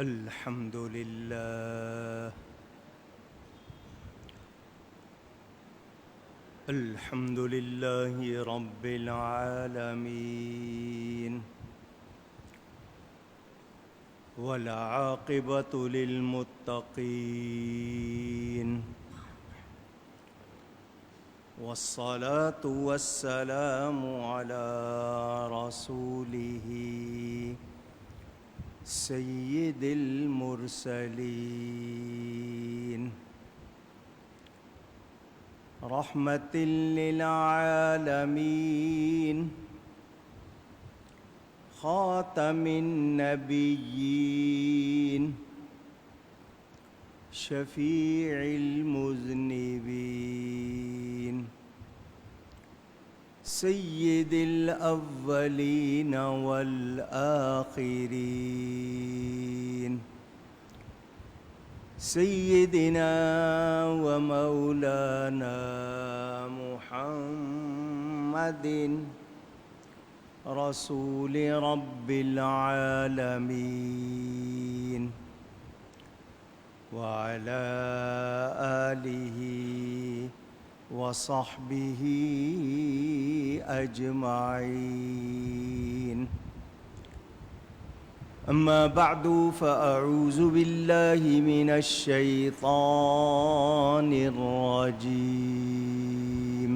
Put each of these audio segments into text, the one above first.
الحمد لله الحمد لله رب العالمين والعاقبة للمتقين والصلاة والسلام على رسوله سيد المرسلين رحمة للعالمين خاتم النبيين شفيع المذنبين سيد الأولين والآخرين سيدنا ومولانا محمد رسول رب العالمين وعلى آله وصحبه أجمعين. أما بعد فأعوذ بالله من الشيطان الرجيم.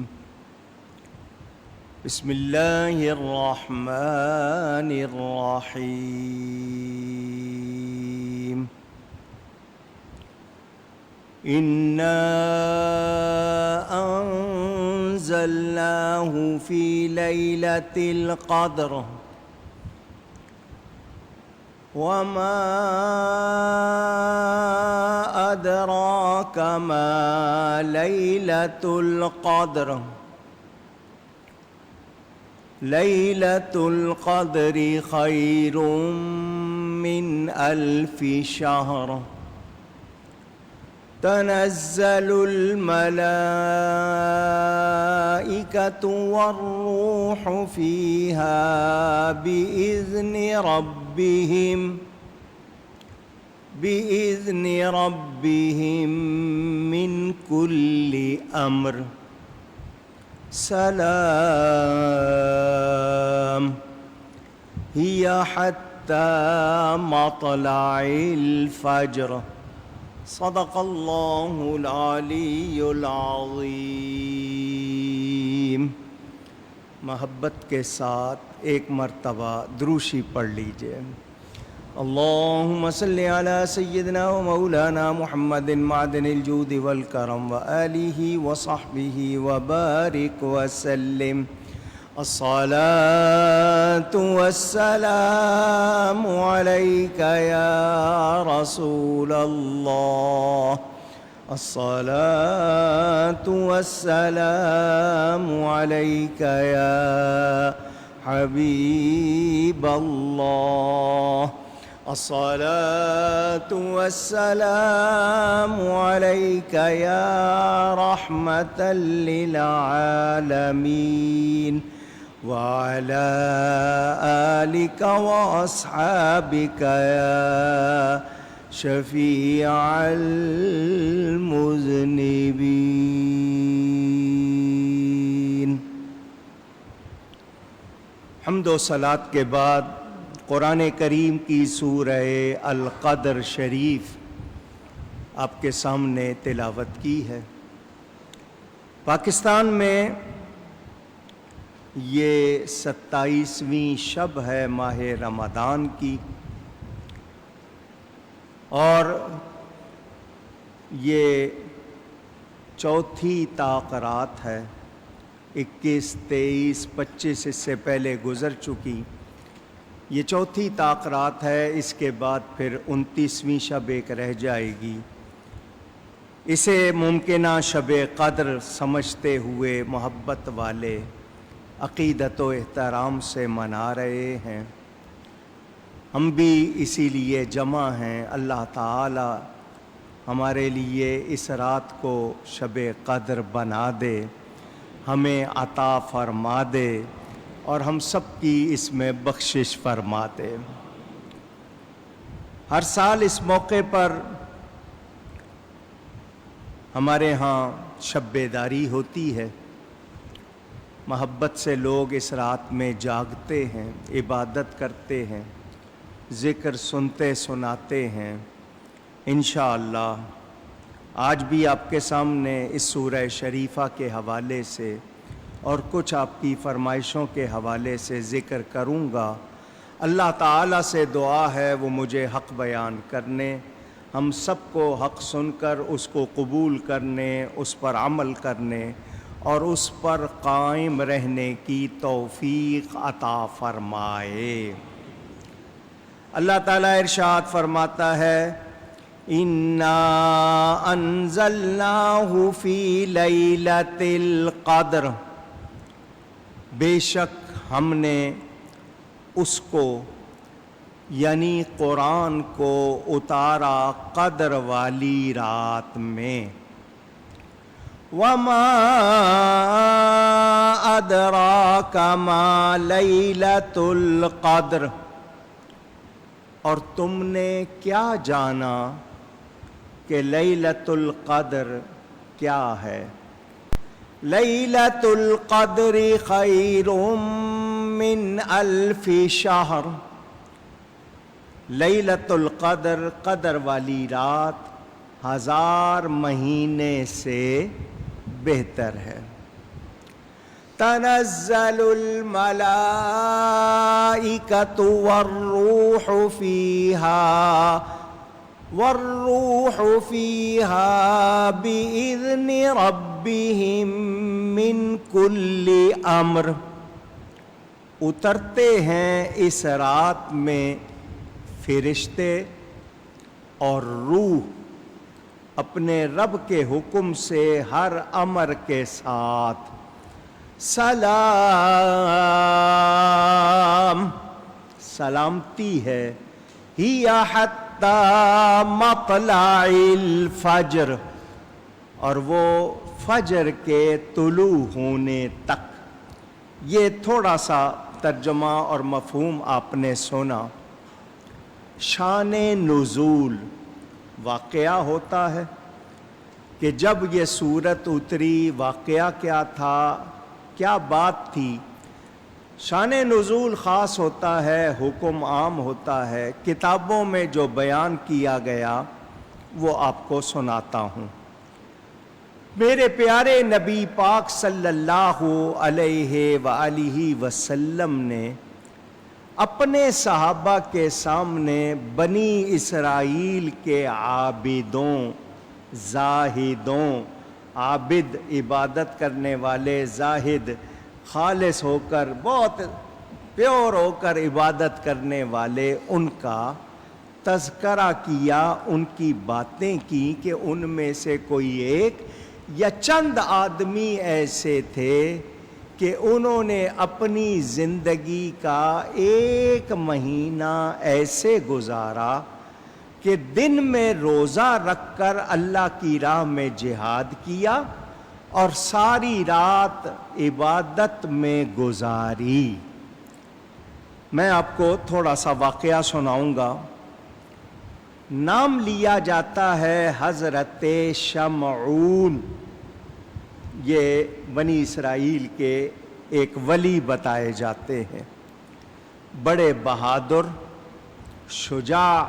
بسم الله الرحمن الرحيم. إنا أنزلناه في ليلة القدر وما أدراك ما ليلة القدر. ليلة القدر خير من 1000 شهر. تنزل الملائكة والروح فيها بإذن ربهم من كل أمر. سلام هي حتى مطلع الفجر. صدق الله العلی العظیم. محبت کے ساتھ ایک مرتبہ دروشی پڑھ لیجئے. اللہم صلی علی سیدنا و مولانا محمد معدن الجود والکرم وآلہ وصحبہ وبارک وسلم. الصلاة والسلام عليك يا رسول الله. الصلاة والسلام عليك يا حبيب الله. الصلاة والسلام عليك يا رحمة للعالمين وعلى آلك وأصحابك يا شفيع المذنبين. حمد و صلاۃ کے بعد قرآن کریم کی سورہ القدر شریف آپ کے سامنے تلاوت کی ہے. پاکستان میں یہ 27ویں شب ہے ماہ رمضان کی، اور یہ چوتھی طاق ہے. 21، 23، 25 اس سے پہلے گزر چکی. یہ چوتھی طاق ہے. اس کے بعد پھر 29ویں شب ایک رہ جائے گی. اسے ممکنہ شب قدر سمجھتے ہوئے محبت والے عقیدت و احترام سے منا رہے ہیں. ہم بھی اسی لیے جمع ہیں. اللہ تعالی ہمارے لیے اس رات کو شب قدر بنا دے، ہمیں عطا فرما دے اور ہم سب کی اس میں بخشش فرما دے. ہر سال اس موقع پر ہمارے ہاں شب بیداری ہوتی ہے، محبت سے لوگ اس رات میں جاگتے ہیں، عبادت کرتے ہیں، ذکر سنتے سناتے ہیں۔ انشاءاللہ آج بھی آپ کے سامنے اس سورہ شریفہ کے حوالے سے اور کچھ آپ کی فرمائشوں کے حوالے سے ذکر کروں گا۔ اللہ تعالیٰ سے دعا ہے وہ مجھے حق بیان کرنے، ہم سب کو حق سن کر اس کو قبول کرنے، اس پر عمل کرنے اور اس پر قائم رہنے کی توفیق عطا فرمائے۔ اللہ تعالیٰ ارشاد فرماتا ہے اِنَّا أَنزَلْنَاهُ فِي لَيْلَةِ الْقَدْرِ، بے شک ہم نے اس کو یعنی قرآن کو اتارا قدر والی رات میں۔ وَمَا أَدْرَاكَ مَا لَيْلَةُ الْقَدْرِ، اور تم نے کیا جانا کہ لیلۃ القدر کیا ہے؟ لیلۃ القدر خیر من الف شہر، لیلۃ القدر قدر والی رات 1000 مہینے سے بہتر ہے۔ تنزل الملائکۃ والروح فیہا بإذن ربہم من کل امر، اترتے ہیں اس رات میں فرشتے اور روح اپنے رب کے حکم سے ہر امر کے ساتھ۔ سلام، سلامتی ہے، ہی حتی مطلع الفجر، اور وہ فجر کے طلوع ہونے تک۔ یہ تھوڑا سا ترجمہ اور مفہوم آپ نے سنا۔ شان نزول واقعہ ہوتا ہے کہ جب یہ سورت اتری، واقعہ کیا تھا، کیا بات تھی۔ شان نزول خاص ہوتا ہے، حکم عام ہوتا ہے۔ کتابوں میں جو بیان کیا گیا وہ آپ کو سناتا ہوں۔ میرے پیارے نبی پاک صلی اللہ علیہ وآلہ وسلم نے اپنے صحابہ کے سامنے بنی اسرائیل کے عابدوں، زاہدوں، عابد عبادت کرنے والے، زاہد خالص ہو کر، بہت پیور ہو کر عبادت کرنے والے، ان کا تذکرہ کیا، ان کی باتیں کی کہ ان میں سے کوئی ایک یا چند آدمی ایسے تھے کہ انہوں نے اپنی زندگی کا 1 مہینہ ایسے گزارا کہ دن میں روزہ رکھ کر اللہ کی راہ میں جہاد کیا اور ساری رات عبادت میں گزاری۔ میں آپ کو تھوڑا سا واقعہ سناؤں گا۔ نام لیا جاتا ہے حضرت شمعون، یہ بنی اسرائیل کے ایک ولی بتائے جاتے ہیں، بڑے بہادر، شجاع،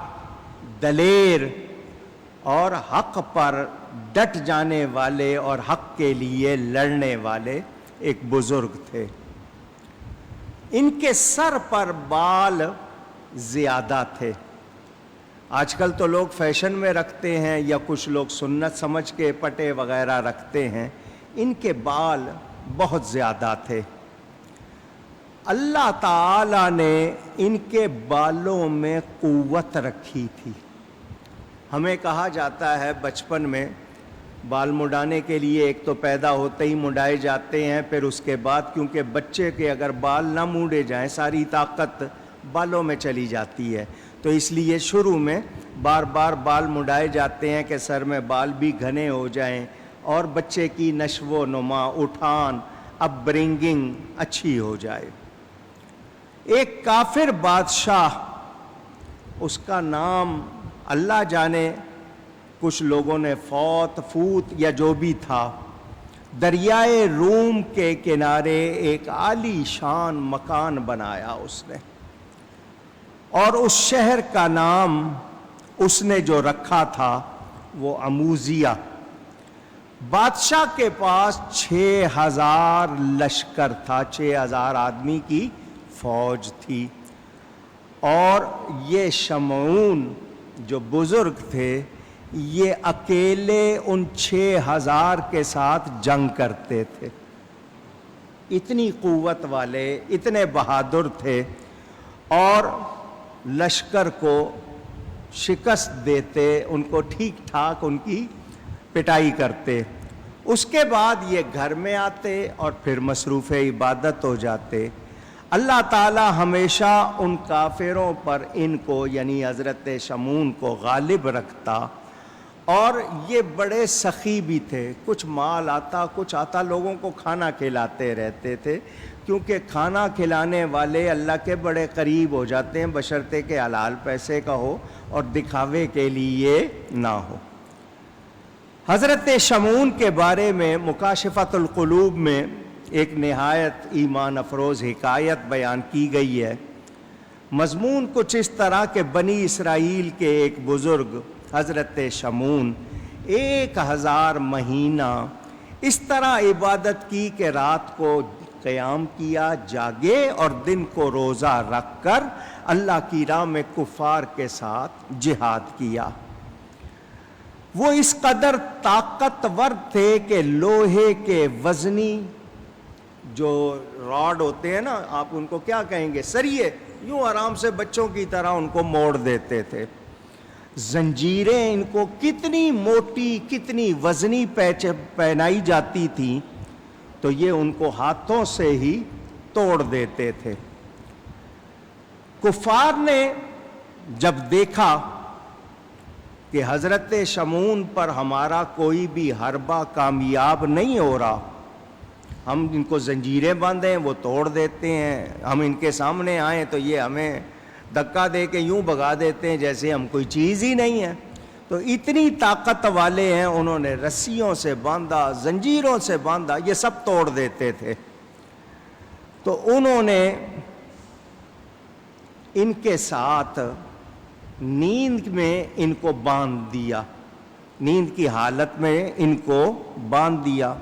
دلیر اور حق پر ڈٹ جانے والے اور حق کے لیے لڑنے والے ایک بزرگ تھے۔ ان کے سر پر بال زیادہ تھے۔ آج کل تو لوگ فیشن میں رکھتے ہیں یا کچھ لوگ سنت سمجھ کے پٹے وغیرہ رکھتے ہیں، ان کے بال بہت زیادہ تھے۔ اللہ تعالیٰ نے ان کے بالوں میں قوت رکھی تھی۔ ہمیں کہا جاتا ہے بچپن میں بال مڈانے کے لیے ایک تو پیدا ہوتے ہی مڈائے جاتے ہیں، پھر اس کے بعد کیونکہ بچے کے اگر بال نہ مونڈے جائیں ساری طاقت بالوں میں چلی جاتی ہے، تو اس لیے شروع میں بار بار بال مڈائے جاتے ہیں کہ سر میں بال بھی گھنے ہو جائیں اور بچے کی نشو و نما، اٹھان، اپ برنگنگ اچھی ہو جائے۔ ایک کافر بادشاہ اس کا نام اللہ جانے، کچھ لوگوں نے فوت یا جو بھی تھا، دریائے روم کے کنارے ایک عالی شان مکان بنایا اس نے، اور اس شہر کا نام اس نے جو رکھا تھا وہ عموزیہ۔ بادشاہ کے پاس 6000 لشکر تھا، 6000 آدمی کی فوج تھی، اور یہ شمعون جو بزرگ تھے یہ اکیلے ان 6000 کے ساتھ جنگ کرتے تھے، اتنی قوت والے، اتنے بہادر تھے، اور لشکر کو شکست دیتے، ان کو ٹھیک ٹھاک ان کی پٹائی کرتے۔ اس کے بعد یہ گھر میں آتے اور پھر مصروف عبادت ہو جاتے۔ اللہ تعالی ہمیشہ ان کافروں پر ان کو یعنی حضرت شمعون کو غالب رکھتا، اور یہ بڑے سخی بھی تھے، کچھ مال آتا کچھ آتا، لوگوں کو کھانا کھلاتے رہتے تھے، کیونکہ کھانا کھلانے والے اللہ کے بڑے قریب ہو جاتے ہیں، بشرطے کہ حلال پیسے کا ہو اور دکھاوے کے لیے نہ ہو۔ حضرت شمعون کے بارے میں مکاشفۃ القلوب میں ایک نہایت ایمان افروز حکایت بیان کی گئی ہے۔ مضمون کچھ اس طرح کہ بنی اسرائیل کے ایک بزرگ حضرت شمعون 1000 مہینہ اس طرح عبادت کی کہ رات کو قیام کیا، جاگے، اور دن کو روزہ رکھ کر اللہ کی راہ میں کفار کے ساتھ جہاد کیا۔ وہ اس قدر طاقتور تھے کہ لوہے کے وزنی جو راڈ ہوتے ہیں نا، آپ ان کو کیا کہیں گے، سریے، یوں آرام سے بچوں کی طرح ان کو موڑ دیتے تھے۔ زنجیریں ان کو کتنی موٹی کتنی وزنی پہنائی جاتی تھیں تو یہ ان کو ہاتھوں سے ہی توڑ دیتے تھے۔ کفار نے جب دیکھا کہ حضرت شمعون پر ہمارا کوئی بھی حربہ کامیاب نہیں ہو رہا، ہم ان کو زنجیریں باندھیں وہ توڑ دیتے ہیں، ہم ان کے سامنے آئیں تو یہ ہمیں دھکا دے کے یوں بھگا دیتے ہیں جیسے ہم کوئی چیز ہی نہیں ہے، تو اتنی طاقت والے ہیں، انہوں نے رسیوں سے باندھا، زنجیروں سے باندھا، یہ سب توڑ دیتے تھے۔ تو انہوں نے ان کے ساتھ نیند میں ان کو باندھ دیا، نیند کی حالت میں ان کو باندھ دیا۔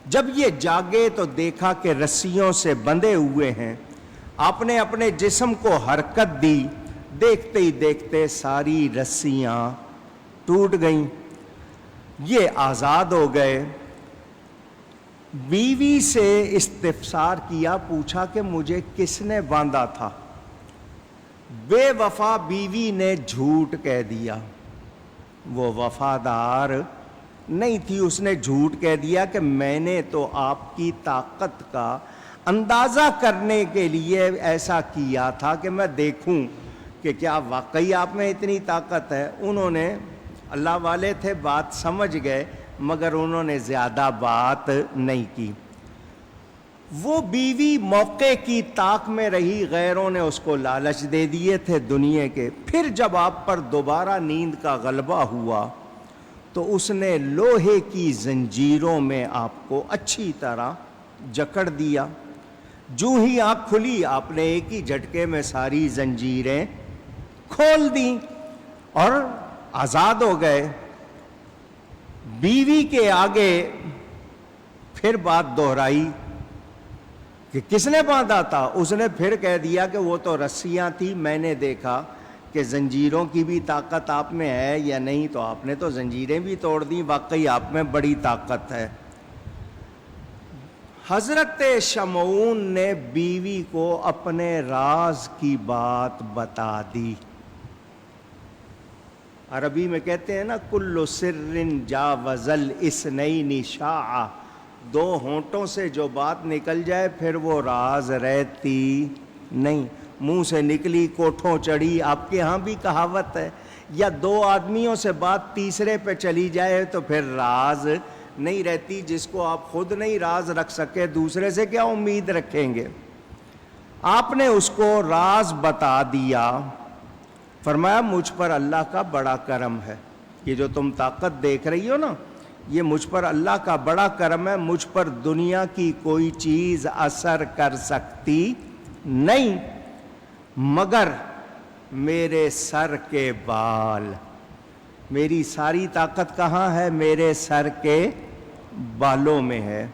جب یہ جاگے تو دیکھا کہ رسیوں سے بندھے ہوئے ہیں، آپ نے اپنے جسم کو حرکت دی، دیکھتے ہی دیکھتے ساری رسیاں ٹوٹ گئیں، یہ آزاد ہو گئے۔ بیوی سے استفسار کیا، پوچھا کہ مجھے کس نے باندھا تھا؟ بے وفا بیوی نے جھوٹ کہہ دیا، وہ وفادار نہیں تھی، اس نے جھوٹ کہہ دیا کہ میں نے تو آپ کی طاقت کا اندازہ کرنے کے لیے ایسا کیا تھا کہ میں دیکھوں کہ کیا واقعی آپ میں اتنی طاقت ہے۔ انہوں نے، اللہ والے تھے، بات سمجھ گئے، مگر انہوں نے زیادہ بات نہیں کی۔ وہ بیوی موقع کی طاق میں رہی، غیروں نے اس کو لالچ دے دیے تھے دنیا کے۔ پھر جب آپ پر دوبارہ نیند کا غلبہ ہوا تو اس نے لوہے کی زنجیروں میں آپ کو اچھی طرح جکڑ دیا۔ جو ہی آنکھ کھلی آپ نے ایک ہی جھٹکے میں ساری زنجیریں کھول دیں اور آزاد ہو گئے۔ بیوی کے آگے پھر بات دہرائی کہ کس نے باندھا تھا؟ اس نے پھر کہہ دیا کہ وہ تو رسیاں تھیں، میں نے دیکھا کہ زنجیروں کی بھی طاقت آپ میں ہے یا نہیں، تو آپ نے تو زنجیریں بھی توڑ دیں، واقعی آپ میں بڑی طاقت ہے۔ حضرت شمعون نے بیوی کو اپنے راز کی بات بتا دی۔ عربی میں کہتے ہیں نا، کل سر جاوز الاثنین شاع، دو ہونٹوں سے جو بات نکل جائے پھر وہ راز رہتی نہیں، منہ سے نکلی کوٹھوں چڑھی، آپ کے ہاں بھی کہاوت ہے، یا دو آدمیوں سے بات تیسرے پہ چلی جائے تو پھر راز نہیں رہتی۔ جس کو آپ خود نہیں راز رکھ سکے دوسرے سے کیا امید رکھیں گے؟ آپ نے اس کو راز بتا دیا فرمایا مجھ پر اللہ کا بڑا کرم ہے، یہ جو تم طاقت دیکھ رہی ہو نا، یہ مجھ پر اللہ کا بڑا کرم ہے، مجھ پر دنیا کی کوئی چیز اثر کر سکتی نہیں مگر میرے سر کے بال۔ میری ساری طاقت کہاں ہے؟ میرے سر کے بالوں میں ہے۔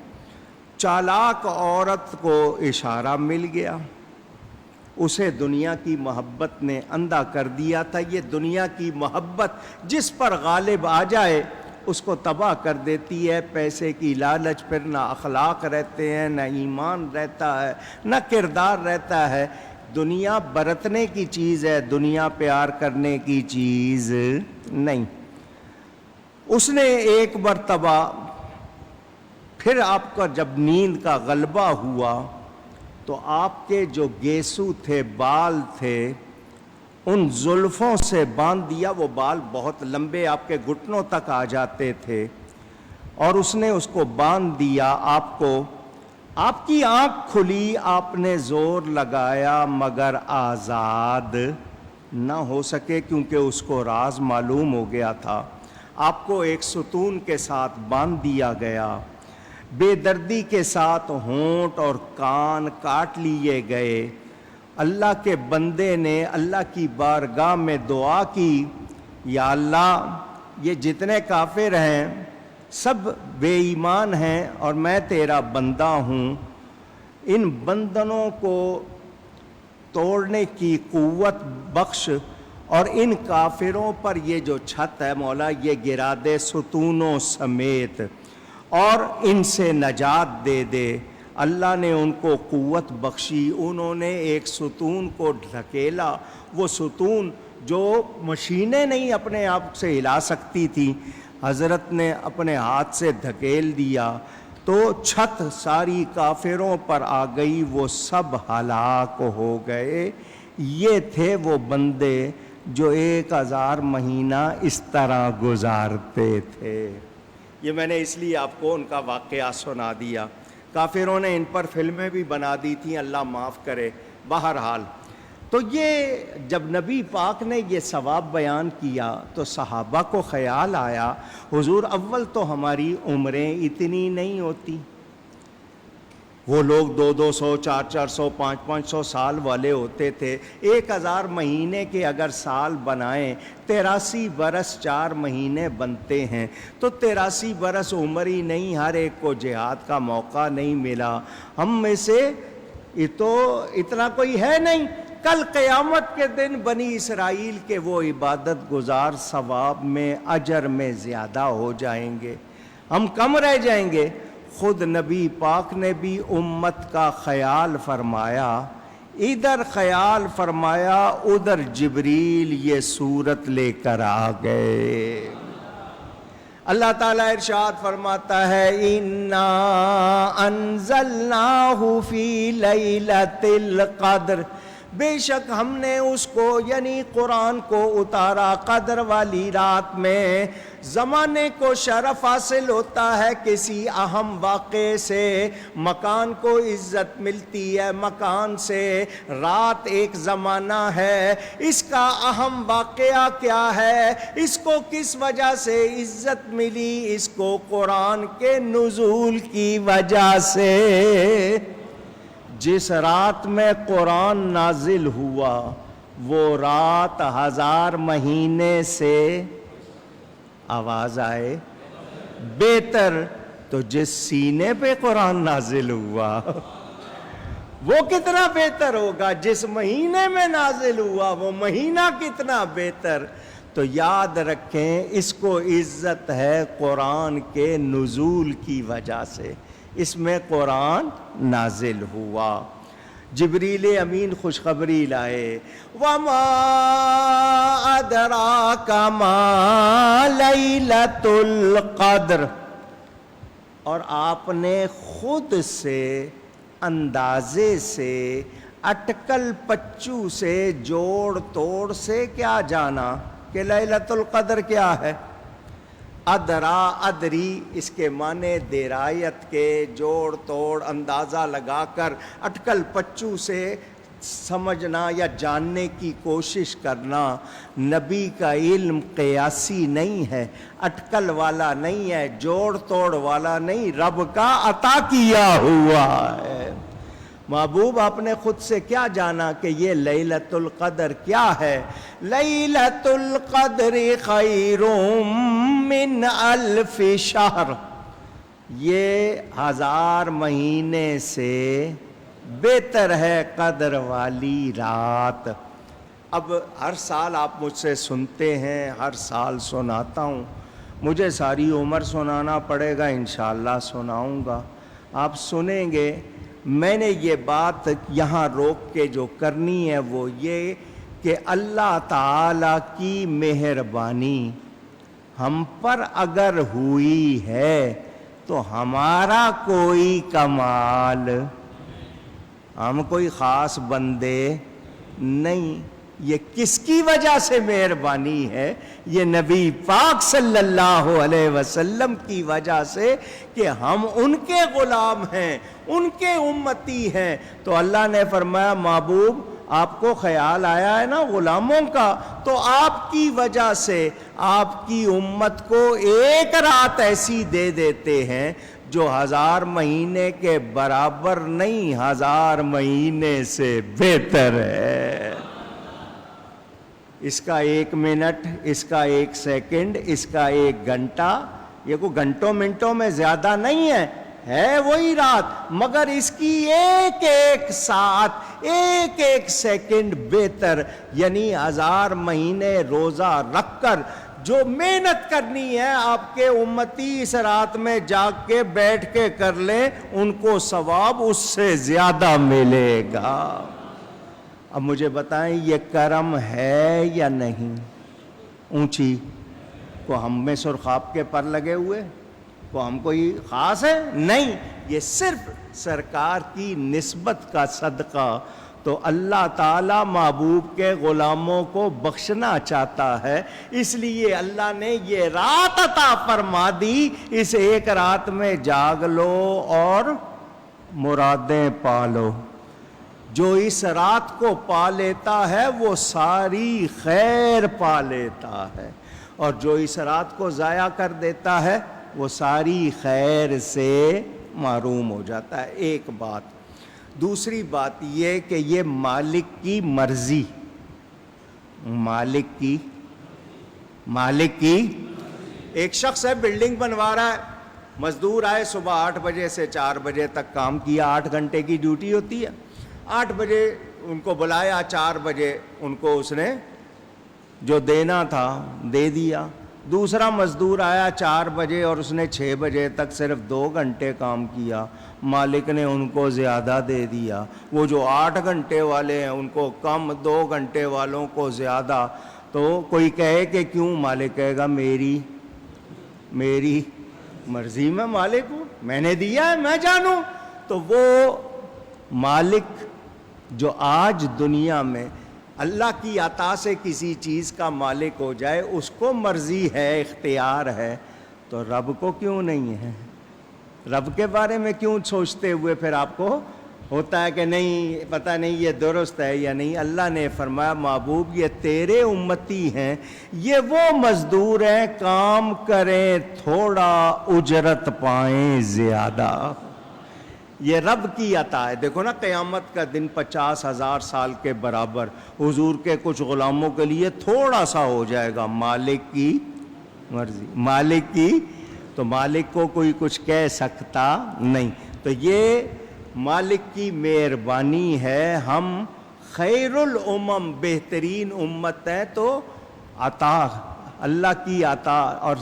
چالاک عورت کو اشارہ مل گیا، اسے دنیا کی محبت نے اندھا کر دیا تھا۔ یہ دنیا کی محبت جس پر غالب آ جائے اس کو تباہ کر دیتی ہے۔ پیسے کی لالچ، پھر نہ اخلاق رہتے ہیں، نہ ایمان رہتا ہے، نہ کردار رہتا ہے۔ دنیا برتنے کی چیز ہے، دنیا پیار کرنے کی چیز نہیں۔ اس نے ایک مرتبہ پھر آپ کا جب نیند کا غلبہ ہوا تو آپ کے جو گیسو تھے، بال تھے، ان زلفوں سے باندھ دیا۔ وہ بال بہت لمبے آپ کے گھٹنوں تک آ جاتے تھے، اور اس نے اس کو باندھ دیا آپ کو۔ آپ کی آنکھ کھلی، آپ نے زور لگایا مگر آزاد نہ ہو سکے، کیونکہ اس کو راز معلوم ہو گیا تھا۔ آپ کو ایک ستون کے ساتھ باندھ دیا گیا، بے دردی کے ساتھ ہونٹ اور کان کاٹ لیے گئے۔ اللہ کے بندے نے اللہ کی بارگاہ میں دعا کی، یا اللہ یہ جتنے کافر ہیں سب بے ایمان ہیں اور میں تیرا بندہ ہوں، ان بندنوں کو توڑنے کی قوت بخش، اور ان کافروں پر یہ جو چھت ہے مولا یہ گرا دے ستونوں سمیت، اور ان سے نجات دے دے۔ اللہ نے ان کو قوت بخشی، انہوں نے ایک ستون کو ڈھکیلا۔ وہ ستون جو مشینیں نہیں اپنے آپ سے ہلا سکتی تھی، حضرت نے اپنے ہاتھ سے دھکیل دیا تو چھت ساری کافروں پر آ گئی، وہ سب ہلاک ہو گئے۔ یہ تھے وہ بندے جو 1000 مہینہ اس طرح گزارتے تھے۔ یہ میں نے اس لیے آپ کو ان کا واقعہ سنا دیا۔ کافروں نے ان پر فلمیں بھی بنا دی تھیں، اللہ معاف کرے۔ بہرحال تو یہ جب نبی پاک نے یہ ثواب بیان کیا تو صحابہ کو خیال آیا، حضور اول تو ہماری عمریں اتنی نہیں ہوتی، وہ لوگ 200 400 500 سال والے ہوتے تھے۔ 1000 مہینے کے اگر سال بنائیں، 83 برس 4 مہینے بنتے ہیں، تو 83 برس عمر ہی نہیں، ہر ایک کو جہاد کا موقع نہیں ملا۔ ہم میں سے یہ تو اتنا کوئی ہے نہیں۔ کل قیامت کے دن بنی اسرائیل کے وہ عبادت گزار ثواب میں، اجر میں زیادہ ہو جائیں گے، ہم کم رہ جائیں گے۔ خود نبی پاک نے بھی امت کا خیال فرمایا، ادھر خیال فرمایا ادھر جبریل یہ صورت لے کر آ گئے۔ اللہ تعالیٰ ارشاد فرماتا ہے اِنَّا أَنزَلْنَاهُ فِي لَيْلَةِ الْقَدْرِ، بے شک ہم نے اس کو یعنی قرآن کو اتارا قدر والی رات میں۔ زمانے کو شرف حاصل ہوتا ہے کسی اہم واقعے سے، مکان کو عزت ملتی ہے مکان سے۔ رات ایک زمانہ ہے، اس کا اہم واقعہ کیا ہے، اس کو کس وجہ سے عزت ملی، اس کو قرآن کے نزول کی وجہ سے۔ جس رات میں قرآن نازل ہوا وہ رات 1000 مہینے سے آواز آئے بہتر، تو جس سینے پہ قرآن نازل ہوا وہ کتنا بہتر ہوگا، جس مہینے میں نازل ہوا وہ مہینہ کتنا بہتر۔ تو یاد رکھیں اس کو عزت ہے قرآن کے نزول کی وجہ سے، اس میں قرآن نازل ہوا۔ جبریل امین خوشخبری لائے، وَمَا أَدْرَاكَ مَا لَيْلَةُ الْقَدْرِ، اور آپ نے خود سے اندازے سے اٹکل پچو سے جوڑ توڑ سے کیا جانا کہ لیلۃ القدر کیا ہے۔ ادرا ادری اس کے معنی درایت کے، جوڑ توڑ اندازہ لگا کر اٹکل پچو سے سمجھنا یا جاننے کی کوشش کرنا نبی کا علم قیاسی نہیں ہے، اٹکل والا نہیں ہے، جوڑ توڑ والا نہیں، رب کا عطا کیا ہوا ہے۔ محبوب آپ نے خود سے کیا جانا کہ یہ لیلۃ القدر کیا ہے؟ لیلۃ القدر خیر من الف شہر، یہ 1000 مہینے سے بہتر ہے قدر والی رات۔ اب ہر سال آپ مجھ سے سنتے ہیں، ہر سال سناتا ہوں، مجھے ساری عمر سنانا پڑے گا، انشاءاللہ سناؤں گا، آپ سنیں گے۔ میں نے یہ بات یہاں روک کے جو کرنی ہے وہ یہ کہ اللہ تعالیٰ کی مہربانی ہم پر اگر ہوئی ہے تو ہمارا کوئی کمال، ہم کوئی خاص بندے نہیں، یہ کس کی وجہ سے مہربانی ہے؟ یہ نبی پاک صلی اللہ علیہ وسلم کی وجہ سے کہ ہم ان کے غلام ہیں، ان کے امتی ہیں۔ تو اللہ نے فرمایا محبوب آپ کو خیال آیا ہے نا غلاموں کا، تو آپ کی وجہ سے آپ کی امت کو ایک رات ایسی دے دیتے ہیں جو 1000 مہینے کے برابر نہیں، 1000 مہینے سے بہتر ہے۔ اس کا 1 منٹ، اس کا 1 سیکنڈ، اس کا 1 گھنٹہ، یہ کوئی گھنٹوں منٹوں میں زیادہ نہیں ہے وہی رات، مگر اس کی ایک ایک ساتھ، ایک ایک سیکنڈ بہتر، یعنی 1000 مہینے روزہ رکھ کر جو محنت کرنی ہے آپ کے امتی اس رات میں جاگ کے بیٹھ کے کر لیں، ان کو ثواب اس سے زیادہ ملے گا۔ اب مجھے بتائیں یہ کرم ہے یا نہیں؟ اونچی کو ہم میں سرخاب کے پر لگے ہوئے کو ہم کوئی خاص ہے؟ نہیں، یہ صرف سرکار کی نسبت کا صدقہ۔ تو اللہ تعالیٰ محبوب کے غلاموں کو بخشنا چاہتا ہے، اس لیے اللہ نے یہ رات عطا فرما دی، اس ایک رات میں جاگ لو اور مرادیں پالو۔ جو اس رات کو پا لیتا ہے وہ ساری خیر پا لیتا ہے، اور جو اس رات کو ضائع کر دیتا ہے وہ ساری خیر سے محروم ہو جاتا ہے۔ ایک بات۔ دوسری بات یہ کہ یہ مالک کی مرضی، مالک کی ایک شخص ہے بلڈنگ بنوا رہا ہے، مزدور آئے، صبح 8 بجے سے 4 بجے تک کام کیا، 8 گھنٹے کی ڈیوٹی ہوتی ہے، 8 بجے ان کو بلایا، 4 بجے ان کو اس نے جو دینا تھا دے دیا۔ دوسرا مزدور آیا 4 بجے اور اس نے 6 بجے تک صرف 2 گھنٹے کام کیا، مالک نے ان کو زیادہ دے دیا۔ وہ جو 8 گھنٹے والے ہیں ان کو کم، 2 گھنٹے والوں کو زیادہ۔ تو کوئی کہے کہ کیوں؟ مالک کہے گا میری مرضی میں مالک ہوں، میں نے دیا ہے، میں جانوں۔ تو وہ مالک جو آج دنیا میں اللہ کی عطا سے کسی چیز کا مالک ہو جائے، اس کو مرضی ہے، اختیار ہے، تو رب کو کیوں نہیں ہے؟ رب کے بارے میں کیوں سوچتے ہوئے پھر آپ کو ہوتا ہے کہ نہیں پتہ نہیں یہ درست ہے یا نہیں؟ اللہ نے فرمایا محبوب یہ تیرے امتی ہیں، یہ وہ مزدور ہیں کام کریں تھوڑا اجرت پائیں زیادہ۔ یہ رب کی عطا ہے۔ دیکھو نا قیامت کا دن 50,000 سال کے برابر حضور کے کچھ غلاموں کے لیے تھوڑا سا ہو جائے گا، مالک کی مرضی، مالک کی، تو مالک کو کوئی کچھ کہہ سکتا نہیں۔ تو یہ مالک کی مہربانی ہے، ہم خیر الامم بہترین امت ہیں، تو عطا اللہ کی عطا۔ اور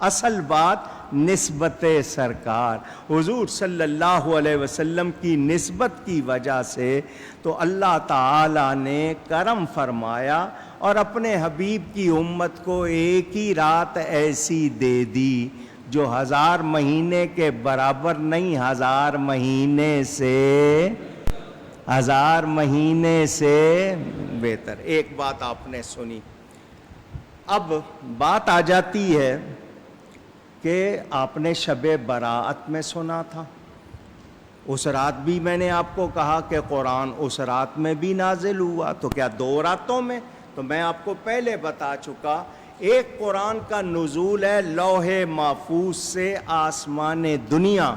اصل بات نسبت سرکار حضور صلی اللہ علیہ وسلم کی نسبت کی وجہ سے تو اللہ تعالی نے کرم فرمایا اور اپنے حبیب کی امت کو ایک ہی رات ایسی دے دی جو 1000 مہینے کے برابر نہیں، 1000 مہینے سے بہتر۔ ایک بات آپ نے سنی، اب بات آ جاتی ہے کہ آپ نے شب براءت میں سنا تھا اس رات بھی میں نے آپ کو کہا کہ قرآن اس رات میں بھی نازل ہوا، تو کیا 2 راتوں میں؟ تو میں آپ کو پہلے بتا چکا، ایک قرآن کا نزول ہے لوح محفوظ سے آسمان دنیا،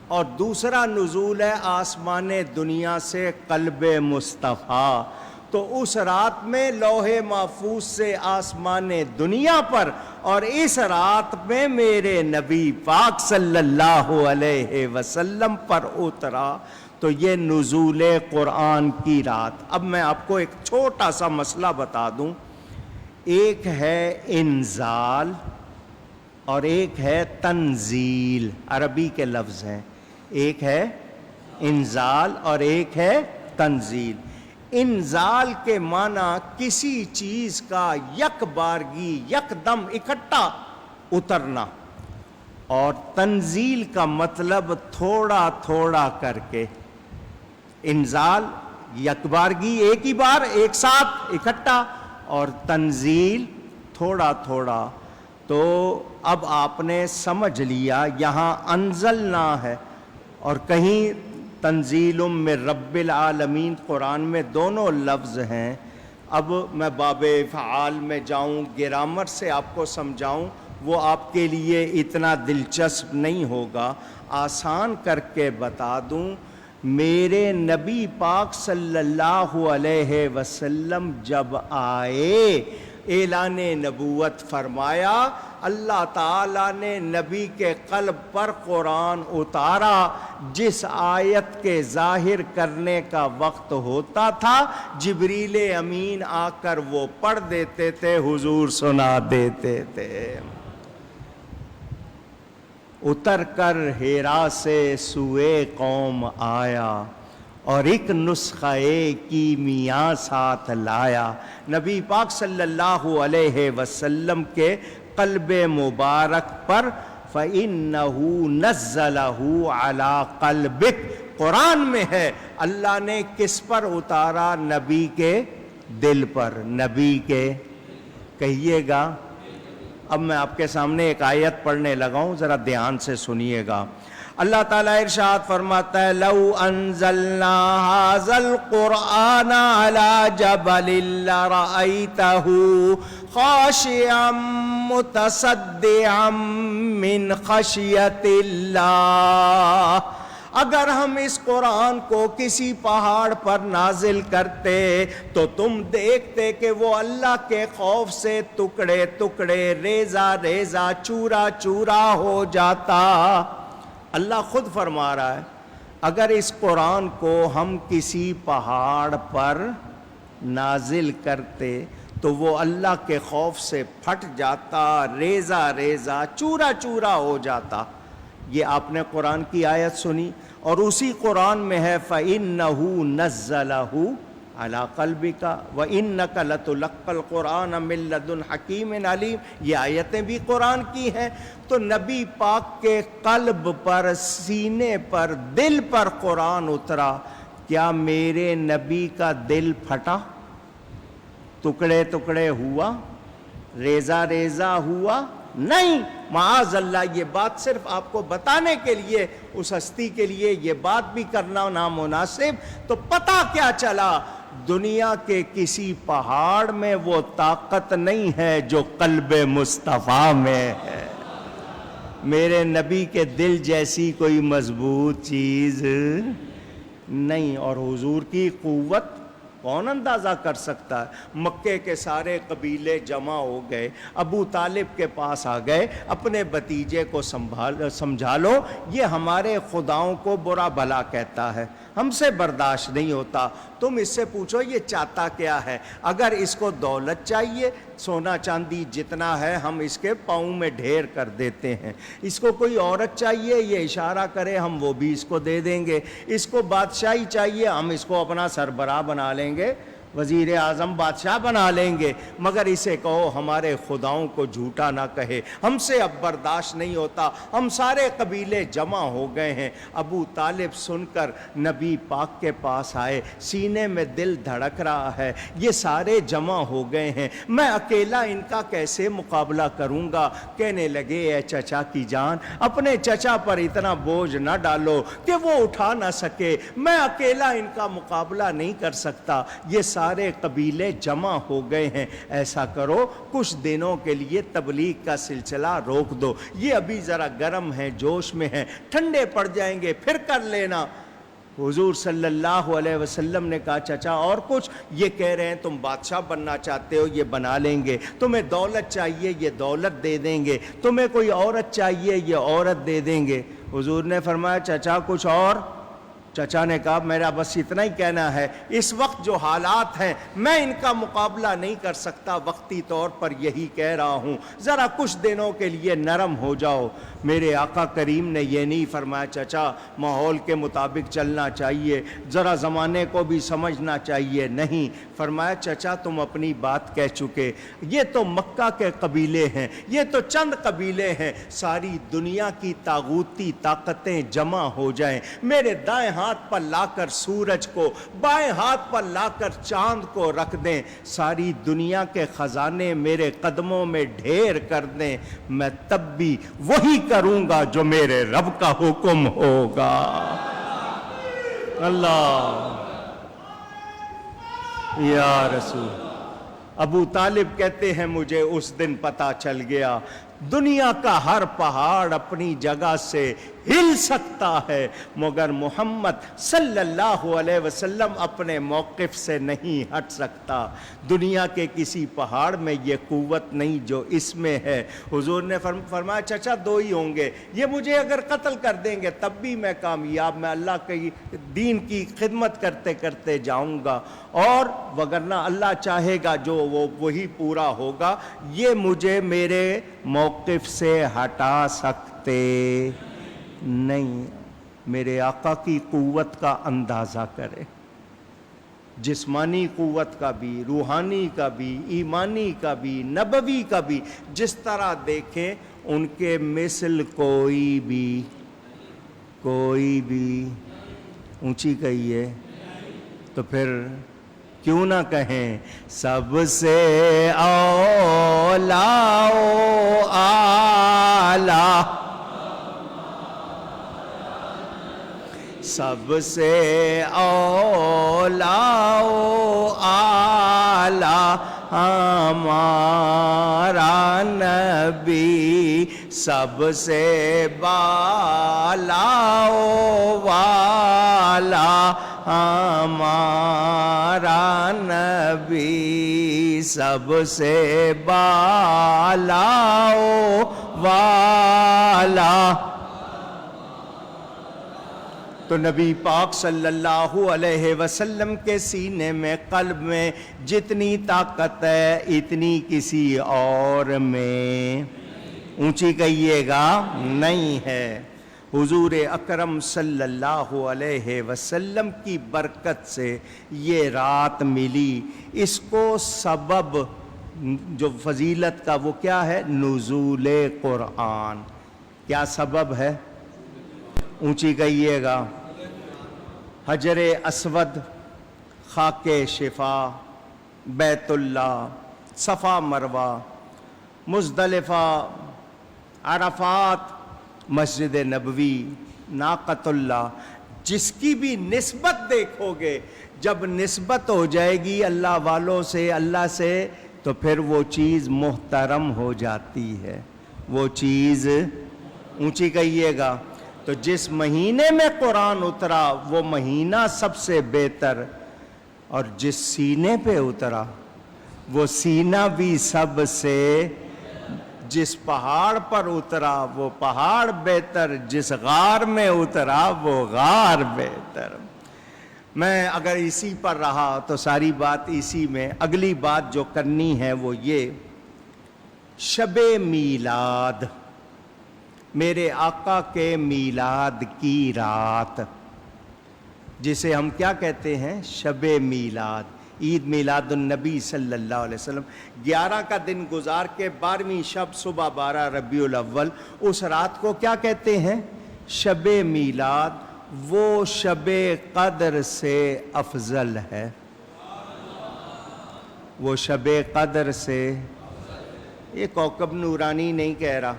اور دوسرا نزول ہے آسمان دنیا سے قلب مصطفیٰ۔ تو اس رات میں لوح محفوظ سے آسمان دنیا پر، اور اس رات میں میرے نبی پاک صلی اللہ علیہ وسلم پر اترا۔ تو یہ نزول قرآن کی رات۔ اب میں آپ کو ایک چھوٹا سا مسئلہ بتا دوں، ایک ہے انزال اور ایک ہے تنزیل، عربی کے لفظ ہیں، ایک ہے انزال اور ایک ہے تنزیل۔ انزال کے معنی کسی چیز کا یک بارگی یک دم اکٹھا اترنا، اور تنزیل کا مطلب تھوڑا تھوڑا کر کے۔ انزال یک بارگی ایک ہی بار ایک ساتھ اکٹھا، اور تنزیل تھوڑا تھوڑا۔ تو اب آپ نے سمجھ لیا یہاں انزلنا ہے، اور کہیں تنزیل من رب العالمین، قرآن میں دونوں لفظ ہیں۔ اب میں باب فعال میں جاؤں، گرامر سے آپ کو سمجھاؤں، وہ آپ کے لیے اتنا دلچسپ نہیں ہوگا، آسان کر کے بتا دوں۔ میرے نبی پاک صلی اللہ علیہ وسلم جب آئے، اعلان نبوت فرمایا، اللہ تعالیٰ نے نبی کے قلب پر قرآن اتارا، جس آیت کے ظاہر کرنے کا وقت ہوتا تھا جبریل امین آ کر وہ پڑھ دیتے تھے، حضور سنا دیتے تھے۔ اتر کر حرا سے سوئے قوم آیا، اور ایک نسخہ کیمیا ساتھ لایا۔ نبی پاک صلی اللہ علیہ وسلم کے قلب مبارک پر فَإِنَّهُ نَزَّلَهُ عَلَىٰ قَلْبِكَ، قرآن میں ہے اللہ نے کس پر اتارا؟ نبی کے دل پر، نبی کے، کہیے گا۔ اب میں آپ کے سامنے ایک آیت پڑھنے لگا ہوں، ذرا دھیان سے سنیے گا۔ اللہ تعالیٰ ارشاد فرماتا ہے، لَوْ أَنزَلْنَا هَذَا الْقُرْآنَ عَلَىٰ جَبَلٍ لَرَأَيْتَهُ خَاشِعًا مُتَصَدِّعًا مِّنْ خَشْيَةِ اللَّهِ۔ اگر ہم اس قرآن کو کسی پہاڑ پر نازل کرتے تو تم دیکھتے کہ وہ اللہ کے خوف سے ٹکڑے ٹکڑے، ریزہ ریزہ، چورا چورا ہو جاتا۔ اللہ خود فرما رہا ہے، اگر اس قرآن کو ہم کسی پہاڑ پر نازل کرتے تو وہ اللہ کے خوف سے پھٹ جاتا، ریزہ ریزہ، چورا چورا ہو جاتا۔ یہ آپ نے قرآن کی آیت سنی، اور اسی قرآن میں ہے فَإِنَّهُ نَزَّلَهُ عَلَىٰ قَلْبِكَ وَإِنَّكَ لَتُلَقَّى الْقُرْآنَ مِن لَّدُنْ حَكِيمٍ عَلِيمٍ۔ یہ آیتیں بھی قرآن کی ہیں۔ تو نبی پاک کے قلب پر، سینے پر، دل پر قرآن اترا، کیا میرے نبی کا دل پھٹا، ٹکڑے ٹکڑے ہوا، ریزہ ریزہ ہوا؟ نہیں، معاذ اللہ۔ یہ بات صرف آپ کو بتانے کے لیے، اس ہستی کے لیے یہ بات بھی کرنا نامناسب۔ تو پتہ کیا چلا؟ دنیا کے کسی پہاڑ میں وہ طاقت نہیں ہے جو قلب مصطفیٰ میں ہے۔ میرے نبی کے دل جیسی کوئی مضبوط چیز نہیں، اور حضور کی قوت کون اندازہ کر سکتا ہے؟ مکے کے سارے قبیلے جمع ہو گئے، ابو طالب کے پاس آ گئے، اپنے بھتیجے کو سمجھا لو، یہ ہمارے خداؤں کو برا بھلا کہتا ہے، ہم سے برداشت نہیں ہوتا، تم اس سے پوچھو یہ چاہتا کیا ہے؟ اگر اس کو دولت چاہیے، سونا چاندی جتنا ہے ہم اس کے پاؤں میں ڈھیر کر دیتے ہیں، اس کو کوئی عورت چاہیے، یہ اشارہ کرے ہم وہ بھی اس کو دے دیں گے، اس کو بادشاہی چاہیے، ہم اس کو اپنا سربراہ بنا لیں گے، وزیر اعظم بادشاہ بنا لیں گے، مگر اسے کہو ہمارے خداؤں کو جھوٹا نہ کہے، ہم سے اب برداشت نہیں ہوتا، ہم سارے قبیلے جمع ہو گئے ہیں۔ ابو طالب سن کر نبی پاک کے پاس آئے، سینے میں دل دھڑک رہا ہے، یہ سارے جمع ہو گئے ہیں، میں اکیلا ان کا کیسے مقابلہ کروں گا؟ کہنے لگے اے چچا کی جان، اپنے چچا پر اتنا بوجھ نہ ڈالو کہ وہ اٹھا نہ سکے، میں اکیلا ان کا مقابلہ نہیں کر سکتا، یہ سارے قبیلے جمع ہو گئے ہیں، ایسا کرو کچھ دنوں کے لیے تبلیغ کا سلسلہ روک دو، یہ ابھی ذرا گرم ہیں، جوش میں ہیں، ٹھنڈے پڑ جائیں گے پھر کر لینا۔ حضور صلی اللہ علیہ وسلم نے کہا چچا اور کچھ؟ یہ کہہ رہے ہیں تم بادشاہ بننا چاہتے ہو، یہ بنا لیں گے، تمہیں دولت چاہیے یہ دولت دے دیں گے، تمہیں کوئی عورت چاہیے یہ عورت دے دیں گے۔ حضور نے فرمایا چچا کچھ اور؟ چچا نے کہا میرا بس اتنا ہی کہنا ہے، اس وقت جو حالات ہیں میں ان کا مقابلہ نہیں کر سکتا، وقتی طور پر یہی کہہ رہا ہوں، ذرا کچھ دنوں کے لیے نرم ہو جاؤ۔ میرے آقا کریم نے یہ نہیں فرمایا چچا ماحول کے مطابق چلنا چاہیے، ذرا زمانے کو بھی سمجھنا چاہیے، نہیں، فرمایا چچا تم اپنی بات کہہ چکے، یہ تو مکہ کے قبیلے ہیں، یہ تو چند قبیلے ہیں، ساری دنیا کی طاغوتی طاقتیں جمع ہو جائیں، میرے دائیں ہاتھ پر لا کر سورج کو، بائیں ہاتھ پر لا کر چاند کو رکھ دیں، ساری دنیا کے خزانے میرے قدموں میں ڈھیر کر دیں، میں تب بھی وہی کروں گا جو میرے رب کا حکم ہوگا۔ اللہ یا رسول۔ ابو طالب کہتے ہیں مجھے اس دن پتہ چل گیا دنیا کا ہر پہاڑ اپنی جگہ سے ہل سکتا ہے، مگر محمد صلی اللہ علیہ وسلم اپنے موقف سے نہیں ہٹ سکتا، دنیا کے کسی پہاڑ میں یہ قوت نہیں جو اس میں ہے۔ حضور نے فرمایا چچا دو ہی ہوں گے، یہ مجھے اگر قتل کر دیں گے تب بھی میں کامیاب، میں اللہ کے دین کی خدمت کرتے کرتے جاؤں گا، اور وگرنہ اللہ چاہے گا جو وہی پورا ہوگا، یہ مجھے میرے موقف سے ہٹا سکتے نہیں۔ میرے آقا کی قوت کا اندازہ کرے، جسمانی قوت کا بھی، روحانی کا بھی، ایمانی کا بھی، نبوی کا بھی، جس طرح دیکھیں ان کے مثل کوئی بھی اونچی کہیے تو پھر کیوں نہ کہیں سب سے اولا و اعلیٰ، سب سے اولا و اعلیٰ ہمارا نبی، سب سے بالا و والا ہمارا نبی، سب سے بالا و والا۔ تو نبی پاک صلی اللہ علیہ وسلم کے سینے میں، قلب میں جتنی طاقت ہے اتنی کسی اور میں، اونچی کہیے گا، نہیں ہے۔ حضور اکرم صلی اللہ علیہ وسلم کی برکت سے یہ رات ملی، اس کو سبب جو فضیلت کا وہ کیا ہے؟ نزول قرآن۔ کیا سبب ہے؟ اونچی کہیے گا۔ حجر اسود، خاک شفا، بیت اللہ، صفا مروہ، مزدلفہ، عرفات، مسجد نبوی، ناقۃ اللہ، جس کی بھی نسبت دیکھو گے، جب نسبت ہو جائے گی اللہ والوں سے، اللہ سے، تو پھر وہ چیز محترم ہو جاتی ہے، وہ چیز، اونچی کہیے گا۔ تو جس مہینے میں قرآن اترا وہ مہینہ سب سے بہتر، اور جس سینے پہ اترا وہ سینہ بھی سب سے، جس پہاڑ پر اترا وہ پہاڑ بہتر، جس غار میں اترا وہ غار بہتر۔ میں اگر اسی پر رہا تو ساری بات اسی میں، اگلی بات جو کرنی ہے وہ یہ، شب میلاد، میرے آقا کے میلاد کی رات، جسے ہم کیا کہتے ہیں؟ شب میلاد، عید میلاد النبی صلی اللہ علیہ وسلم، 11 کا دن گزار کے 12ویں شب صبح 12 ربیع الاول، اس رات کو کیا کہتے ہیں؟ شب میلاد، وہ شب قدر سے افضل ہے، وہ شب قدر سے، یہ کوکب نورانی نہیں کہہ رہا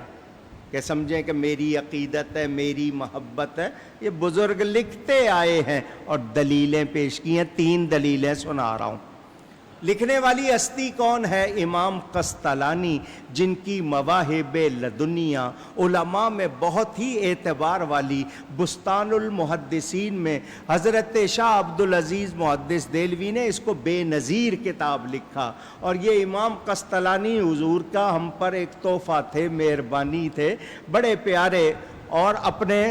کہ سمجھیں کہ میری عقیدت ہے، میری محبت ہے، یہ بزرگ لکھتے آئے ہیں اور دلیلیں پیش کی ہیں، 3 دلیلیں سنا رہا ہوں۔ لکھنے والی ہستی کون ہے؟ امام قسطلانی، جن کی مواہب لدنیہ علماء میں بہت ہی اعتبار والی، بستان المحدثین میں حضرت شاہ عبدالعزیز محدث دہلوی نے اس کو بے نظیر کتاب لکھا، اور یہ امام قسطلانی حضور کا ہم پر ایک تحفہ تھے، مہربانی تھے، بڑے پیارے اور اپنے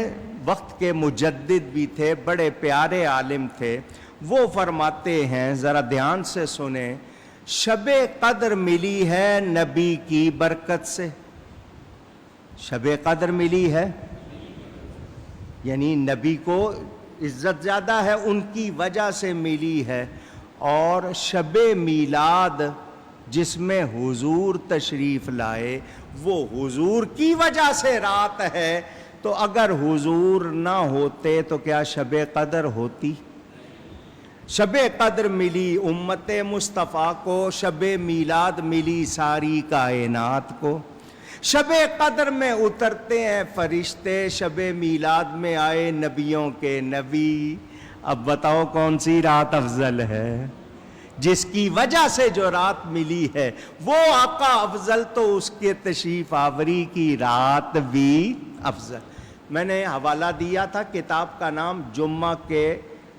وقت کے مجدد بھی تھے، بڑے پیارے عالم تھے۔ وہ فرماتے ہیں، ذرا دھیان سے سنیں، شب قدر ملی ہے نبی کی برکت سے، شب قدر ملی ہے یعنی نبی کو عزت زیادہ ہے، ان کی وجہ سے ملی ہے، اور شب میلاد جس میں حضور تشریف لائے وہ حضور کی وجہ سے رات ہے، تو اگر حضور نہ ہوتے تو کیا شب قدر ہوتی؟ شب قدر ملی امت مصطفیٰ کو، شب میلاد ملی ساری کائنات کو۔ شب قدر میں اترتے ہیں فرشتے، شب میلاد میں آئے نبیوں کے نبی۔ اب بتاؤ کون سی رات افضل ہے؟ جس کی وجہ سے جو رات ملی ہے وہ آقا افضل، تو اس کے تشریف آوری کی رات بھی افضل۔ میں نے حوالہ دیا تھا، کتاب کا نام جمعہ کے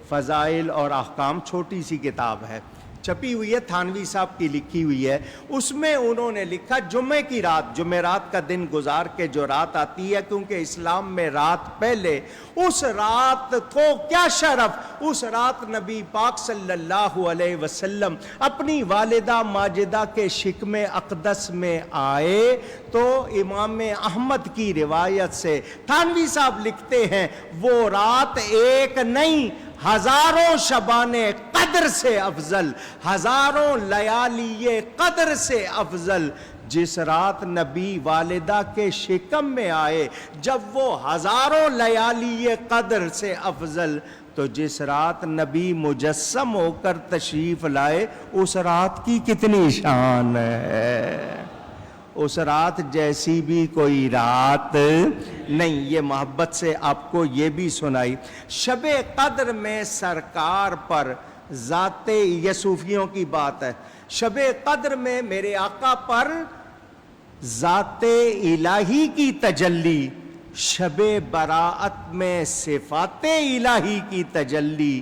فضائل اور احکام، چھوٹی سی کتاب ہے، چھپی ہوئی ہے، تھانوی صاحب کی لکھی ہوئی ہے۔ اس میں انہوں نے لکھا جمعے کی رات، جمعرات کا دن گزار کے جو رات آتی ہے، کیونکہ اسلام میں رات پہلے، اس رات کو کیا شرف، اس رات نبی پاک صلی اللہ علیہ وسلم اپنی والدہ ماجدہ کے شکم اقدس میں آئے، تو امام احمد کی روایت سے تھانوی صاحب لکھتے ہیں وہ رات ایک نہیں، ہزاروں شبان قدر سے افضل، ہزاروں لیالی قدر سے افضل۔ جس رات نبی والدہ کے شکم میں آئے، جب وہ ہزاروں لیالی قدر سے افضل، تو جس رات نبی مجسم ہو کر تشریف لائے، اس رات کی کتنی شان ہے، اس رات جیسی بھی کوئی رات نہیں۔ یہ محبت سے آپ کو یہ بھی سنائی۔ شب قدر میں سرکار پر ذات، یہ صوفیوں کی بات ہے، شب قدر میں میرے آقا پر ذات الہی کی تجلی، شب براءت میں صفات الہی کی تجلی،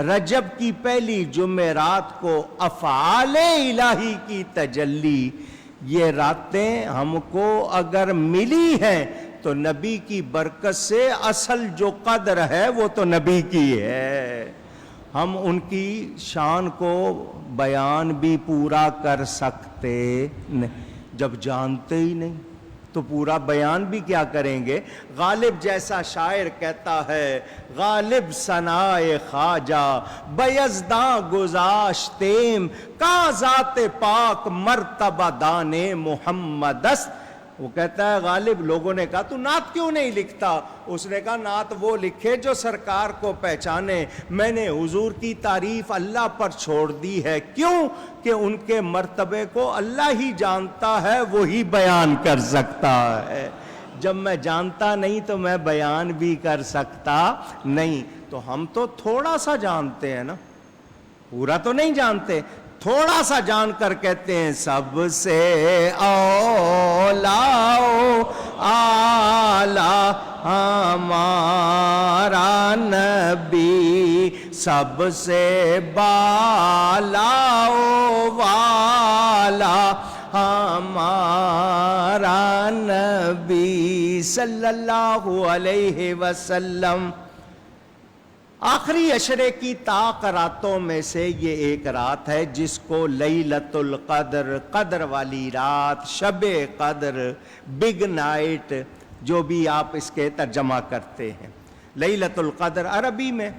رجب کی پہلی جمعرات کو افعال الہی کی تجلی۔ یہ راتیں ہم کو اگر ملی ہیں تو نبی کی برکت سے، اصل جو قدر ہے وہ تو نبی کی ہے۔ ہم ان کی شان کو بیان بھی پورا کر سکتے نہیں، جب جانتے ہی نہیں تو پورا بیان بھی کیا کریں گے۔ غالب جیسا شاعر کہتا ہے، غالب ثنائے خواجہ بیزداں گذاشتیم، کا ذات پاک مرتبہ دان محمد است۔ وہ کہتا ہے غالب، لوگوں نے کہا تو نعت کیوں نہیں لکھتا؟ اس نے کہا نعت وہ لکھے جو سرکار کو پہچانے، میں نے حضور کی تعریف اللہ پر چھوڑ دی ہے، کیوں کہ ان کے مرتبے کو اللہ ہی جانتا ہے، وہی بیان کر سکتا ہے۔ جب میں جانتا نہیں تو میں بیان بھی کر سکتا نہیں۔ تو ہم تو تھوڑا سا جانتے ہیں نا، پورا تو نہیں جانتے، تھوڑا سا جان کر کہتے ہیں سب سے اولا اعلیٰ ہمارا نبی، سب سے بالا والا ہمارا نبی صلی اللہ علیہ وسلم۔ آخری عشرے کی طاق راتوں میں سے یہ ایک رات ہے جس کو لیلۃ القدر، قدر والی رات، شب قدر، بگ نائٹ، جو بھی آپ اس کے ترجمہ کرتے ہیں۔ لیلۃ القدر عربی میں،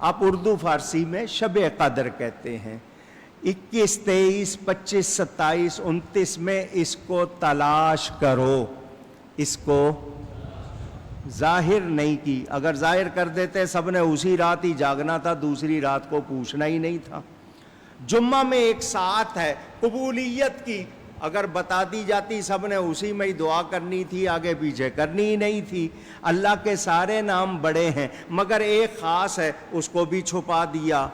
آپ اردو فارسی میں شب قدر کہتے ہیں۔ 21, 23, 25, 27, 29 میں اس کو تلاش کرو، اس کو ظاہر نہیں کی۔ اگر ظاہر کر دیتے سب نے اسی رات ہی جاگنا تھا، دوسری رات کو پوچھنا ہی نہیں تھا۔ جمعہ میں ایک ساعت ہے قبولیت کی، اگر بتا دی جاتی سب نے اسی میں ہی دعا کرنی تھی، آگے پیچھے کرنی ہی نہیں تھی۔ اللہ کے سارے نام بڑے ہیں مگر ایک خاص ہے، اس کو بھی چھپا دیا۔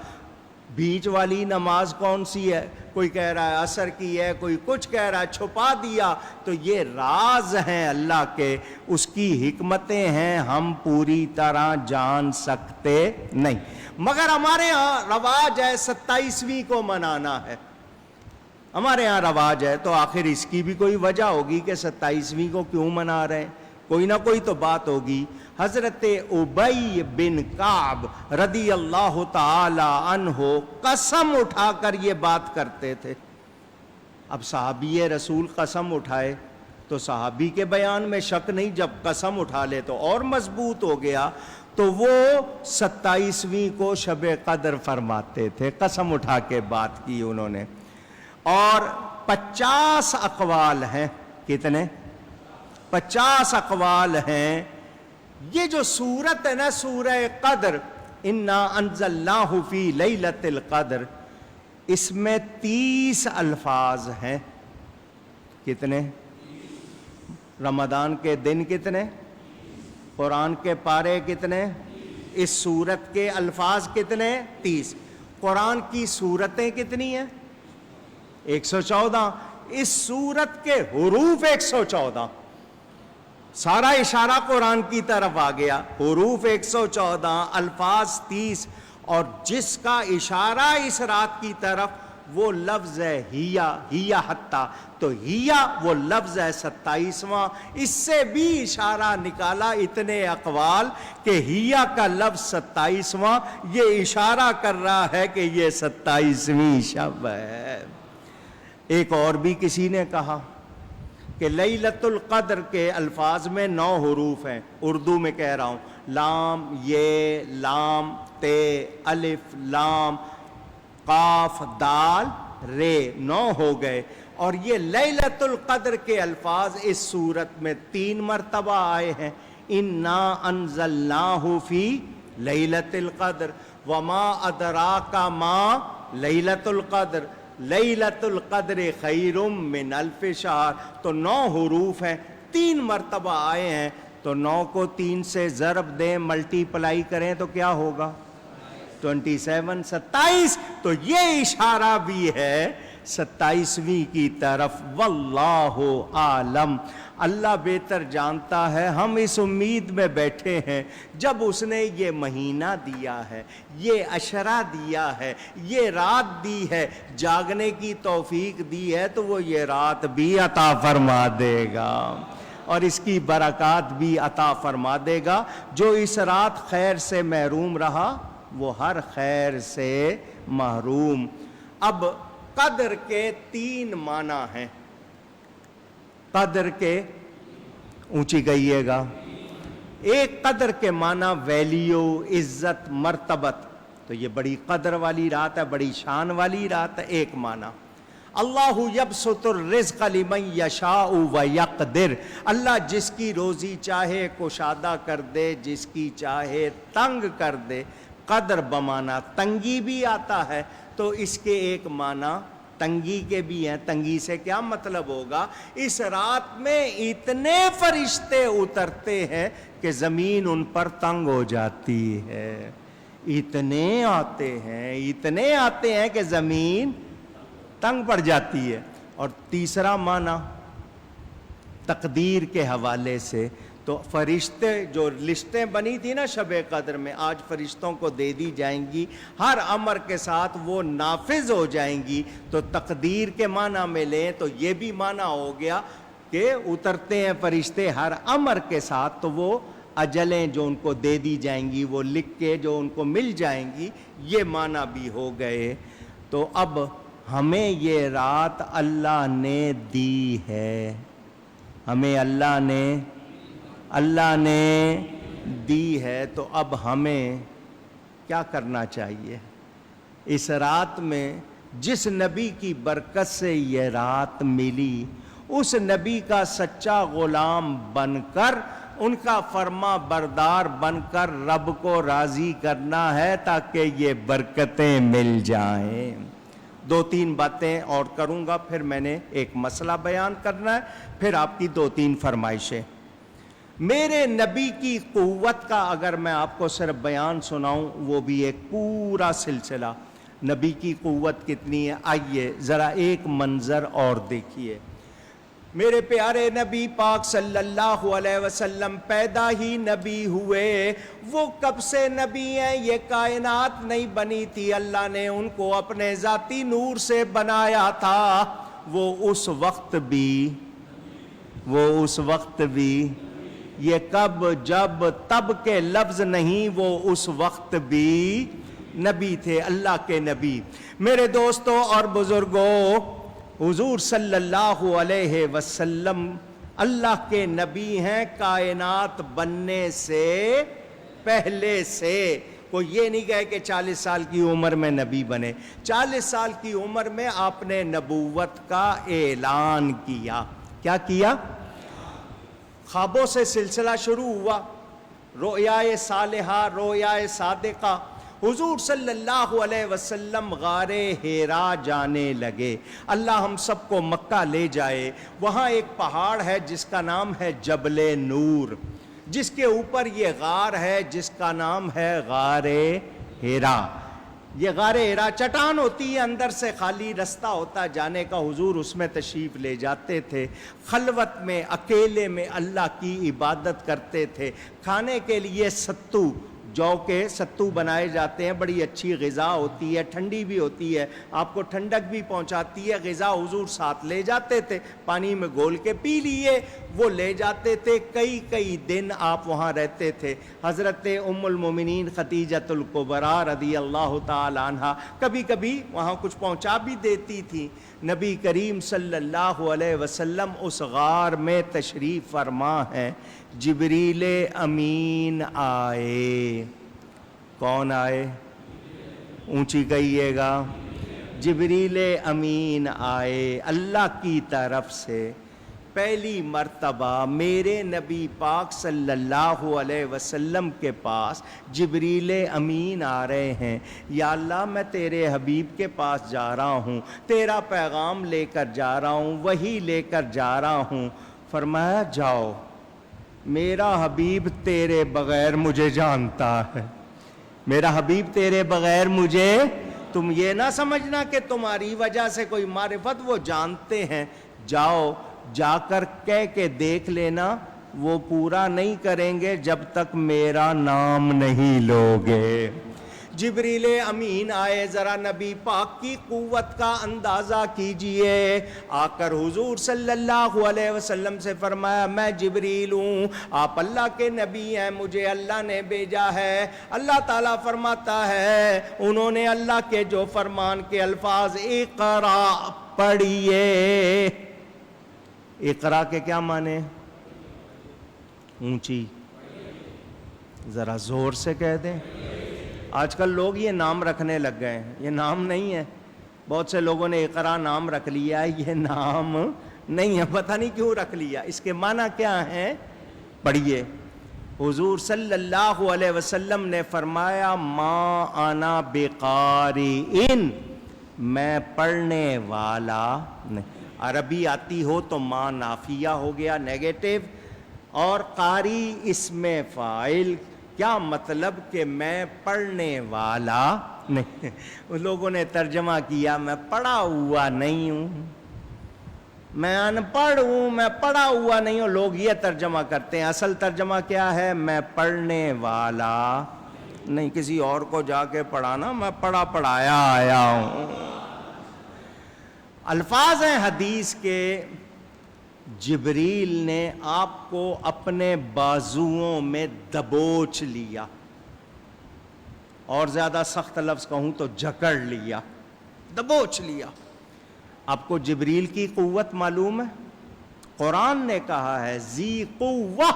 بیچ والی نماز کون سی ہے؟ کوئی کہہ رہا ہے عصر کی ہے، کوئی کچھ کہہ رہا ہے، چھپا دیا۔ تو یہ راز ہیں اللہ کے، اس کی حکمتیں ہیں، ہم پوری طرح جان سکتے نہیں۔ مگر ہمارے ہاں رواج ہے 27ویں کو منانا ہے، ہمارے ہاں رواج ہے، تو آخر اس کی بھی کوئی وجہ ہوگی کہ 27ویں کو کیوں منا رہے ہیں، کوئی نہ کوئی تو بات ہوگی۔ حضرت ابی بن کعب رضی اللہ تعالی عنہ قسم اٹھا کر یہ بات کرتے تھے۔ اب صحابی رسول قسم اٹھائے تو صحابی کے بیان میں شک نہیں، جب قسم اٹھا لے تو اور مضبوط ہو گیا۔ تو وہ 27ویں کو شب قدر فرماتے تھے، قسم اٹھا کے بات کی انہوں نے۔ اور 50 اقوال ہیں، کتنے؟ 50 اقوال ہیں۔ یہ جو سورت ہے نا سورہ قدر، انا انزلناہ فی لیلۃ القدر، اس میں 30 الفاظ ہیں۔ کتنے؟ رمضان کے دن کتنے؟ قرآن کے پارے کتنے؟ اس سورت کے الفاظ کتنے؟ 30۔ قرآن کی سورتیں کتنی ہیں؟ 114۔ اس سورت کے حروف 114۔ سارا اشارہ قرآن کی طرف آ گیا، حروف 114، الفاظ 30، اور جس کا اشارہ اس رات کی طرف وہ لفظ ہے ہیا حتی، تو ہیا وہ لفظ ہے 27واں۔ اس سے بھی اشارہ نکالا، اتنے اقوال کہ ہیا کا لفظ 27واں، یہ اشارہ کر رہا ہے کہ یہ 27ویں شب ہے۔ ایک اور بھی کسی نے کہا کہ لیلۃ القدر کے الفاظ میں 9 حروف ہیں، اردو میں کہہ رہا ہوں، لام، یہ، لام، تے، الف، لام، قاف، دال، رے، 9 ہو گئے۔ اور یہ لیلۃ القدر کے الفاظ اس سورت میں 3 مرتبہ آئے ہیں، انا انزلناہ فی لیلۃ القدر، وما ادراک ما لیلۃ القدر، لیلۃ القدر خیر من الف شہر۔ تو 9 حروف ہیں، 3 مرتبہ آئے ہیں، تو 9 کو 3 سے ضرب دیں، ملٹی پلائی کریں تو کیا ہوگا؟ 27، 27۔ تو یہ اشارہ بھی ہے 27ویں کی طرف۔ واللہ عالم، اللہ بہتر جانتا ہے، ہم اس امید میں بیٹھے ہیں جب اس نے یہ مہینہ دیا ہے، یہ عشرہ دیا ہے، یہ رات دی ہے، جاگنے کی توفیق دی ہے، تو وہ یہ رات بھی عطا فرما دے گا اور اس کی برکات بھی عطا فرما دے گا۔ جو اس رات خیر سے محروم رہا وہ ہر خیر سے محروم۔ اب قدر کے 3 معنی ہیں، قدر کے، اونچی کہیے گا، ایک قدر کے معنی ویلیو، عزت، مرتبت، تو یہ بڑی قدر والی رات ہے، بڑی شان والی رات ہے، ایک معنی۔ اللہ یبسط الرزق لمن یشاء ویقدر، اللہ جس کی روزی چاہے کشادہ کر دے، جس کی چاہے تنگ کر دے۔ قدر بمانا تنگی بھی آتا ہے، تو اس کے ایک معنی تنگی کے بھی ہیں۔ تنگی سے کیا مطلب ہوگا؟ اس رات میں اتنے فرشتے اترتے ہیں کہ زمین ان پر تنگ ہو جاتی ہے، اتنے آتے ہیں کہ زمین تنگ پڑ جاتی ہے۔ اور تیسرا معنی تقدیر کے حوالے سے، تو فرشتے جو لسٹیں بنی تھی نا شب قدر میں، آج فرشتوں کو دے دی جائیں گی، ہر امر کے ساتھ وہ نافذ ہو جائیں گی۔ تو تقدیر کے معنی میں لیں تو یہ بھی معنی ہو گیا کہ اترتے ہیں فرشتے ہر امر کے ساتھ، تو وہ اجلیں جو ان کو دے دی جائیں گی، وہ لکھ کے جو ان کو مل جائیں گی، یہ معنی بھی ہو گئے۔ تو اب ہمیں یہ رات اللہ نے دی ہے، ہمیں اللہ نے دی ہے، تو اب ہمیں کیا کرنا چاہیے؟ اس رات میں جس نبی کی برکت سے یہ رات ملی، اس نبی کا سچا غلام بن کر، ان کا فرما بردار بن کر رب کو راضی کرنا ہے تاکہ یہ برکتیں مل جائیں۔ 2-3 باتیں اور کروں گا، پھر میں نے ایک مسئلہ بیان کرنا ہے، پھر آپ کی 2-3 فرمائشیں۔ میرے نبی کی قوت کا اگر میں آپ کو صرف بیان سناؤں، وہ بھی ایک پورا سلسلہ۔ نبی کی قوت کتنی ہے، آئیے ذرا ایک منظر اور دیکھیے۔ میرے پیارے نبی پاک صلی اللہ علیہ وسلم پیدا ہی نبی ہوئے، وہ کب سے نبی ہیں، یہ کائنات نہیں بنی تھی، اللہ نے ان کو اپنے ذاتی نور سے بنایا تھا۔ وہ اس وقت بھی یہ کب جب تب کے لفظ نہیں، وہ اس وقت بھی نبی تھے، اللہ کے نبی۔ میرے دوستوں اور بزرگوں، حضور صلی اللہ علیہ وسلم اللہ کے نبی ہیں کائنات بننے سے پہلے سے۔ کوئی یہ نہیں کہے کہ 40 سال کی عمر میں نبی بنے، 40 سال کی عمر میں آپ نے نبوت کا اعلان کیا۔ کیا کیا؟ خوابوں سے سلسلہ شروع ہوا، رؤیائے صالحہ، رؤیائے صادقہ۔ حضور صلی اللہ علیہ وسلم غار حرا جانے لگے۔ اللہ ہم سب کو مکہ لے جائے۔ وہاں ایک پہاڑ ہے جس کا نام ہے جبل نور، جس کے اوپر یہ غار ہے جس کا نام ہے غار حرا۔ یہ غار حرا چٹان ہوتی ہے، اندر سے خالی رستہ ہوتا جانے کا۔ حضور اس میں تشریف لے جاتے تھے، خلوت میں اکیلے میں اللہ کی عبادت کرتے تھے۔ کھانے کے لیے ستو، جو کے ستو بنائے جاتے ہیں، بڑی اچھی غذا ہوتی ہے، ٹھنڈی بھی ہوتی ہے، آپ کو ٹھنڈک بھی پہنچاتی ہے۔ غذا حضور ساتھ لے جاتے تھے، پانی میں گھول کے پی لیے، وہ لے جاتے تھے۔ کئی دن آپ وہاں رہتے تھے۔ حضرت ام المومنین خدیجۃ الکبریٰ رضی اللہ تعالی عنہ کبھی کبھی وہاں کچھ پہنچا بھی دیتی تھی۔ نبی کریم صلی اللہ علیہ وسلم اس غار میں تشریف فرما ہے۔ جبریل امین آئے۔ کون آئے؟ اونچی کہیے گا۔ جبریل امین آئے اللہ کی طرف سے۔ پہلی مرتبہ میرے نبی پاک صلی اللہ علیہ وسلم کے پاس جبریل امین آ رہے ہیں۔ یا اللہ، میں تیرے حبیب کے پاس جا رہا ہوں، تیرا پیغام لے کر جا رہا ہوں، وحی لے کر جا رہا ہوں۔ فرمایا جاؤ، میرا حبیب تیرے بغیر مجھے جانتا ہے، میرا حبیب تیرے بغیر مجھے، تم یہ نہ سمجھنا کہ تمہاری وجہ سے کوئی معرفت، وہ جانتے ہیں۔ جاؤ، جا کر کہہ کے دیکھ لینا، وہ پورا نہیں کریں گے جب تک میرا نام نہیں لوگے۔ جبریل امین آئے۔ ذرا نبی پاک کی قوت کا اندازہ کیجئے۔ آ کر حضور صلی اللہ علیہ وسلم سے فرمایا، میں جبریل ہوں، آپ اللہ کے نبی ہیں، مجھے اللہ نے بھیجا ہے۔ اللہ تعالیٰ فرماتا ہے، انہوں نے اللہ کے جو فرمان کے الفاظ اقرا پڑھیے۔ اقرا کے کیا معنی؟ اونچی، ذرا زور سے کہہ دیں۔ آج کل لوگ یہ نام رکھنے لگ گئے ہیں، یہ نام نہیں ہے۔ بہت سے لوگوں نے اقرا نام رکھ لیا، یہ نام نہیں ہے، پتہ نہیں کیوں رکھ لیا، اس کے معنی کیا ہیں؟ پڑھیے۔ حضور صلی اللہ علیہ وسلم نے فرمایا، ما انا بقارئن، میں پڑھنے والا نہیں۔ عربی آتی ہو تو ما نافیہ ہو گیا، نیگیٹو، اور قاری اسم فاعل، کیا مطلب کہ میں پڑھنے والا نہیں۔ ان لوگوں نے ترجمہ کیا، میں پڑھا ہوا نہیں ہوں، میں ان پڑھ ہوں، میں پڑھا ہوا نہیں ہوں۔ لوگ یہ ترجمہ کرتے ہیں، اصل ترجمہ کیا ہے؟ میں پڑھنے والا نہیں۔ کسی اور کو جا کے پڑھانا، میں پڑھا پڑھایا آیا ہوں۔ الفاظ ہیں حدیث کے، جبریل نے آپ کو اپنے بازوؤں میں دبوچ لیا، اور زیادہ سخت لفظ کہوں تو جکڑ لیا، دبوچ لیا۔ آپ کو جبریل کی قوت معلوم ہے؟ قرآن نے کہا ہے ذی قوہ،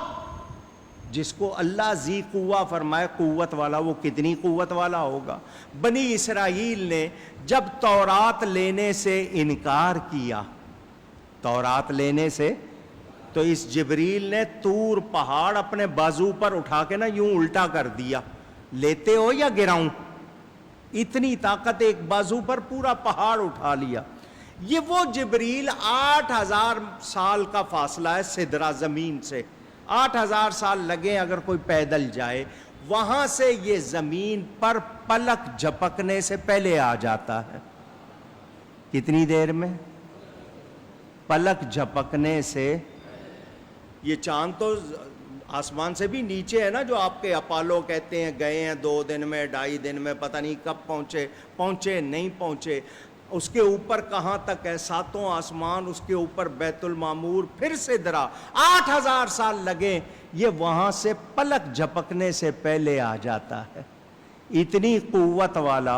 جس کو اللہ ذی قوہ فرمائے قوت والا، وہ کتنی قوت والا ہوگا۔ بنی اسرائیل نے جب تورات لینے سے انکار کیا، تورات لینے سے، تو اس جبریل نے طور پہاڑ اپنے بازو پر اٹھا کے نا یوں الٹا کر دیا، لیتے ہو یا گراؤں؟ اتنی طاقت، ایک بازو پر پورا پہاڑ اٹھا لیا۔ یہ وہ جبریل 8000 سال کا فاصلہ ہے سدرہ زمین سے، 8000 سال لگے اگر کوئی پیدل جائے، وہاں سے یہ زمین پر پلک جھپکنے سے پہلے آ جاتا ہے۔ کتنی دیر میں؟ پلک جھپکنے سے۔ یہ چاند تو آسمان سے بھی نیچے ہے نا، جو آپ کے اپالو کہتے ہیں، گئے ہیں 2 دن میں 2.5 دن میں، پتہ نہیں کب پہنچے نہیں پہنچے۔ اس کے اوپر کہاں تک ہے؟ 7 آسمان، اس کے اوپر بیت المعمور، پھر سدرہ، 8000 سال لگے، یہ وہاں سے پلک جھپکنے سے پہلے آ جاتا ہے۔ اتنی قوت والا،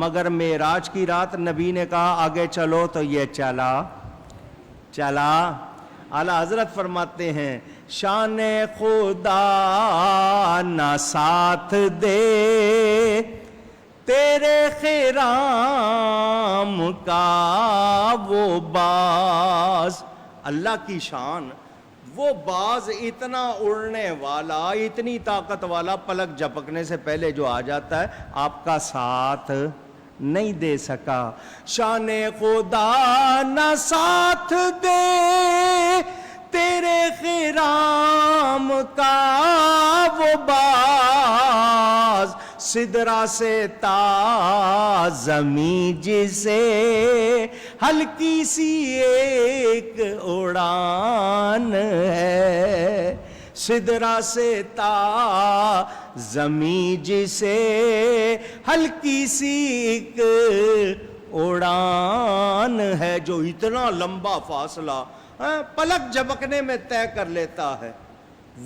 مگر معراج کی رات نبی نے کہا آگے چلو، تو یہ چلا۔ اعلیٰ حضرت فرماتے ہیں شان خدا نہ ساتھ دے تیرے خرام کا وہ باز، اللہ کی شان، وہ باز اتنا اڑنے والا، اتنی طاقت والا، پلک جھپکنے سے پہلے جو آ جاتا ہے، آپ کا ساتھ نہیں دے سکا۔ شان خدا نہ ساتھ دے تیرے خرام کا وہ باز، سدرہ سے تا زمین جسے ہلکی سی ایک اڑان ہے، سدرہ سے تا زمین جسے ہلکی سی ایک اڑان ہے، جو اتنا لمبا فاصلہ پلک جھپکنے میں طے کر لیتا ہے،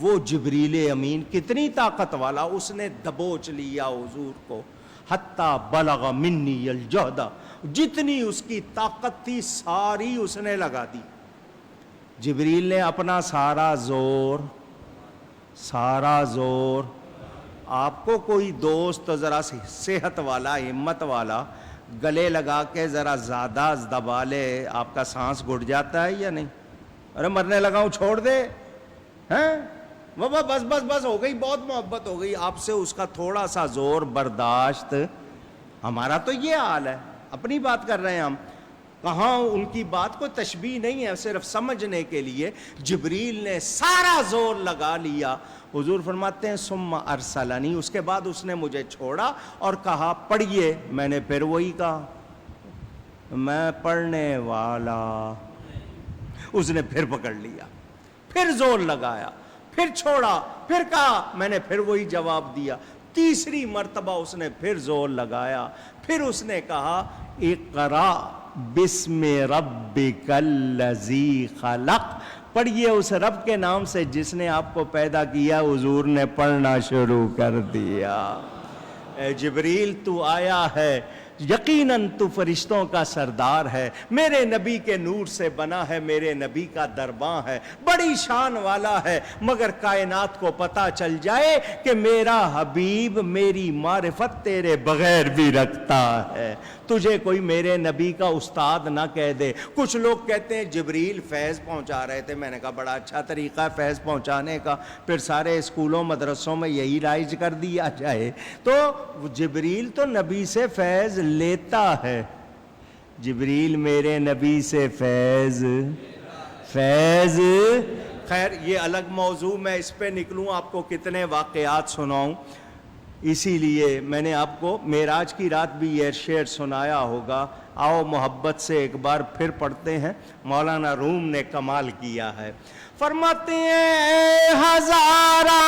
وہ جبریل امین کتنی طاقت والا، اس نے دبوچ لیا حضور کو، حتی بلغ منی الجہد، جتنی اس کی طاقت تھی ساری اس نے لگا دی۔ جبریل نے اپنا سارا زور، آپ کو کوئی دوست ذرا صحت والا، ہمت والا گلے لگا کے ذرا زیادہ دبا لے، آپ کا سانس گھٹ جاتا ہے یا نہیں؟ ارے مرنے لگا ہوں چھوڑ دے، ہیں بابا بس ہو گئی، بہت محبت ہو گئی آپ سے، اس کا تھوڑا سا زور برداشت۔ ہمارا تو یہ حال ہے، اپنی بات کر رہے ہیں ہم، کہاں ان کی بات کو تشبیہ نہیں ہے، صرف سمجھنے کے لیے۔ جبریل نے سارا زور لگا لیا، حضور فرماتے ہیں ثم ارسلنی، اس کے بعد اس نے مجھے چھوڑا اور کہا پڑھیے، میں نے پھر وہی کہا، میں پڑھنے والا، اس نے پھر پکڑ لیا، پھر زور لگایا، پھر چھوڑا، پھر کہا، میں نے پھر وہی جواب دیا، تیسری مرتبہ اس نے پھر زور لگایا، پھر اس نے کہا اقرا بسم ربک الذی خلق، پڑھیے اس رب کے نام سے جس نے آپ کو پیدا کیا۔ حضور نے پڑھنا شروع کر دیا۔ اے جبریل تو آیا ہے، یقیناً تو فرشتوں کا سردار ہے، میرے نبی کے نور سے بنا ہے، میرے نبی کا درباں ہے، بڑی شان والا ہے، مگر کائنات کو پتہ چل جائے کہ میرا حبیب میری معرفت تیرے بغیر بھی رکھتا ہے، تجھے کوئی میرے نبی کا استاد نہ کہہ دے۔ کچھ لوگ کہتے ہیں جبریل فیض پہنچا رہے تھے، میں نے کہا بڑا اچھا طریقہ ہے فیض پہنچانے کا، پھر سارے اسکولوں مدرسوں میں یہی رائج کر دیا جائے۔ تو جبریل تو نبی سے فیض لیتا ہے، جبریل میرے نبی سے فیض خیر یہ الگ موضوع، میں اس پہ نکلوں آپ کو کتنے واقعات سناؤں، اسی لیے میں نے آپ کو معراج کی رات بھی یہ شعر سنایا ہوگا۔ آؤ محبت سے ایک بار پھر پڑھتے ہیں، مولانا روم نے کمال کیا ہے، فرماتے ہیں ہزارہ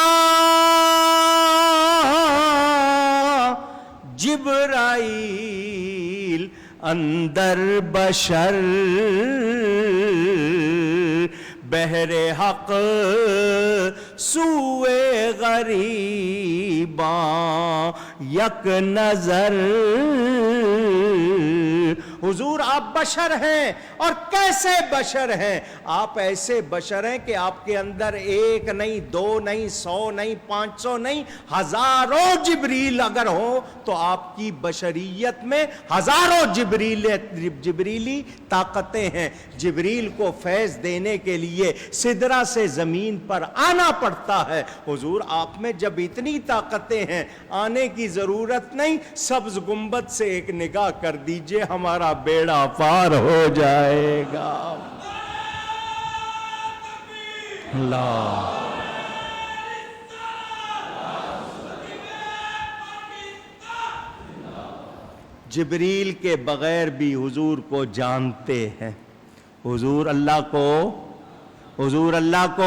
جبرائیل اندر بشر، بحر حق سوئے غریباں یک نظر، حضور آپ بشر ہیں، اور کیسے بشر ہیں؟ آپ ایسے بشر ہیں کہ آپ کے اندر ایک نہیں، دو نہیں، 100 نہیں، 500 نہیں، ہزاروں جبریل اگر ہوں تو آپ کی بشریت میں ہزاروں جبریلی طاقتیں ہیں۔ جبریل کو فیض دینے کے لیے سدرہ سے زمین پر آنا پڑتا ہے۔ حضور آپ میں جب اتنی طاقتیں ہیں، آنے کی ضرورت نہیں، سبز گنبد سے ایک نگاہ کر دیجئے، ہمارا بیڑا پار ہو جائے گا۔ اللہ جبریل کے بغیر بھی حضور کو جانتے ہیں، حضور اللہ کو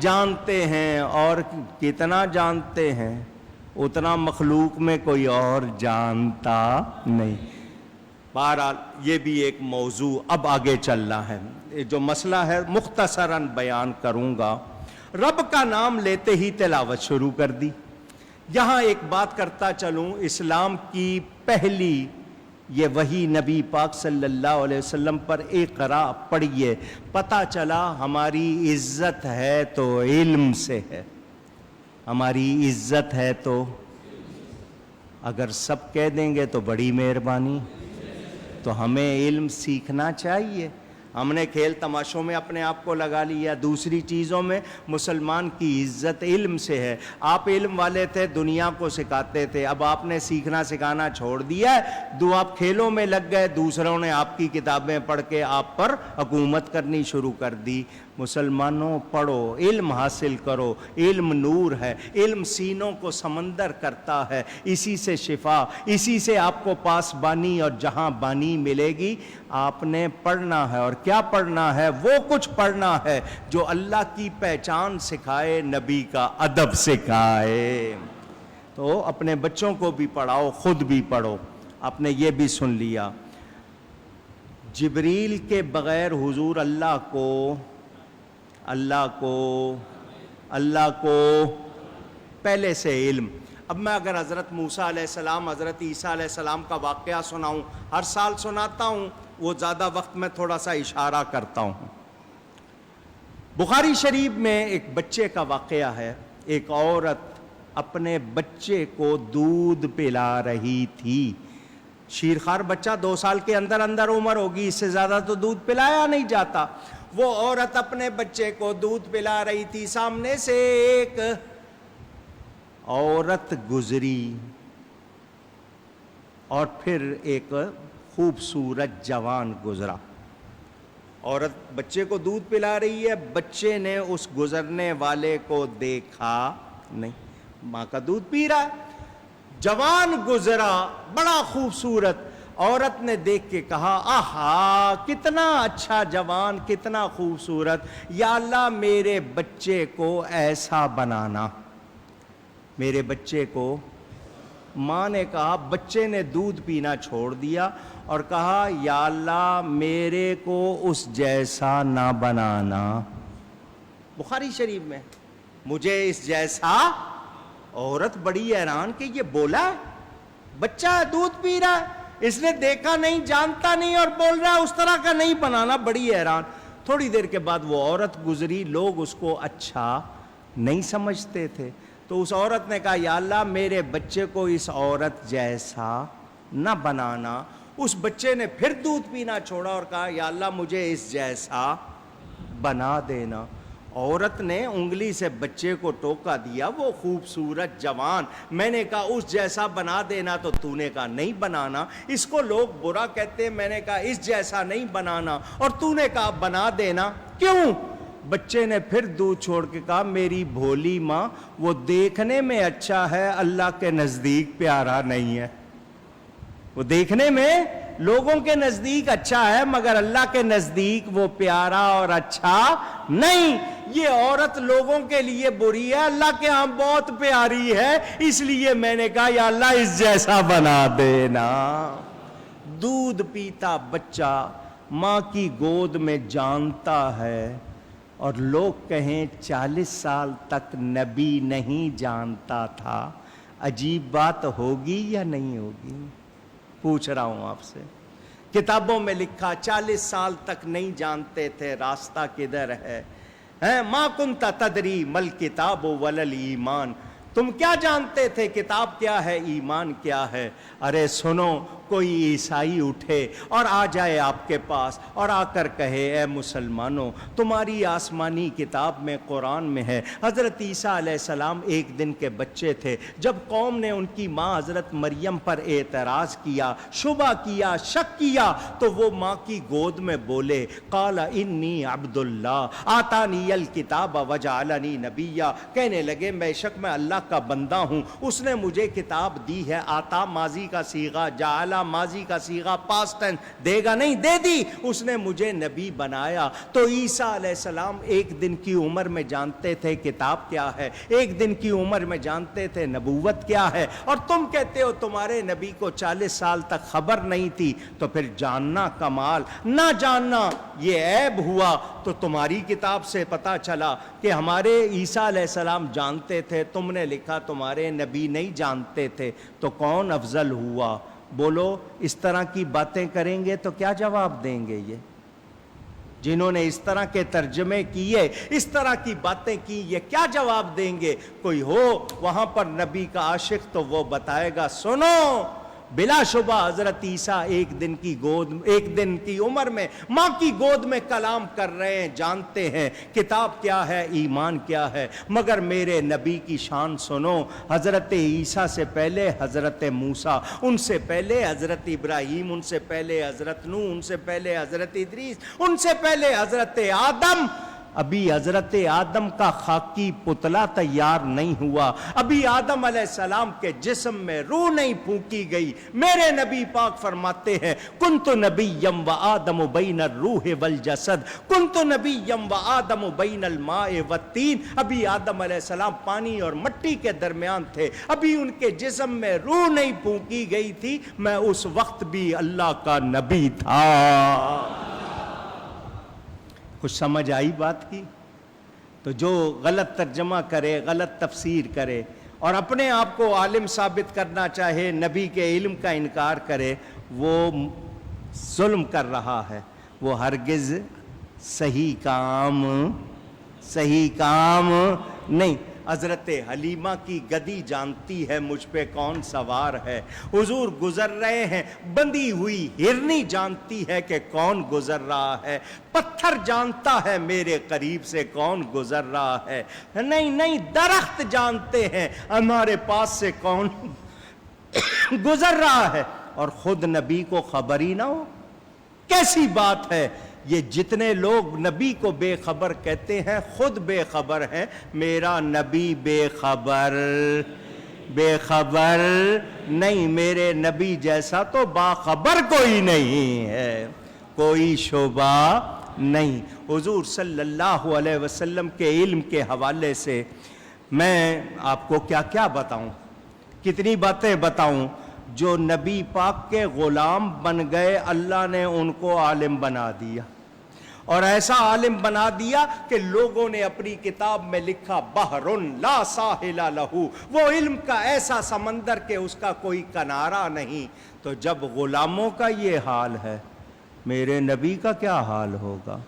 جانتے ہیں، اور کتنا جانتے ہیں اتنا مخلوق میں کوئی اور جانتا نہیں۔ بہرحال یہ بھی ایک موضوع اب آگے چلنا ہے، جو مسئلہ ہے مختصراً بیان کروں گا۔ رب کا نام لیتے ہی تلاوت شروع کر دی۔ یہاں ایک بات کرتا چلوں، اسلام کی پہلی یہ وحی نبی پاک صلی اللہ علیہ وسلم پر اقرا پڑھیے، پتہ چلا ہماری عزت ہے تو علم سے ہے، ہماری عزت ہے تو اگر سب کہہ دیں گے تو بڑی مہربانی، تو ہمیں علم سیکھنا چاہیے۔ ہم نے کھیل تماشوں میں اپنے آپ کو لگا لیا، دوسری چیزوں میں۔ مسلمان کی عزت علم سے ہے۔ آپ علم والے تھے، دنیا کو سکھاتے تھے، اب آپ نے سیکھنا سکھانا چھوڑ دیا ہے، آپ کھیلوں میں لگ گئے، دوسروں نے آپ کی کتابیں پڑھ کے آپ پر حکومت کرنی شروع کر دی۔ مسلمانوں پڑھو، علم حاصل کرو، علم نور ہے، علم سینوں کو سمندر کرتا ہے، اسی سے شفا، اسی سے آپ کو پاسبانی اور جہاں بانی ملے گی۔ آپ نے پڑھنا ہے، اور کیا پڑھنا ہے؟ وہ کچھ پڑھنا ہے جو اللہ کی پہچان سکھائے، نبی کا ادب سکھائے۔ تو اپنے بچوں کو بھی پڑھاؤ، خود بھی پڑھو۔ آپ نے یہ بھی سن لیا، جبریل کے بغیر حضور اللہ کو پہلے سے علم۔ اب میں اگر حضرت موسیٰ علیہ السلام، حضرت عیسیٰ علیہ السلام کا واقعہ سناؤں، ہر سال سناتا ہوں، وہ زیادہ وقت میں تھوڑا سا اشارہ کرتا ہوں۔ بخاری شریف میں ایک بچے کا واقعہ ہے، ایک عورت اپنے بچے کو دودھ پلا رہی تھی۔ شیرخوار بچہ 2 سال کے اندر اندر عمر ہوگی، اس سے زیادہ تو دودھ پلایا نہیں جاتا۔ وہ عورت اپنے بچے کو دودھ پلا رہی تھی، سامنے سے ایک عورت گزری، اور پھر ایک خوبصورت جوان گزرا۔ عورت بچے کو دودھ پلا رہی ہے، بچے نے اس گزرنے والے کو دیکھا نہیں، ماں کا دودھ پی رہا ہے۔ جوان گزرا، بڑا خوبصورت، عورت نے دیکھ کے کہا، آہا کتنا اچھا جوان، کتنا خوبصورت، یا اللہ میرے بچے کو ایسا بنانا، میرے بچے کو۔ ماں نے کہا، بچے نے دودھ پینا چھوڑ دیا اور کہا، یا اللہ میرے کو اس جیسا نہ بنانا۔ بخاری شریف میں، مجھے اس جیسا۔ عورت بڑی حیران کہ یہ بولا ہے، بچہ ہے دودھ پی رہا ہے، اس نے دیکھا نہیں، جانتا نہیں، اور بول رہا ہے اس طرح کا نہیں بنانا، بڑی حیران۔ تھوڑی دیر کے بعد وہ عورت گزری، لوگ اس کو اچھا نہیں سمجھتے تھے، تو اس عورت نے کہا، یا اللہ میرے بچے کو اس عورت جیسا نہ بنانا۔ اس بچے نے پھر دودھ پینا چھوڑا اور کہا، یا اللہ مجھے اس جیسا بنا دینا۔ عورت نے انگلی سے بچے کو ٹوکا دیا، وہ خوبصورت جوان، میں نے کہا اس جیسا بنا دینا، تو تو نے کہا نہیں بنانا۔ اس کو لوگ برا کہتے ہیں، میں نے کہا اس جیسا نہیں بنانا، اور تو نے کہا بنا دینا، کیوں؟ بچے نے پھر دودھ چھوڑ کے کہا، میری بھولی ماں، وہ دیکھنے میں اچھا ہے، اللہ کے نزدیک پیارا نہیں ہے۔ وہ دیکھنے میں لوگوں کے نزدیک اچھا ہے، مگر اللہ کے نزدیک وہ پیارا اور اچھا نہیں۔ یہ عورت لوگوں کے لیے بری ہے، اللہ کے ہاں بہت پیاری ہے، اس لیے میں نے کہا یا اللہ اس جیسا بنا دینا۔ دودھ پیتا بچہ ماں کی گود میں جانتا ہے، اور لوگ کہیں 40 سال تک نبی نہیں جانتا تھا، عجیب بات ہوگی یا نہیں ہوگی؟ پوچھ رہا ہوں آپ سے، کتابوں میں لکھا 40 سال تک نہیں جانتے تھے راستہ کدھر ہے. ما کنت تدری مل کتاب ولل ایمان, تم کیا جانتے تھے کتاب کیا ہے ایمان کیا ہے. ارے سنو, کوئی عیسائی اٹھے اور آ جائے آپ کے پاس اور آ کر کہے اے مسلمانوں, تمہاری آسمانی کتاب میں قرآن میں ہے حضرت عیسیٰ علیہ السلام ایک دن کے بچے تھے. جب قوم نے ان کی ماں حضرت مریم پر اعتراض کیا, شبہ کیا, شک کیا, تو وہ ماں کی گود میں بولے قال انی عبد اللہ آتانی الکتاب وجعلنی نبیا, کہنے لگے بے شک میں اللہ کا بندہ ہوں, اس نے مجھے کتاب دی ہے. آتا ماضی کا صیغہ, جعل ماضی کا صیغہ پاسٹ ٹینس, دے گا نہیں, دے دی, اس نے مجھے نبی بنایا. تو عیسیٰ علیہ السلام ایک دن کی عمر میں جانتے تھے کتاب کیا ہے, ایک دن کی عمر میں جانتے تھے نبوت کیا ہے, اور تم کہتے ہو تمہارے نبی کو 40 سال تک خبر نہیں تھی. تو پھر جاننا کمال, نہ جاننا یہ عیب ہوا. تو تمہاری کتاب سے پتا چلا کہ ہمارے عیسیٰ علیہ السلام جانتے تھے, تم نے لکھا تمہارے نبی نہیں جانتے تھے, تو کون افضل ہوا؟ بولو, اس طرح کی باتیں کریں گے تو کیا جواب دیں گے؟ یہ جنہوں نے اس طرح کے ترجمے کیے, اس طرح کی باتیں کی, یہ کیا جواب دیں گے؟ کوئی ہو وہاں پر نبی کا عاشق تو وہ بتائے گا سنو, بلا شبہ حضرت عیسیٰ ایک دن کی عمر میں ماں کی گود میں کلام کر رہے ہیں, جانتے ہیں کتاب کیا ہے, ایمان کیا ہے. مگر میرے نبی کی شان سنو, حضرت عیسیٰ سے پہلے حضرت موسیٰ, ان سے پہلے حضرت ابراہیم, ان سے پہلے حضرت نوح, ان سے پہلے حضرت ادریس, ان سے پہلے حضرت آدم. ابھی حضرت آدم کا خاکی پتلا تیار نہیں ہوا, ابھی آدم علیہ السلام کے جسم میں روح نہیں پھونکی گئی. میرے نبی پاک فرماتے ہیں کنت نبیم و آدم بین الروح والجسد, کنت نبیم و آدم بین الماء والطین. ابھی آدم علیہ السلام پانی اور مٹی کے درمیان تھے, ابھی ان کے جسم میں روح نہیں پھونکی گئی تھی, میں اس وقت بھی اللہ کا نبی تھا. کچھ سمجھ آئی بات کی؟ تو جو غلط ترجمہ کرے, غلط تفسیر کرے اور اپنے آپ کو عالم ثابت کرنا چاہے, نبی کے علم کا انکار کرے, وہ ظلم کر رہا ہے. وہ ہرگز صحیح کام نہیں. حضرت حلیمہ کی گدی جانتی ہے مجھ پہ کون سوار ہے. حضور گزر رہے ہیں, بندھی ہوئی ہرنی جانتی ہے کہ کون گزر رہا ہے. پتھر جانتا ہے میرے قریب سے کون گزر رہا ہے. نہیں, درخت جانتے ہیں ہمارے پاس سے کون گزر رہا ہے, اور خود نبی کو خبر ہی نہ ہو. کیسی بات ہے یہ؟ جتنے لوگ نبی کو بے خبر کہتے ہیں خود بے خبر ہیں. میرا نبی بے خبر نہیں, میرے نبی جیسا تو باخبر کوئی نہیں ہے, کوئی شبہ نہیں. حضور صلی اللہ علیہ وسلم کے علم کے حوالے سے میں آپ کو کیا کیا بتاؤں, کتنی باتیں بتاؤں. جو نبی پاک کے غلام بن گئے, اللہ نے ان کو عالم بنا دیا, اور ایسا عالم بنا دیا کہ لوگوں نے اپنی کتاب میں لکھا بحر لا ساحل لہو, وہ علم کا ایسا سمندر کہ اس کا کوئی کنارہ نہیں. تو جب غلاموں کا یہ حال ہے, میرے نبی کا کیا حال ہوگا؟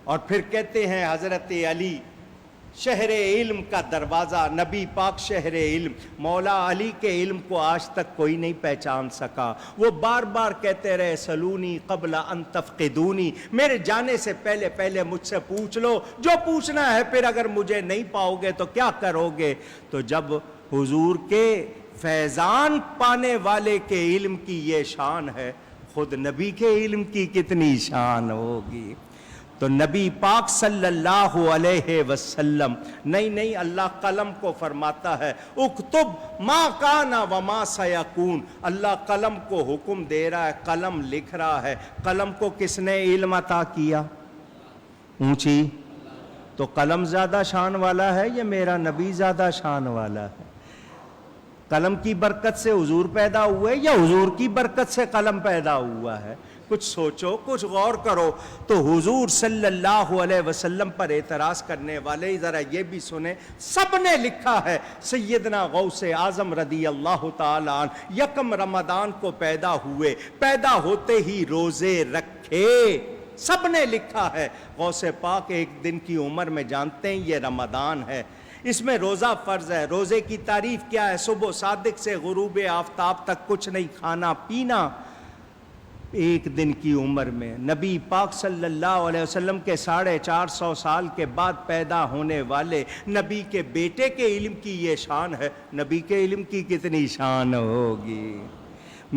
اور پھر کہتے ہیں حضرت علی شہر علم کا دروازہ, نبی پاک شہر علم. مولا علی کے علم کو آج تک کوئی نہیں پہچان سکا. وہ بار بار کہتے رہے سلونی قبل ان تفقدونی, میرے جانے سے پہلے مجھ سے پوچھ لو جو پوچھنا ہے, پھر اگر مجھے نہیں پاؤ گے تو کیا کرو گے؟ تو جب حضور کے فیضان پانے والے کے علم کی یہ شان ہے, خود نبی کے علم کی کتنی شان ہوگی. تو نبی پاک صلی اللہ علیہ وسلم نہیں, اللہ قلم کو فرماتا ہے اکتب ما کان وما سیکون. اللہ قلم کو حکم دے رہا ہے, قلم لکھ رہا ہے. قلم کو کس نے علم عطا کیا؟ اونچی. تو قلم زیادہ شان والا ہے یا میرا نبی زیادہ شان والا ہے؟ قلم کی برکت سے حضور پیدا ہوئے یا حضور کی برکت سے قلم پیدا ہوا ہے؟ کچھ سوچو، کچھ غور کرو۔ تو حضور صلی اللہ علیہ وسلم پر اعتراض کرنے والے ذرا یہ بھی سنیں، سب نے لکھا ہے سیدنا غوث اعظم رضی اللہ تعالیٰ عنہ یکم رمضان کو پیدا ہوئے، پیدا ہوتے ہی روزے رکھے، سب نے لکھا ہے۔ غوث پاک ایک دن کی عمر میں جانتے ہیں یہ رمضان ہے، اس میں روزہ فرض ہے۔ روزے کی تعریف کیا ہے؟ صبح صادق سے غروب آفتاب تک کچھ نہیں کھانا پینا۔ ایک دن کی عمر میں نبی پاک صلی اللہ علیہ وسلم کے 450 سال کے بعد پیدا ہونے والے نبی کے بیٹے کے علم کی یہ شان ہے۔ نبی کے علم کی کتنی شان ہوگی؟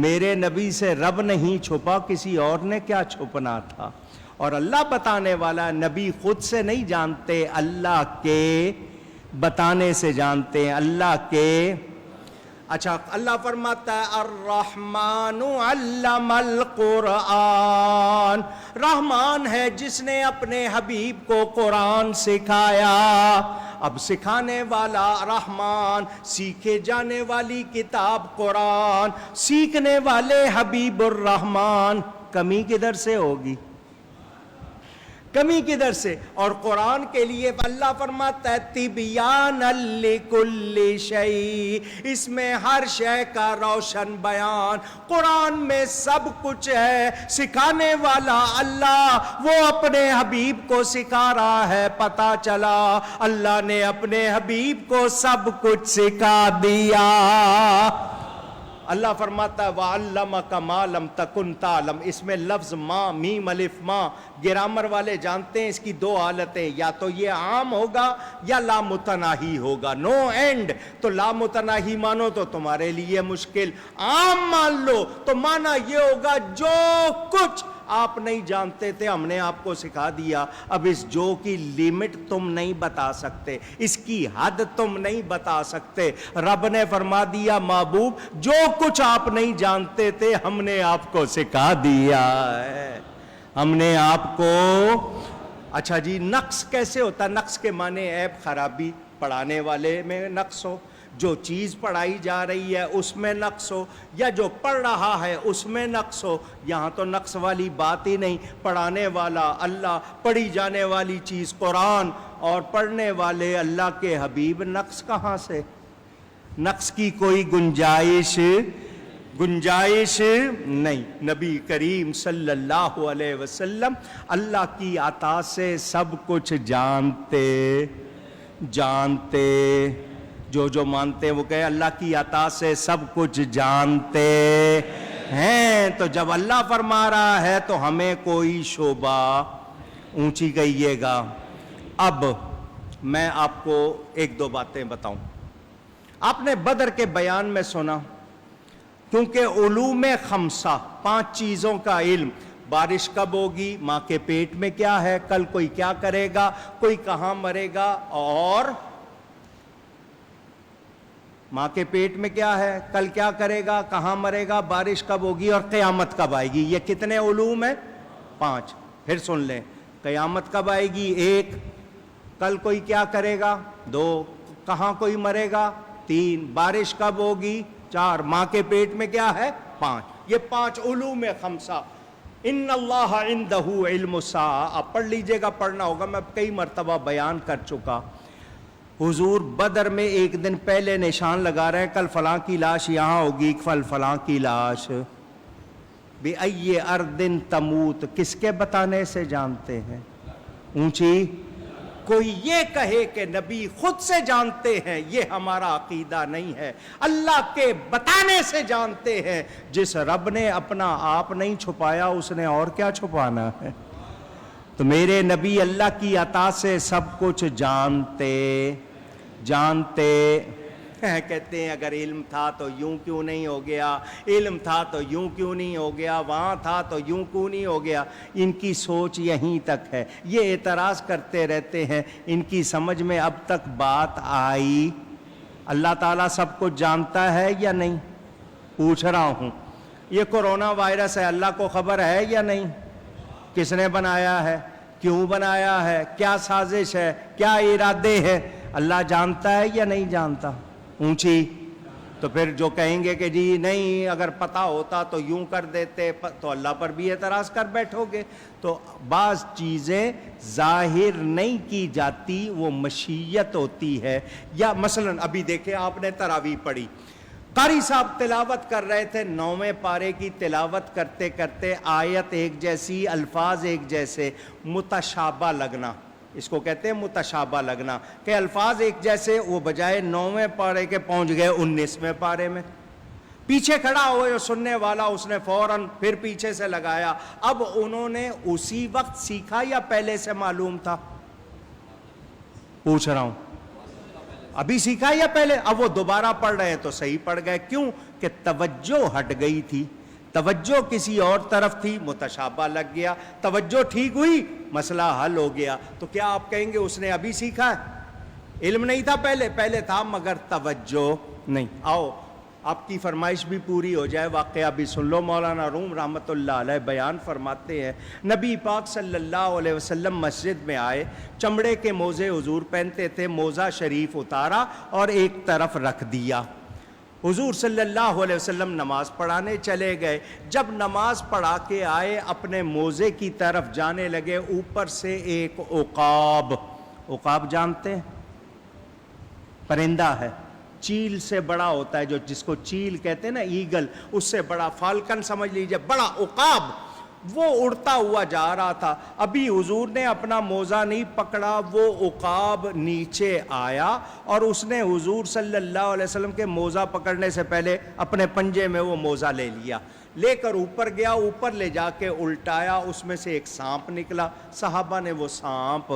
میرے نبی سے رب نہیں چھپا، کسی اور نے کیا چھپنا تھا؟ اور اللہ بتانے والا، نبی خود سے نہیں جانتے، اللہ کے بتانے سے جانتے ہیں، اللہ کے۔ اچھا، اللہ فرماتا ہے الرحمن علم القرآن، رحمان ہے جس نے اپنے حبیب کو قرآن سکھایا۔ اب سکھانے والا رحمان، سیکھے جانے والی کتاب قرآن، سیکھنے والے حبیب الرحمان، کمی کدھر سے ہوگی؟ کمی کدھر سے؟ اور قرآن کے لیے اللہ فرماتا ہے تبیانا لکل شیء، اس میں ہر شے کا روشن بیان، قرآن میں سب کچھ ہے۔ سکھانے والا اللہ، وہ اپنے حبیب کو سکھا رہا ہے۔ پتہ چلا اللہ نے اپنے حبیب کو سب کچھ سکھا دیا۔ اللہ فرماتا ہے وَعَلَّمَكَ مَا لَمْ تَكُنْ تَعْلَمْ، اس میں لفظ ما، میم الف ما، گرامر والے جانتے ہیں اس کی دو حالتیں، یا تو یہ عام ہوگا یا لا متناہی ہوگا، نو اینڈ۔ تو لا متناہی مانو تو تمہارے لیے مشکل، عام مان لو تو مانا یہ ہوگا جو کچھ آپ نہیں جانتے تھے ہم نے آپ کو سکھا دیا۔ اب اس جو کی لیمٹ تم نہیں بتا سکتے، اس کی حد تم نہیں بتا سکتے۔ رب نے فرما دیا محبوب جو کچھ آپ نہیں جانتے تھے ہم نے آپ کو سکھا دیا ہے، ہم نے آپ کو۔ اچھا جی، نقص کیسے ہوتا؟ نقص کے معنی عیب، خرابی، پڑھانے والے میں نقص ہو، جو چیز پڑھائی جا رہی ہے اس میں نقص ہو، یا جو پڑھ رہا ہے اس میں نقص ہو۔ یہاں تو نقص والی بات ہی نہیں، پڑھانے والا اللہ، پڑھی جانے والی چیز قرآن، اور پڑھنے والے اللہ کے حبیب، نقص کہاں سے؟ نقص کی کوئی گنجائش نہیں۔ نبی کریم صلی اللہ علیہ وسلم اللہ کی عطا سے سب کچھ جانتے، جو مانتے ہیں وہ کہے اللہ کی عطا سے سب کچھ جانتے ہیں۔ تو جب اللہ فرما رہا ہے تو ہمیں کوئی شعبہ، اونچی کہیے گا۔ اب میں آپ کو ایک دو باتیں بتاؤں۔ آپ نے بدر کے بیان میں سنا، کیونکہ علوم خمسہ، 5 چیزوں کا علم، بارش کب ہوگی، ماں کے پیٹ میں کیا ہے، کل کوئی کیا کرے گا، کوئی کہاں مرے گا، اور ماں کے پیٹ میں کیا ہے، کل کیا کرے گا، کہاں مرے گا، بارش کب ہوگی، اور قیامت کب آئے گی۔ یہ کتنے علوم ہیں؟ 5۔ پھر سن لیں، قیامت کب آئے گی 1، کل کوئی کیا کرے گا 2، کہاں کوئی مرے گا 3، بارش کب ہوگی 4، ماں کے پیٹ میں کیا ہے 5۔ یہ 5 علوم خمسہ۔ ان اللہ عندہ علم الساعہ، آپ پڑھ لیجئے گا، پڑھنا ہوگا، میں کئی مرتبہ بیان کر چکا۔ حضور بدر میں ایک دن پہلے نشان لگا رہے ہیں، کل فلاں کی لاش یہاں ہوگی، کل فلاں کی لاش۔ بِأَيِّ أَرْضٍ تَمُوتُ، کس کے بتانے سے جانتے ہیں؟ اونچی۔ کوئی یہ کہے کہ نبی خود سے جانتے ہیں، یہ ہمارا عقیدہ نہیں ہے، اللہ کے بتانے سے جانتے ہیں۔ جس رب نے اپنا آپ نہیں چھپایا اس نے اور کیا چھپانا ہے؟ تو میرے نبی اللہ کی عطا سے سب کچھ جانتے کہتے ہیں اگر علم تھا تو یوں کیوں نہیں ہو گیا، علم تھا تو یوں کیوں نہیں ہو گیا، وہاں تھا تو یوں کیوں نہیں ہو گیا۔ ان کی سوچ یہیں تک ہے، یہ اعتراض کرتے رہتے ہیں، ان کی سمجھ میں اب تک بات آئی اللہ تعالیٰ سب کچھ جانتا ہے یا نہیں؟ پوچھ رہا ہوں، یہ کورونا وائرس ہے، اللہ کو خبر ہے یا نہیں؟ کس نے بنایا ہے، کیوں بنایا ہے، کیا سازش ہے، کیا ارادے ہے، اللہ جانتا ہے یا نہیں جانتا؟ اونچی۔ تو پھر جو کہیں گے کہ جی نہیں اگر پتہ ہوتا تو یوں کر دیتے، تو اللہ پر بھی اعتراض کر بیٹھو گے۔ تو بعض چیزیں ظاہر نہیں کی جاتی، وہ مشیت ہوتی ہے۔ یا مثلا ابھی دیکھیں آپ نے تراویح پڑھی، قاری صاحب تلاوت کر رہے تھے، 9ویں پارے کی تلاوت کرتے کرتے آیت ایک جیسی، الفاظ ایک جیسے، متشابہ لگنا، اس کو کہتے ہیں متشابہ لگنا، کہ الفاظ ایک جیسے، وہ بجائے 9ویں پارے کے پہنچ گئے 19ویں پارے میں۔ پیچھے کھڑا ہوئے جو سننے والا، اس نے فوراً پھر پیچھے سے لگایا۔ اب انہوں نے اسی وقت سیکھا یا پہلے سے معلوم تھا؟ پوچھ رہا ہوں، ابھی سیکھا یا پہلے؟ اب وہ دوبارہ پڑھ رہے ہیں تو صحیح پڑھ گئے، کیوں کہ توجہ ہٹ گئی تھی، توجہ کسی اور طرف تھی، متشابہ لگ گیا، توجہ ٹھیک ہوئی، مسئلہ حل ہو گیا۔ تو کیا آپ کہیں گے اس نے ابھی سیکھا ہے؟ علم نہیں تھا پہلے؟ پہلے تھا مگر توجہ نہیں۔ آؤ آپ کی فرمائش بھی پوری ہو جائے، واقعہ بھی سن لو۔ مولانا روم رحمۃ اللہ علیہ بیان فرماتے ہیں، نبی پاک صلی اللہ علیہ وسلم مسجد میں آئے، چمڑے کے موزے حضور پہنتے تھے، موزہ شریف اتارا اور ایک طرف رکھ دیا۔ حضور صلی اللہ علیہ وسلم نماز پڑھانے چلے گئے، جب نماز پڑھا کے آئے اپنے موزے کی طرف جانے لگے، اوپر سے ایک عقاب، عقاب جانتے ہیں؟ پرندہ ہے، چیل سے بڑا ہوتا ہے، جو جس کو چیل کہتے ہیں نا، ایگل، اس سے بڑا، فالکن سمجھ لیجئے، بڑا عقاب، وہ اڑتا ہوا جا رہا تھا۔ ابھی حضور نے اپنا موزہ نہیں پکڑا، وہ عقاب نیچے آیا اور اس نے حضور صلی اللہ علیہ وسلم کے موزہ پکڑنے سے پہلے اپنے پنجے میں وہ موزہ لے لیا، لے کر اوپر گیا، اوپر لے جا کے الٹایا، اس میں سے ایک سانپ نکلا، صحابہ نے وہ سانپ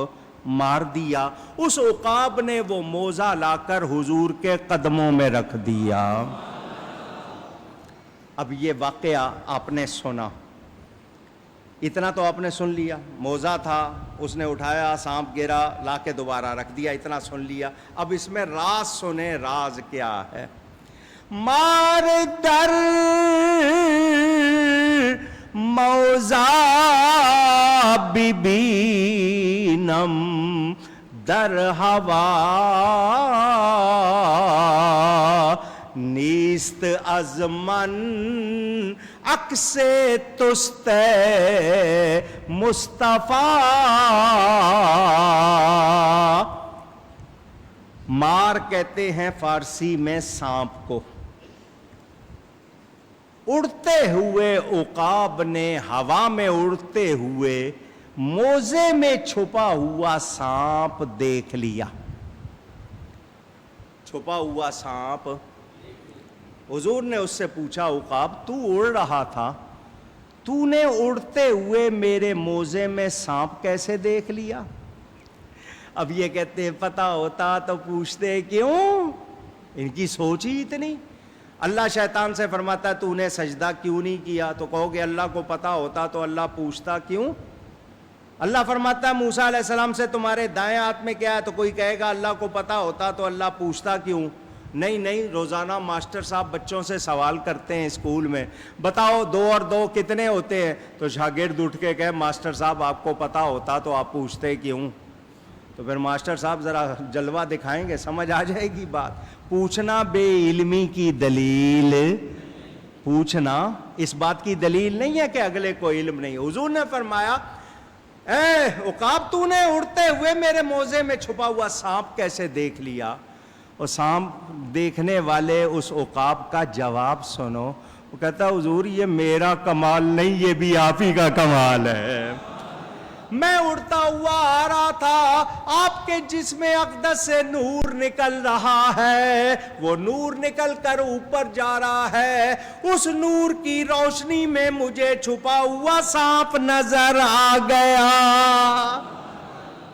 مار دیا، اس عقاب نے وہ موزہ لا کر حضور کے قدموں میں رکھ دیا۔ اب یہ واقعہ آپ نے سنا، اتنا تو آپ نے سن لیا، موزہ تھا، اس نے اٹھایا، سانپ گرا، لا کے دوبارہ رکھ دیا، اتنا سن لیا۔ اب اس میں راز سنیں، راز کیا ہے؟ مار در موزہ ببینم در ہوا نیست از من عکس تست مصطفیٰ۔ مار کہتے ہیں فارسی میں سانپ کو، اڑتے ہوئے عقاب نے ہوا میں اڑتے ہوئے موزے میں چھپا ہوا سانپ دیکھ لیا۔ چھپا ہوا سانپ، حضور نے اس سے پوچھا، عقاب تو اڑ رہا تھا، تو نے اڑتے ہوئے میرے موزے میں سانپ کیسے دیکھ لیا؟ اب یہ کہتے ہیں پتہ ہوتا تو پوچھتے کیوں؟ ان کی سوچ ہی اتنی۔ اللہ شیطان سے فرماتا ہے تو نے سجدہ کیوں نہیں کیا؟ تو کہو گے اللہ کو پتہ ہوتا تو اللہ پوچھتا کیوں؟ اللہ فرماتا ہے موسیٰ علیہ السلام سے تمہارے دائیں ہاتھ میں کیا ہے؟ تو کوئی کہے گا اللہ کو پتہ ہوتا تو اللہ پوچھتا کیوں؟ نہیں، روزانہ ماسٹر صاحب بچوں سے سوال کرتے ہیں اسکول میں، بتاؤ 2 اور 2 کتنے ہوتے ہیں؟ تو شاگرد اٹھ کے کہے ماسٹر صاحب آپ کو پتہ ہوتا تو آپ پوچھتے کیوں؟ تو پھر ماسٹر صاحب ذرا جلوہ دکھائیں گے، سمجھ آ جائے گی بات۔ پوچھنا بے علمی کی دلیل، پوچھنا اس بات کی دلیل نہیں ہے کہ اگلے کو علم نہیں۔ حضور نے فرمایا اے عقاب تو نے اڑتے ہوئے میرے موزے میں چھپا ہوا سانپ کیسے دیکھ لیا؟ اور سانپ دیکھنے والے اس عقاب کا جواب سنو، وہ کہتا حضور یہ میرا کمال نہیں، یہ بھی آپ ہی کا کمال ہے۔ میں اڑتا ہوا آ رہا تھا، آپ کے جسم اقدس سے نور نکل رہا ہے، وہ نور نکل کر اوپر جا رہا ہے، اس نور کی روشنی میں مجھے چھپا ہوا سانپ نظر آ گیا۔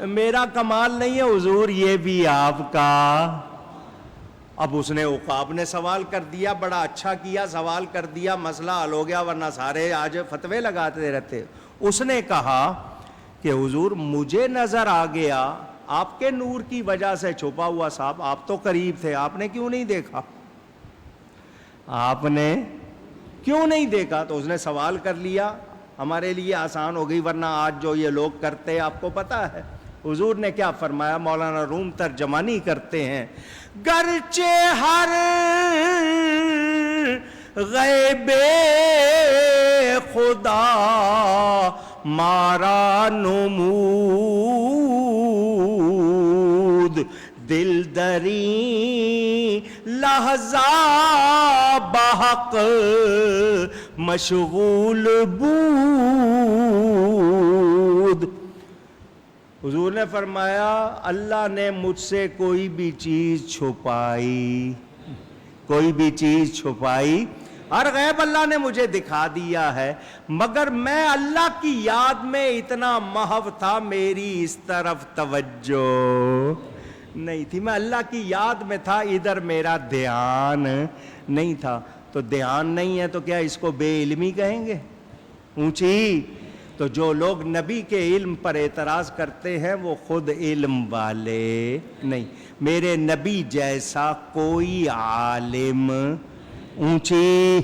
میرا کمال نہیں ہے حضور، یہ بھی آپ کا۔ اب اس نے عقاب نے سوال کر دیا، بڑا اچھا کیا، سوال کر دیا، مسئلہ حل ہو گیا، ورنہ سارے آج فتوے لگاتے رہتے۔ اس نے کہا کہ حضور مجھے نظر آ گیا، آپ کے نور کی وجہ سے چھپا ہوا سانپ، آپ تو قریب تھے، آپ نے کیوں نہیں دیکھا؟ آپ نے کیوں نہیں دیکھا؟ تو اس نے سوال کر لیا، ہمارے لیے آسان ہو گئی، ورنہ آج جو یہ لوگ کرتے آپ کو پتا ہے۔ حضور نے کیا فرمایا؟ مولانا روم ترجمانی کرتے ہیں، گرچہ ہر غیب خدا مارا نمود، دل دری لحظہ بحق مشغول بود۔ حضور نے فرمایا اللہ نے مجھ سے کوئی بھی چیز چھپائی، ہر غیب اللہ نے مجھے دکھا دیا ہے، مگر میں اللہ کی یاد میں اتنا محو تھا، میری اس طرف توجہ نہیں تھی، میں اللہ کی یاد میں تھا، ادھر میرا دھیان نہیں تھا۔ تو دھیان نہیں ہے تو کیا اس کو بے علمی کہیں گے؟ اونچی۔ تو جو لوگ نبی کے علم پر اعتراض کرتے ہیں وہ خود علم والے نہیں، میرے نبی جیسا کوئی عالم، اونچی۔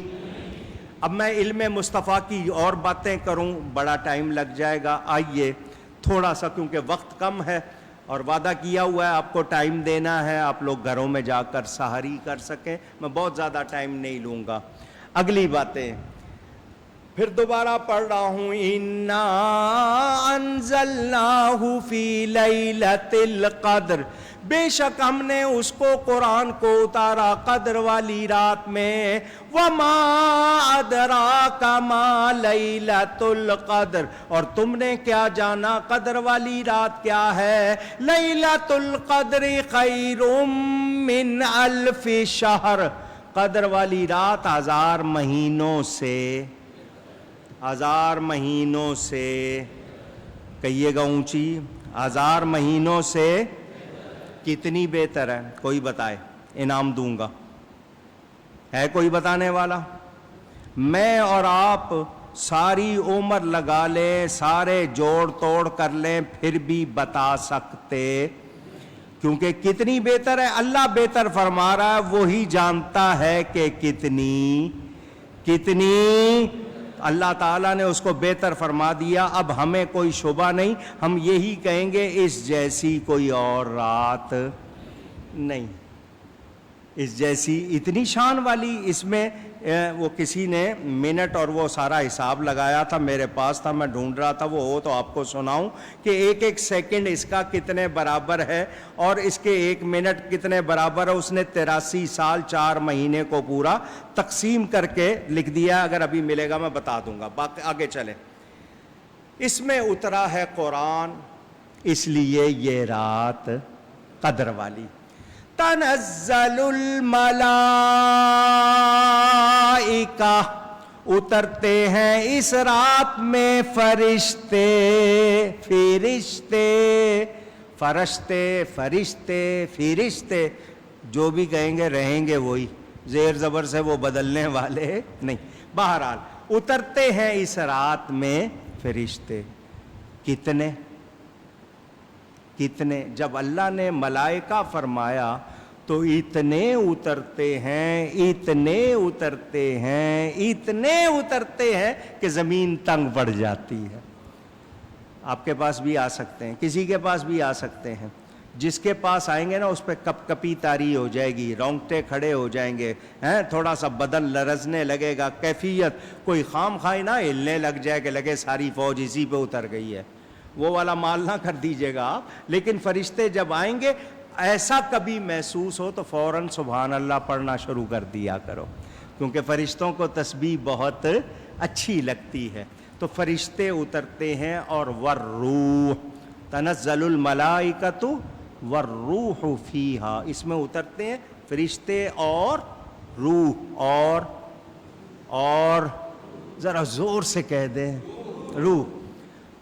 اب میں علم مصطفیٰ کی اور باتیں کروں بڑا ٹائم لگ جائے گا، آئیے تھوڑا سا، کیونکہ وقت کم ہے اور وعدہ کیا ہوا ہے آپ کو ٹائم دینا ہے، آپ لوگ گھروں میں جا کر سحری کر سکیں، میں بہت زیادہ ٹائم نہیں لوں گا۔ اگلی باتیں پھر دوبارہ پڑھ رہا ہوں، اِنَّا أَنزَلْنَاهُ فِي لَيْلَةِ الْقَدْرِ، بے شک ہم نے اس کو قرآن کو اتارا قدر والی رات میں، وَمَا أَدْرَاكَ مَا لَيْلَةُ الْقَدْرِ، اور تم نے کیا جانا قدر والی رات کیا ہے؟ لَيْلَةُ الْقَدْرِ خَيْرٌ مِّنْ أَلْفِ شَهْرٍ، قدر والی رات 1000 مہینوں سے، 1000 مہینوں سے، کہیے گا اونچی، 1000 مہینوں سے کتنی بہتر ہے؟ کوئی بتائے، انعام دوں گا، ہے کوئی بتانے والا؟ میں اور آپ ساری عمر لگا لیں، سارے جوڑ توڑ کر لیں، پھر بھی بتا سکتے، کیونکہ کتنی بہتر ہے اللہ بہتر فرما رہا ہے، وہی جانتا ہے کہ کتنی اللہ تعالیٰ نے اس کو بہتر فرما دیا۔ اب ہمیں کوئی شبہ نہیں، ہم یہی کہیں گے اس جیسی کوئی اور رات نہیں، اس جیسی اتنی شان والی۔ اس میں وہ کسی نے منٹ اور وہ سارا حساب لگایا تھا، میرے پاس تھا، میں ڈھونڈ رہا تھا، وہ ہو تو آپ کو سناؤں کہ ایک ایک سیکنڈ اس کا کتنے برابر ہے اور اس کے ایک منٹ کتنے برابر ہے۔ اس نے 83 سال 4 مہینے کو پورا تقسیم کر کے لکھ دیا، اگر ابھی ملے گا میں بتا دوں گا، باقی آگے چلیں۔ اس میں اترا ہے قرآن، اس لیے یہ رات قدر والی۔ تنزل الملائکہ، اترتے ہیں اس رات میں فرشتے، فرشتے جو بھی کہیں گے رہیں گے وہی، زیر زبر سے وہ بدلنے والے نہیں۔ بہرحال اترتے ہیں اس رات میں فرشتے، کتنے؟ جب اللہ نے ملائکہ فرمایا تو اتنے اترتے ہیں کہ زمین تنگ پڑ جاتی ہے۔ آپ کے پاس بھی آ سکتے ہیں، کسی کے پاس بھی آ سکتے ہیں، جس کے پاس آئیں گے نا اس پہ کپ کپی طاری ہو جائے گی، رونگٹے کھڑے ہو جائیں گے، تھوڑا سا بدن لرزنے لگے گا، کیفیت کوئی خام خواہ نہ ہلنے لگ جائے کہ لگے ساری فوج اسی پہ اتر گئی ہے، وہ والا مال نہ کر دیجئے گا آپ۔ لیکن فرشتے جب آئیں گے ایسا کبھی محسوس ہو تو فوراً سبحان اللہ پڑھنا شروع کر دیا کرو، کیونکہ فرشتوں کو تسبیح بہت اچھی لگتی ہے۔ تو فرشتے اترتے ہیں اور والروح، تنزل الملائکۃ والروح فیہا، اس میں اترتے ہیں فرشتے اور روح، اور ذرا زور سے کہہ دیں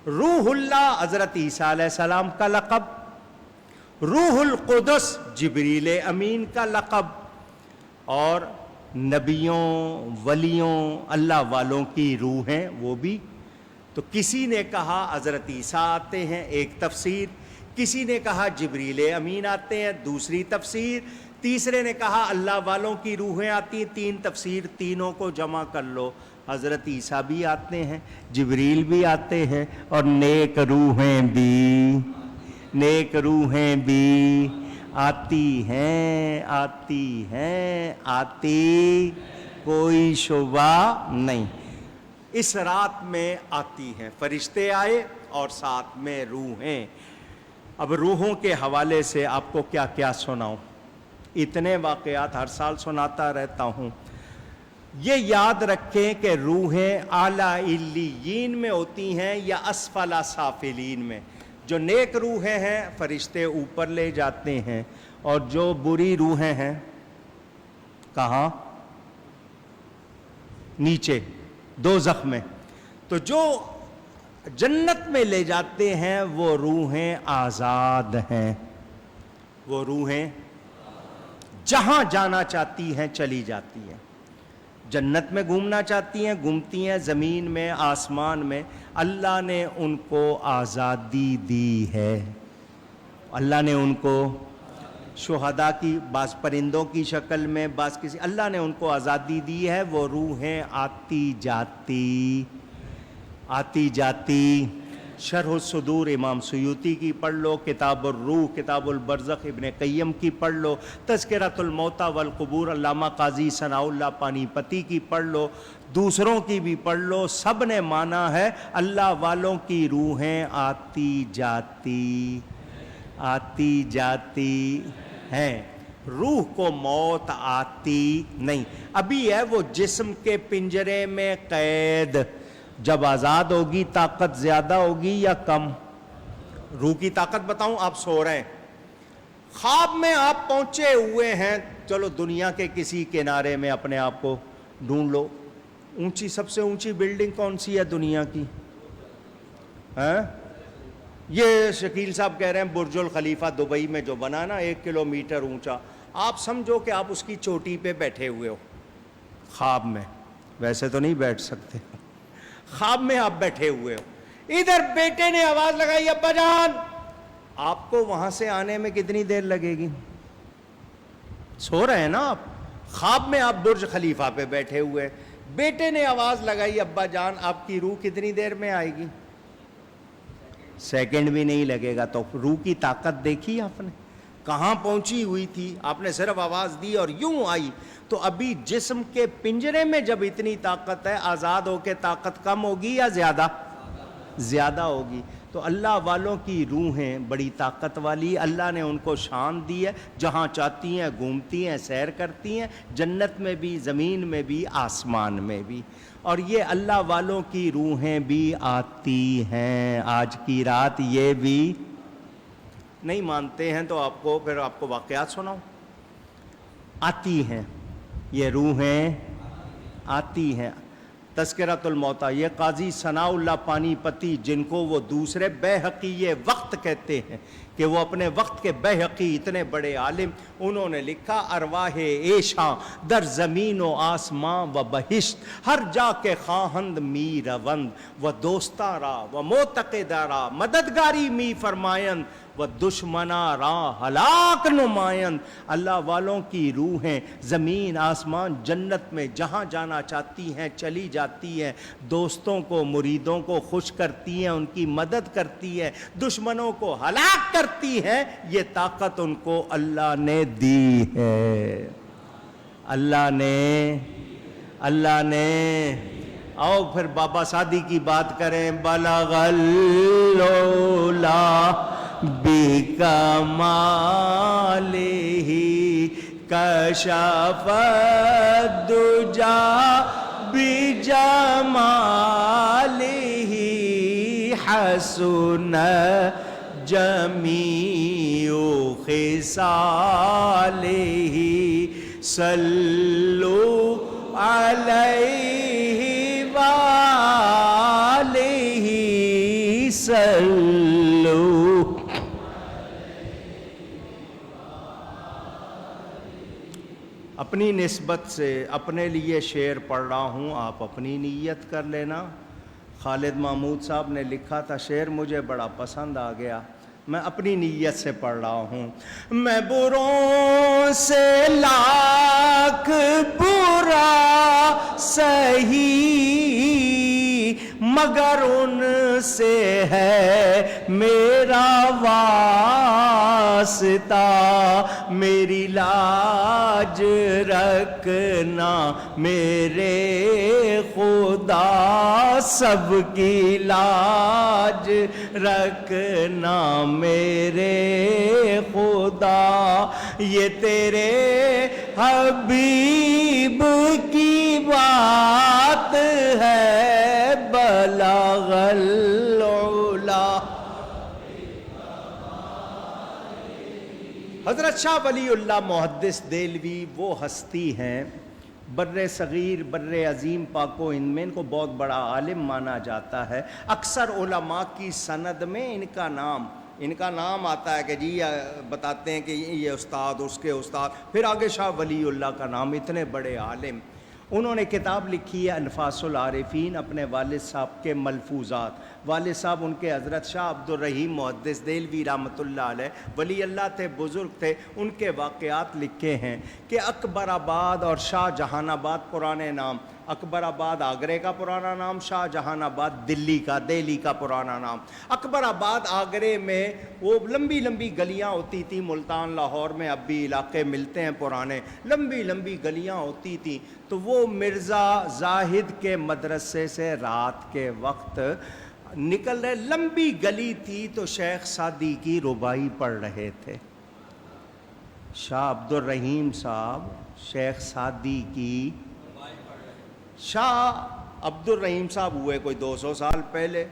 روح اللہ حضرت عیسیٰ علیہ السلام کا لقب، روح القدس جبریل امین کا لقب، اور نبیوں ولیوں اللہ والوں کی روحیں وہ بھی۔ تو کسی نے کہا حضرت عیسیٰ آتے ہیں، ایک تفسیر، کسی نے کہا جبریل امین آتے ہیں، دوسری تفسیر، تیسرے نے کہا اللہ والوں کی روحیں آتی ہیں، 3 تفسیر، تینوں کو جمع کر لو، حضرت عیسیٰ بھی آتے ہیں، جبریل بھی آتے ہیں، اور نیک روحیں بھی نیک روحیں بھی آتی ہیں آتی ہیں آتی کوئی شبہ نہیں. اس رات میں آتی ہیں، فرشتے آئے اور ساتھ میں روحیں. اب روحوں کے حوالے سے آپ کو کیا کیا سناؤں، اتنے واقعات ہر سال سناتا رہتا ہوں. یہ یاد رکھیں کہ روحیں اعلیٰ علیین میں ہوتی ہیں یا اسفل سافلین میں. جو نیک روحیں ہیں فرشتے اوپر لے جاتے ہیں، اور جو بری روحیں ہیں کہاں؟ نیچے دوزخ میں. تو جو جنت میں لے جاتے ہیں وہ روحیں آزاد ہیں، وہ روحیں جہاں جانا چاہتی ہیں چلی جاتی ہیں. جنت میں گھومنا چاہتی ہیں گھومتی ہیں، زمین میں آسمان میں. اللہ نے ان کو آزادی دی ہے. اللہ نے ان کو شہداء کی، بعض پرندوں کی شکل میں، بعض کسی، اللہ نے ان کو آزادی دی ہے. وہ روحیں آتی جاتی آتی جاتی. شرح الصدور امام سیوطی کی پڑھ لو، کتاب الروح، کتاب البرزخ ابن قیم کی پڑھ لو، تذکرۃ الموتیٰ والقبور علامہ قاضی ثناء اللہ پانی پتی کی پڑھ لو، دوسروں کی بھی پڑھ لو. سب نے مانا ہے اللہ والوں کی روحیں آتی جاتی آتی جاتی ہیں. روح کو موت آتی نہیں. ابھی ہے وہ جسم کے پنجرے میں قید. جب آزاد ہوگی طاقت زیادہ ہوگی یا کم؟ روح کی طاقت بتاؤں، آپ سو رہے ہیں، خواب میں آپ پہنچے ہوئے ہیں، چلو دنیا کے کسی کنارے میں اپنے آپ کو ڈھونڈ لو. اونچی، سب سے اونچی بلڈنگ کون سی ہے دنیا کی؟ یہ شکیل صاحب کہہ رہے ہیں برج الخلیفہ دبئی میں جو بنا نا 1 کلومیٹر اونچا. آپ سمجھو کہ آپ اس کی چوٹی پہ بیٹھے ہوئے ہو خواب میں. ویسے تو نہیں بیٹھ سکتے، خواب میں آپ بیٹھے ہوئے ہو. ادھر بیٹے نے آواز لگائی ابا جان. آپ کو وہاں سے آنے میں کتنی دیر لگے گی؟ سو رہے ہیں نا آپ، خواب میں آپ برج خلیفہ پہ بیٹھے ہوئے، بیٹے نے آواز لگائی ابا جان. آپ کی روح کتنی دیر میں آئے گی؟ سیکنڈ بھی نہیں لگے گا. تو روح کی طاقت دیکھی آپ نے کہاں پہنچی ہوئی تھی؟ آپ نے صرف آواز دی اور یوں آئی. تو ابھی جسم کے پنجرے میں جب اتنی طاقت ہے، آزاد ہو کے طاقت کم ہوگی یا زیادہ؟ زیادہ ہوگی. تو اللہ والوں کی روحیں بڑی طاقت والی، اللہ نے ان کو شان دی ہے. جہاں چاہتی ہیں گھومتی ہیں، سیر کرتی ہیں، جنت میں بھی، زمین میں بھی، آسمان میں بھی. اور یہ اللہ والوں کی روحیں بھی آتی ہیں. آج کی رات یہ بھی نہیں مانتے ہیں تو آپ کو پھر آپ کو واقعات سناؤں. آتی ہیں یہ روحیں، آتی ہیں. تذکرۃ الموتیٰ، یہ قاضی ثناء اللہ پانی پتی جن کو وہ دوسرے بیہقی وقت کہتے ہیں کہ وہ اپنے وقت کے بیہقی اتنے بڑے عالم، انہوں نے لکھا ارواح ایشاں در زمین و آسماں و بہشت ہر جا کے خواہند می روند و دوستاں را و معتقداں را مددگاری می فرمایند و دشمنا را ہلاک نمائند. اللہ والوں کی روحیں زمین آسمان جنت میں جہاں جانا چاہتی ہیں چلی جاتی ہیں. دوستوں کو، مریدوں کو خوش کرتی ہیں، ان کی مدد کرتی ہے، دشمنوں کو ہلاک کرتی ہیں. یہ طاقت ان کو اللہ نے دی ہے. اللہ نے آؤ پھر بابا سعدی کی بات کریں. بلغ العلا بکمالہ کشف الدجا بجمالہ حسن جمیع خصالہ صلوا علیہ وآلہ صلوا. اپنی نسبت سے اپنے لیے شعر پڑھ رہا ہوں، آپ اپنی نیت کر لینا. خالد محمود صاحب نے لکھا تھا شعر، مجھے بڑا پسند آ گیا، میں اپنی نیت سے پڑھ رہا ہوں. میں بروں سے لاکھ برا سہی مگر ان سے ہے میرا واسطہ واسطہ میری لاج رکھنا میرے خدا، سب کی لاج رکھنا میرے خدا، یہ تیرے حبیب کی بات ہے بلغ العلا۔ حضرت شاہ ولی اللہ محدث دہلوی وہ ہستی ہیں، بر صغیر بر عظیم پاک و ہند میں ان کو بہت بڑا عالم مانا جاتا ہے۔ اکثر علماء کی سند میں ان کا نام آتا ہے کہ جی بتاتے ہیں کہ یہ استاد، اس کے استاد، پھر آگے شاہ ولی اللہ کا نام، اتنے بڑے عالم۔ انہوں نے کتاب لکھی ہے انفاس العارفین، اپنے والد صاحب کے ملفوظات۔ والد صاحب ان کے حضرت شاہ عبد الرحیم محدث دہلوی رحمۃ اللہ علیہ ولی اللہ تھے، بزرگ تھے، ان کے واقعات لکھے ہیں کہ اکبر آباد اور شاہ جہان آباد پرانے نام، اکبر آباد آگرے کا پرانا نام، شاہ جہان آباد دہلی کا پرانا نام۔ اکبر آباد آگرے میں وہ لمبی لمبی گلیاں ہوتی تھیں، ملتان لاہور میں اب بھی علاقے ملتے ہیں پرانے، لمبی لمبی گلیاں ہوتی تھیں، تو وہ مرزا زاہد کے مدرسے سے رات کے وقت نکل رہے، لمبی گلی تھی تو شیخ سعدی کی ربائی پڑھ رہے تھے۔ شاہ عبد الرحیم صاحب شیخ سعدی کی، شاہ عبد الرحیم صاحب ہوئے کوئی 200 سال پہلے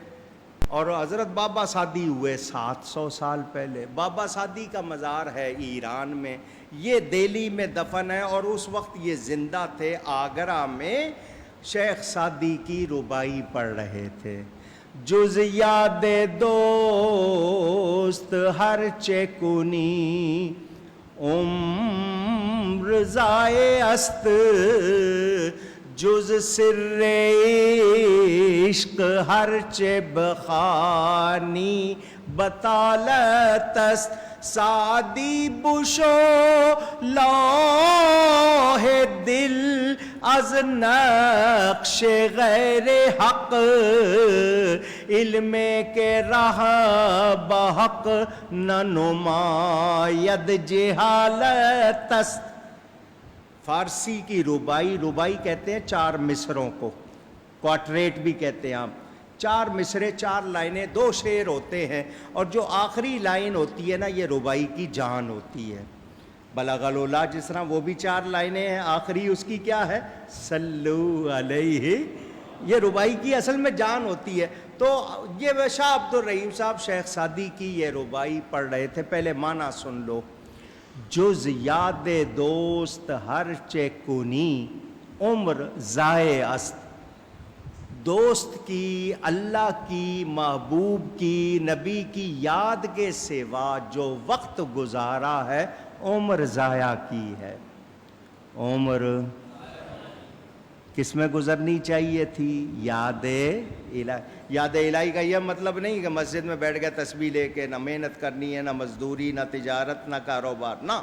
اور حضرت بابا سعدی ہوئے 700 سال پہلے۔ بابا سعدی کا مزار ہے ایران میں، یہ دہلی میں دفن ہے، اور اس وقت یہ زندہ تھے، آگرہ میں شیخ سعدی کی ربائی پڑھ رہے تھے۔ جز یاد دوست ہر چکنی عمر ضائع است، جز سر عشق ہر چه بخانی بطالت است، سعدی بشو لوح دل از نقش غیر حق، علم کے راہ بحق نہ نماید جہالت است۔ فارسی کی ربائی کہتے ہیں 4 مصروں کو، کوارٹریٹ بھی کہتے ہیں آپ، 4 مصرے 4 لائنیں، 2 شعر ہوتے ہیں، اور جو آخری لائن ہوتی ہے نا یہ ربائی کی جان ہوتی ہے۔ بلغ العلا جس طرح وہ بھی 4 لائنیں ہیں، آخری اس کی کیا ہے؟ صلو علیہ، یہ ربائی کی اصل میں جان ہوتی ہے۔ تو یہ شاہ عبد الرحیم صاحب شیخ سعدی کی یہ ربائی پڑھ رہے تھے، پہلے معنی سن لو۔ جز یاد دوست ہر چکنی عمر ضائع است، دوست کی، اللہ کی، محبوب کی، نبی کی یاد کے سوا جو وقت گزارا ہے عمر ضائع کی ہے۔ عمر کس میں گزرنی چاہیے تھی؟ یاد الہی۔ یاد الہی کا یہ مطلب نہیں کہ مسجد میں بیٹھ گئے تسبیح لے کے، نہ محنت کرنی ہے، نہ مزدوری، نہ تجارت، نہ کاروبار، نہ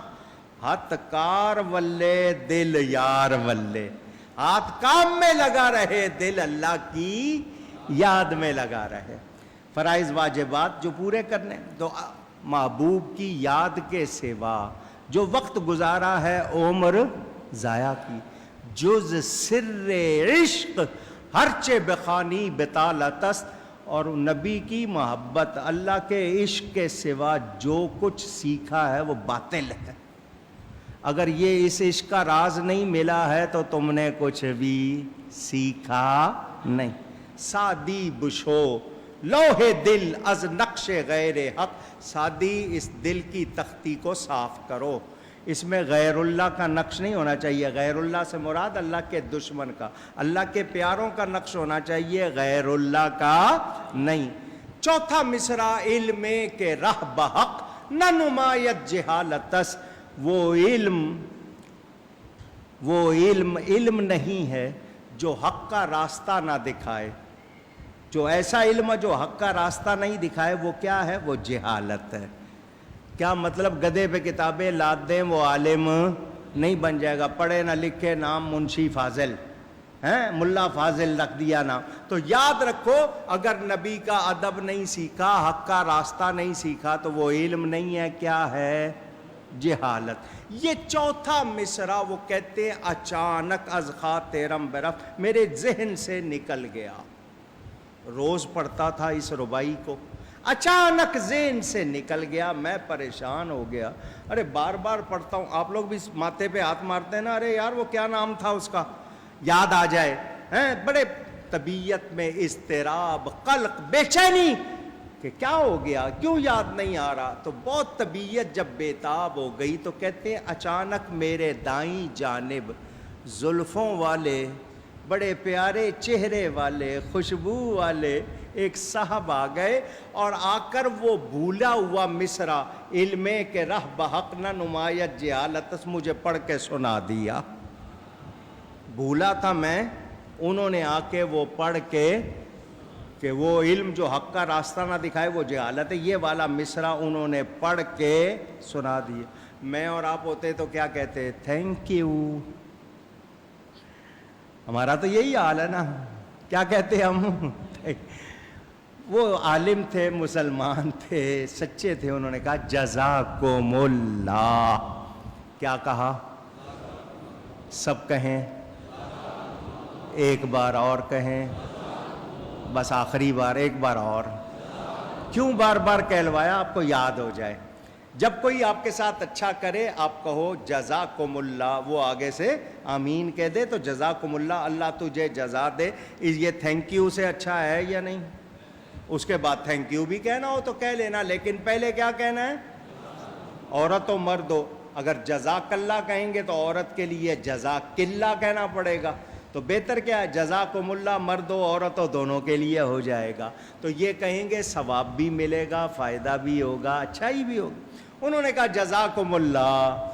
ہاتھ کار ولے دل یار ولے، ہاتھ کام میں لگا رہے، دل اللہ کی یاد میں لگا رہے۔ فرائض واجبات جو پورے کرنے، تو محبوب کی یاد کے سوا جو وقت گزارا ہے عمر ضائع کی۔ جز سر عشق ہرچے بخانی بطالت است، اور نبی کی محبت، اللہ کے عشق کے سوا جو کچھ سیکھا ہے وہ باطل ہے۔ اگر یہ اس عشق کا راز نہیں ملا ہے تو تم نے کچھ بھی سیکھا نہیں۔ سعدی بشو لوح دل از نقش غیر حق، سعدی اس دل کی تختی کو صاف کرو، اس میں غیر اللہ کا نقش نہیں ہونا چاہیے۔ غیر اللہ سے مراد اللہ کے دشمن کا، اللہ کے پیاروں کا نقش ہونا چاہیے، غیر اللہ کا نہیں۔ چوتھا مصرع علم کے راہ بحق نہ نمایت جہالتس، وہ علم نہیں ہے جو حق کا راستہ نہ دکھائے، جو ایسا علم جو حق کا راستہ نہیں دکھائے وہ کیا ہے؟ وہ جہالت ہے۔ کیا مطلب؟ گدھے پہ کتابیں لاد دیں وہ عالم نہیں بن جائے گا، پڑھے نہ لکھے نام منشی فاضل ہیں ملا فاضل رکھ دیا نام. تو یاد رکھو اگر نبی کا ادب نہیں سیکھا، حق کا راستہ نہیں سیکھا تو وہ علم نہیں ہے، کیا ہے؟ جہالت. یہ چوتھا مصرع وہ کہتے ہیں اچانک از خاطرم برفت، میرے ذہن سے نکل گیا. روز پڑھتا تھا اس ربائی کو، اچانک ذہن سے نکل گیا، میں پریشان ہو گیا. ارے بار بار پڑھتا ہوں، آپ لوگ بھی ماتھے پہ ہاتھ مارتے ہیں نا، ارے یار وہ کیا نام تھا اس کا، یاد آ جائے. بڑے طبیعت میں اضطراب، قلق، بے چینی کہ کیا ہو گیا، کیوں یاد نہیں آ رہا. تو بہت طبیعت جب بےتاب ہو گئی تو کہتے ہیں اچانک میرے دائیں جانب زلفوں والے، بڑے پیارے چہرے والے، خوشبو والے ایک صاحب آ گئے، اور آ کر وہ بھولا ہوا مصرع علم کے رہ بحق نہ نمایت جہالت مجھے پڑھ کے سنا دیا. بھولا تھا میں، انہوں نے آ کے وہ پڑھ کے کہ وہ علم جو حق کا راستہ نہ دکھائے وہ جہالت ہے، یہ والا مصرع انہوں نے پڑھ کے سنا دیا. میں اور آپ ہوتے تو کیا کہتے؟ Thank you. ہمارا تو یہی حال ہے نا، کیا کہتے ہم؟ وہ عالم تھے، مسلمان تھے، سچے تھے، انہوں نے کہا جزاکم اللہ. کیا کہا؟ سب کہیں، ایک بار اور کہیں، بس آخری بار، ایک بار اور. کیوں بار بار کہلوایا؟ آپ کو یاد ہو جائے. جب کوئی آپ کے ساتھ اچھا کرے آپ کہو جزاکم اللہ، وہ آگے سے آمین کہہ دے تو جزاکم اللہ، اللہ تجھے جزا دے. یہ تھینک یو سے اچھا ہے یا نہیں؟ اس کے بعد تھینک یو بھی کہنا ہو تو کہہ لینا، لیکن پہلے کیا کہنا ہے؟ عورت و مرد ہو، اگر جزاک اللہ کہیں گے تو عورت کے لیے جزاک اللہ کہنا پڑے گا. تو بہتر کیا ہے؟ جزاکم اللہ، مرد و عورت و دونوں کے لیے ہو جائے گا. تو یہ کہیں گے ثواب بھی ملے گا، فائدہ بھی ہوگا، اچھائی بھی ہوگی. انہوں نے کہا جزاکم اللہ،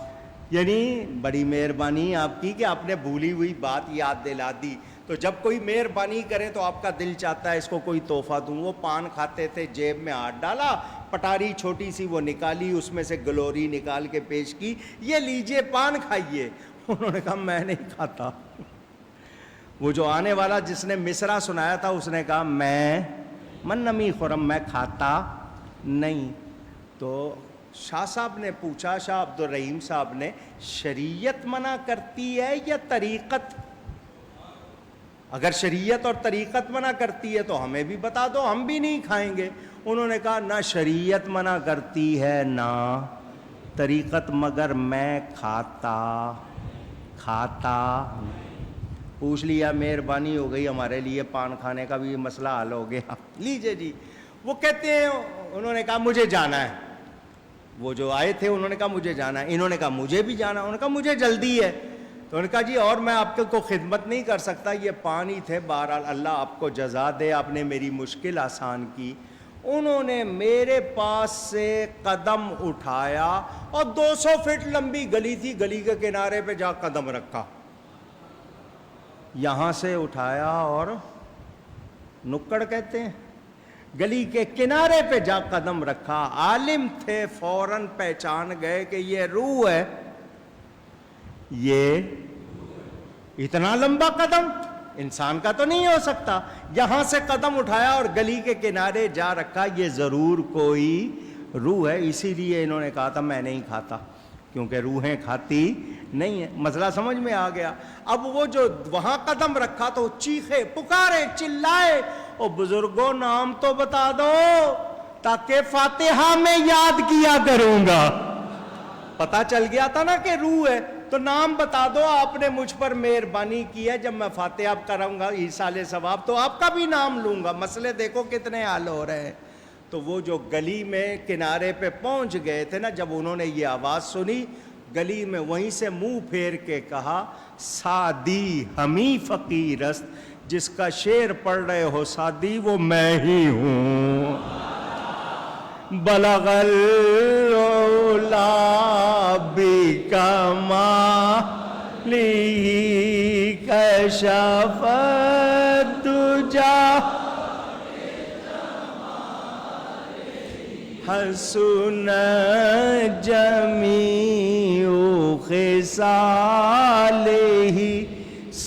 یعنی بڑی مہربانی آپ کی کہ آپ نے بھولی ہوئی بات یاد دلا دی. تو جب کوئی مہربانی کرے تو آپ کا دل چاہتا ہے اس کو کوئی تحفہ دوں. وہ پان کھاتے تھے، جیب میں ہاتھ ڈالا، پٹاری چھوٹی سی وہ نکالی، اس میں سے گلوری نکال کے پیش کی، یہ لیجئے پان کھائیے. انہوں نے کہا میں نہیں کھاتا. وہ جو آنے والا جس نے مصرع سنایا تھا اس نے کہا میں من نمی خورم، میں کھاتا نہیں. تو شاہ صاحب نے پوچھا، شاہ عبد الرحیم صاحب نے، شریعت منع کرتی ہے یا طریقت؟ اگر شریعت اور طریقت منع کرتی ہے تو ہمیں بھی بتا دو، ہم بھی نہیں کھائیں گے. انہوں نے کہا نہ شریعت منع کرتی ہے نہ طریقت، مگر میں کھاتا. پوچھ لیا، مہربانی ہو گئی، ہمارے لیے پان کھانے کا بھی مسئلہ حل ہو گیا. لیجئے جی. وہ کہتے ہیں انہوں نے کہا مجھے جانا ہے. وہ جو آئے تھے انہوں نے کہا مجھے جانا ہے. انہوں نے کہا مجھے بھی جانا ہے. انہوں نے کہا مجھے جلدی ہے. تو انہوں نے کہا جی اور میں آپ کو خدمت نہیں کر سکتا. یہ پانی تھے، بہرحال اللہ آپ کو جزا دے، آپ نے میری مشکل آسان کی. انہوں نے میرے پاس سے قدم اٹھایا اور 200 فٹ لمبی گلی تھی، گلی کے کنارے پہ جا قدم رکھا. یہاں سے اٹھایا اور نکڑ کہتے ہیں، گلی کے کنارے پہ جا قدم رکھا. عالم تھے، فوراً پہچان گئے کہ یہ روح ہے. یہ اتنا لمبا قدم انسان کا تو نہیں ہو سکتا. یہاں سے قدم اٹھایا اور گلی کے کنارے جا رکھا، یہ ضرور کوئی روح ہے. اسی لیے انہوں نے کہا تھا میں نہیں کھاتا، کیونکہ روحیں کھاتی نہیں ہیں. مسئلہ سمجھ میں آ گیا. اب وہ جو وہاں قدم رکھا تو چیخے، پکارے، چلائے، او بزرگوں نام تو بتا دو تاکہ فاتحہ میں یاد کیا کروں گا. پتا چل گیا تھا نا کہ روح ہے، تو نام بتا دو، آپ نے مجھ پر مہربانی کی ہے، جب میں فاتحہ کروں گا ایصال ثواب تو آپ کا بھی نام لوں گا. مسئلے دیکھو کتنے حل ہو رہے ہیں. تو وہ جو گلی میں کنارے پہ پہنچ گئے تھے نا، جب انہوں نے یہ آواز سنی گلی میں، وہیں سے منہ پھیر کے کہا سعدی ہمیں فقیرست، جس کا شعر پڑھ رہے ہو سعدی وہ میں ہی ہوں. بلغ العلا بکمالہ کشف الدجی حسن جمیع خصالہ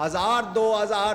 1000, 2000,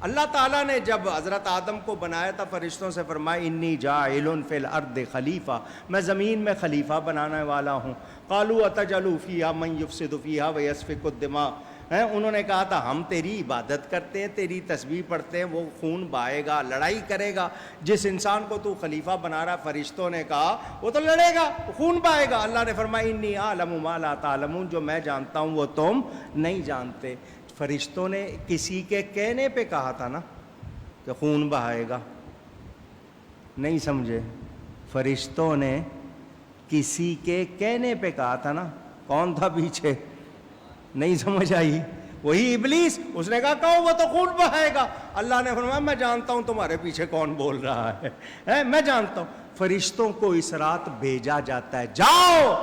اللہ تعالیٰ نے جب حضرت آدم کو بنایا تھا فرشتوں سے فرمایا انی جاعل فی الارض خلیفہ، میں زمین میں خلیفہ بنانے والا ہوں۔ قالوا اتجعل فیہا من یفسد فیہا ویسفک الدماء، انہوں نے کہا تھا ہم تیری عبادت کرتے ہیں، تیری تسبیح پڑھتے ہیں، وہ خون بہائے گا، لڑائی کرے گا۔ جس انسان کو تو خلیفہ بنا رہا، فرشتوں نے کہا وہ تو لڑے گا، خون بہائے گا۔ اللہ نے فرمایا انی اعلم ما لا تعلمون، جو میں جانتا ہوں وہ تم نہیں جانتے۔ فرشتوں نے کسی کے کہنے پہ کہا تھا نا کہ خون بہائے گا، نہیں سمجھے؟ فرشتوں نے کسی کے کہنے پہ کہا تھا نا، کون تھا پیچھے؟ نہیں سمجھ آئی؟ وہی ابلیس، اس نے کہا کہو وہ تو خون بہائے گا۔ اللہ نے فرمایا میں جانتا ہوں تمہارے پیچھے کون بول رہا ہے، میں جانتا ہوں۔ فرشتوں کو اس رات بھیجا جاتا ہے، جاؤ،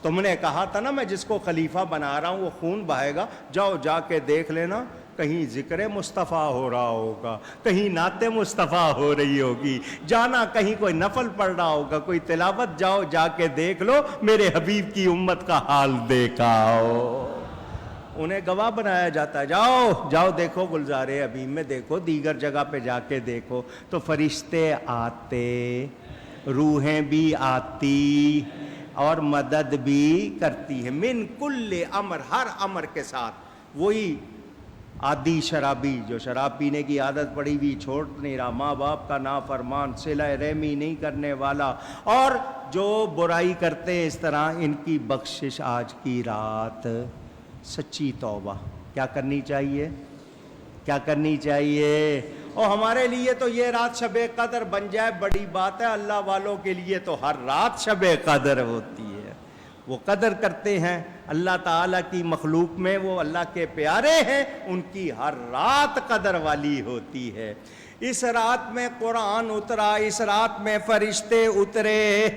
تم نے کہا تھا نا میں جس کو خلیفہ بنا رہا ہوں وہ خون بہائے گا، جاؤ جا کے دیکھ لینا، کہیں ذکر مصطفیٰ ہو رہا ہوگا، کہیں نعت مصطفیٰ ہو رہی ہوگی، جانا کہیں کوئی نفل پڑھ رہا ہوگا، کوئی تلاوت، جاؤ جا کے دیکھ لو، میرے حبیب کی امت کا حال دیکھا ہو۔ انہیں گواہ بنایا جاتا ہے، جاؤ جاؤ دیکھو گلزار حبیب میں دیکھو، دیگر جگہ پہ جا کے دیکھو۔ تو فرشتے آتے، روحیں بھی آتی اور مدد بھی کرتی ہے، من کل امر، ہر امر کے ساتھ۔ وہی عادی شرابی جو شراب پینے کی عادت پڑی ہوئی چھوڑ نہیں رہا، ماں باپ کا نافرمان، صلہ رحمی نہیں کرنے والا، اور جو برائی کرتے ہیں اس طرح، ان کی بخشش آج کی رات سچی توبہ۔ کیا کرنی چاہیے؟ کیا کرنی چاہیے؟ اور ہمارے لیے تو یہ رات شب قدر بن جائے بڑی بات ہے، اللہ والوں کے لیے تو ہر رات شب قدر ہوتی ہے، وہ قدر کرتے ہیں اللہ تعالیٰ کی مخلوق میں، وہ اللہ کے پیارے ہیں، ان کی ہر رات قدر والی ہوتی ہے۔ اس رات میں قرآن اترا، اس رات میں فرشتے اترے۔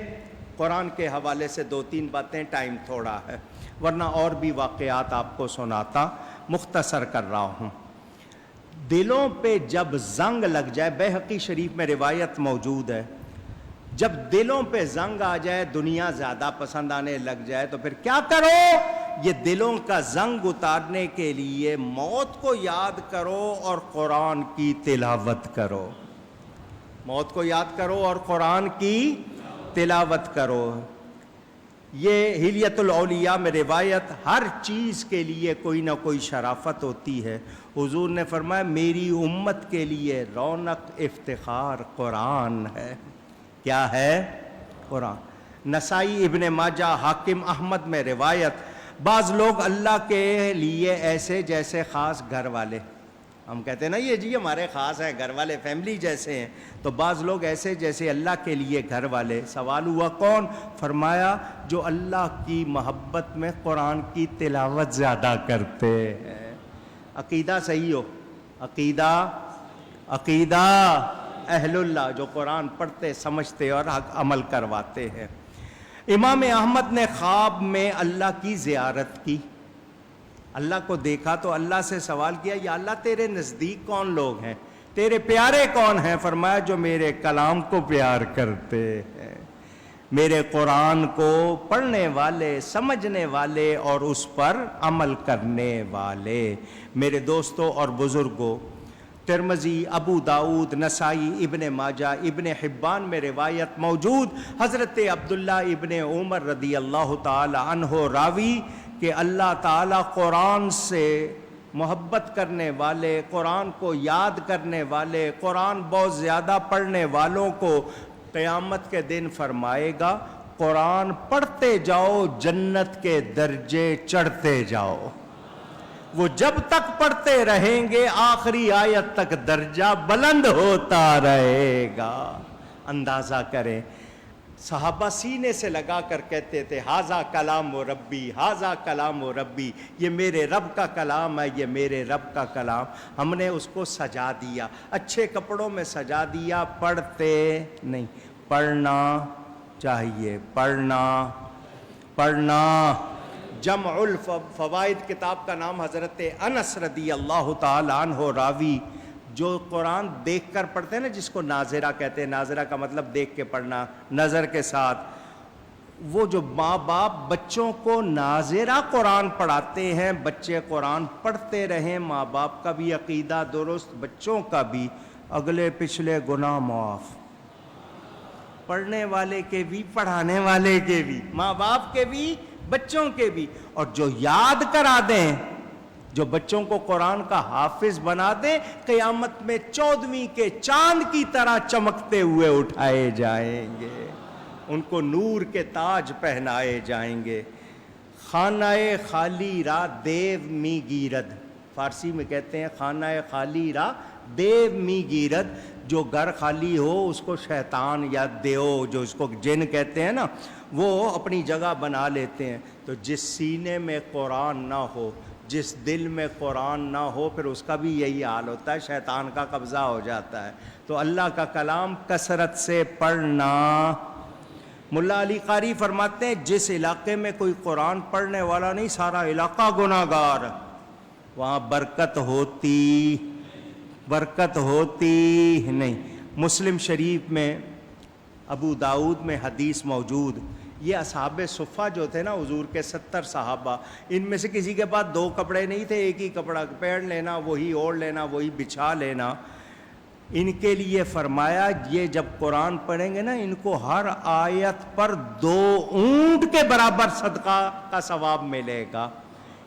قرآن کے حوالے سے 2-3 باتیں، ٹائم تھوڑا ہے ورنہ اور بھی واقعات آپ کو سناتا، مختصر کر رہا ہوں۔ دلوں پہ جب زنگ لگ جائے، بیہقی شریف میں روایت موجود ہے، جب دلوں پہ زنگ آ جائے، دنیا زیادہ پسند آنے لگ جائے، تو پھر کیا کرو؟ یہ دلوں کا زنگ اتارنے کے لیے موت کو یاد کرو اور قرآن کی تلاوت کرو۔ موت کو یاد کرو اور قرآن کی تلاوت کرو۔ یہ حلیت الاولیاء میں روایت، ہر چیز کے لیے کوئی نہ کوئی شرافت ہوتی ہے۔ حضور نے فرمایا میری امت کے لیے رونق افتخار قرآن ہے۔ کیا ہے؟ قرآن۔ نسائی، ابن ماجہ، حاکم، احمد میں روایت، بعض لوگ اللہ کے لیے ایسے جیسے خاص گھر والے، ہم کہتے ہیں نا یہ جی ہمارے خاص ہیں گھر والے، فیملی جیسے ہیں، تو بعض لوگ ایسے جیسے اللہ کے لیے گھر والے۔ سوال ہوا کون؟ فرمایا جو اللہ کی محبت میں قرآن کی تلاوت زیادہ کرتے ہیں۔ عقیدہ صحیح ہو، عقیدہ اہل اللہ، جو قرآن پڑھتے، سمجھتے اور عمل کرواتے ہیں۔ امام احمد نے خواب میں اللہ کی زیارت کی، اللہ کو دیکھا تو اللہ سے سوال کیا یا اللہ تیرے نزدیک کون لوگ ہیں، تیرے پیارے کون ہیں؟ فرمایا جو میرے کلام کو پیار کرتے ہیں، میرے قرآن کو پڑھنے والے، سمجھنے والے اور اس پر عمل کرنے والے۔ میرے دوستوں اور بزرگوں، ترمذی، ابو داؤد، نسائی، ابن ماجہ، ابن حبان میں روایت موجود، حضرت عبداللہ ابن عمر رضی اللہ تعالی عنہ راوی کہ اللہ تعالیٰ قرآن سے محبت کرنے والے، قرآن کو یاد کرنے والے، قرآن بہت زیادہ پڑھنے والوں کو قیامت کے دن فرمائے گا قرآن پڑھتے جاؤ، جنت کے درجے چڑھتے جاؤ۔ وہ جب تک پڑھتے رہیں گے آخری آیت تک درجہ بلند ہوتا رہے گا۔ اندازہ کریں، صحابہ سینے سے لگا کر کہتے تھے ھذا کلام و ربی، ھذا کلام و ربی، یہ میرے رب کا کلام ہے، یہ میرے رب کا کلام۔ ہم نے اس کو سجا دیا، اچھے کپڑوں میں سجا دیا، پڑھتے نہیں۔ پڑھنا چاہیے، پڑھنا۔ جمع الفوائد کتاب کا نام، حضرت انس رضی اللہ تعالی عنہ راوی، جو قرآن دیکھ کر پڑھتے ہیں نا، جس کو ناظرہ کہتے ہیں، ناظرہ کا مطلب دیکھ کے پڑھنا، نظر کے ساتھ، وہ جو ماں باپ بچوں کو ناظرہ قرآن پڑھاتے ہیں، بچے قرآن پڑھتے رہیں، ماں باپ کا بھی عقیدہ درست، بچوں کا بھی، اگلے پچھلے گناہ معاف، پڑھنے والے کے بھی، پڑھانے والے کے بھی، ماں باپ کے بھی، بچوں کے بھی۔ اور جو یاد کرا دیں، جو بچوں کو قرآن کا حافظ بنا دیں، قیامت میں 14ویں کے چاند کی طرح چمکتے ہوئے اٹھائے جائیں گے، ان کو نور کے تاج پہنائے جائیں گے۔ خانہ خالی را دیو می گیرد، فارسی میں کہتے ہیں خانہ خالی را دیو می گیرد، جو گھر خالی ہو اس کو شیطان یا دیو، جو اس کو جن کہتے ہیں نا، وہ اپنی جگہ بنا لیتے ہیں۔ تو جس سینے میں قرآن نہ ہو، جس دل میں قرآن نہ ہو، پھر اس کا بھی یہی حال ہوتا ہے، شیطان کا قبضہ ہو جاتا ہے۔ تو اللہ کا کلام کثرت سے پڑھنا۔ ملا علی قاری فرماتے ہیں جس علاقے میں کوئی قرآن پڑھنے والا نہیں، سارا علاقہ گناہ گار، وہاں برکت ہوتی نہیں۔ مسلم شریف میں، ابو داؤد میں حدیث موجود، یہ اصحاب صفہ جو تھے نا، حضور کے 70 صحابہ، ان میں سے کسی کے پاس 2 کپڑے نہیں تھے، ایک ہی کپڑا پہن لینا، وہی اوڑھ لینا، وہی بچھا لینا۔ ان کے لیے فرمایا یہ جب قرآن پڑھیں گے نا، ان کو ہر آیت پر 2 اونٹ کے برابر صدقہ کا ثواب ملے گا،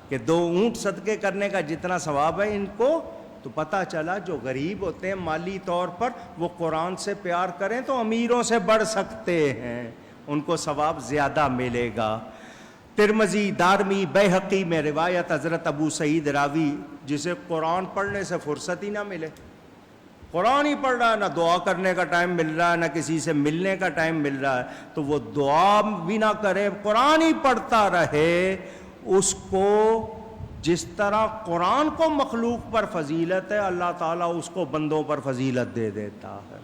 کہ 2 اونٹ صدقے کرنے کا جتنا ثواب ہے ان کو۔ تو پتہ چلا جو غریب ہوتے ہیں مالی طور پر، وہ قرآن سے پیار کریں تو امیروں سے بڑھ سکتے ہیں، ان کو ثواب زیادہ ملے گا۔ ترمذی، دارمی، بیہقی میں روایت حضرت ابو سعید راوی، جسے قرآن پڑھنے سے فرصت ہی نہ ملے، قرآن ہی پڑھ رہا ہے، نہ دعا کرنے کا ٹائم مل رہا ہے، نہ کسی سے ملنے کا ٹائم مل رہا ہے، تو وہ دعا بھی نہ کرے، قرآن ہی پڑھتا رہے، اس کو جس طرح قرآن کو مخلوق پر فضیلت ہے، اللہ تعالیٰ اس کو بندوں پر فضیلت دے دیتا ہے،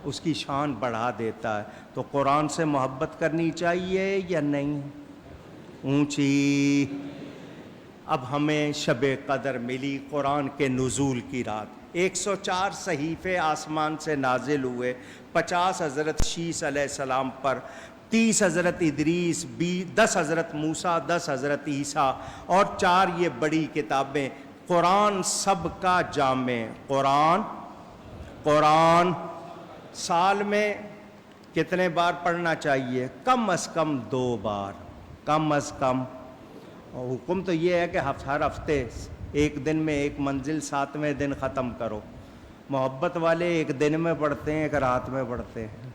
اس کی شان بڑھا دیتا ہے۔ تو قرآن سے محبت کرنی چاہیے یا نہیں؟ اونچی۔ اب ہمیں شب قدر ملی، قرآن کے نزول کی رات، 104 صحیفے آسمان سے نازل ہوئے، 50 حضرت شیس علیہ السلام پر، 30 حضرت ادریس، 10 حضرت موسیٰ، 10 حضرت عیسیٰ، اور 4 یہ بڑی کتابیں۔ قرآن سب کا جامع، قرآن سال میں کتنے بار پڑھنا چاہیے؟ کم از کم 2 بار، کم از کم۔ اور حکم تو یہ ہے کہ ہر ہفتے ایک دن میں ایک منزل 7ویں دن ختم کرو۔ محبت والے ایک دن میں پڑھتے ہیں، ایک رات میں پڑھتے ہیں،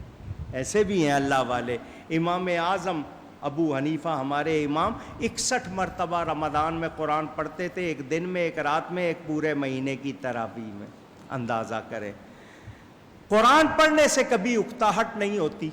ایسے بھی ہیں اللہ والے۔ امام اعظم ابو حنیفہ ہمارے امام 61 مرتبہ رمضان میں قرآن پڑھتے تھے، ایک دن میں، ایک رات میں، ایک پورے مہینے کی تراویح میں، اندازہ کریں۔ قرآن پڑھنے سے کبھی اکتاہٹ نہیں ہوتی۔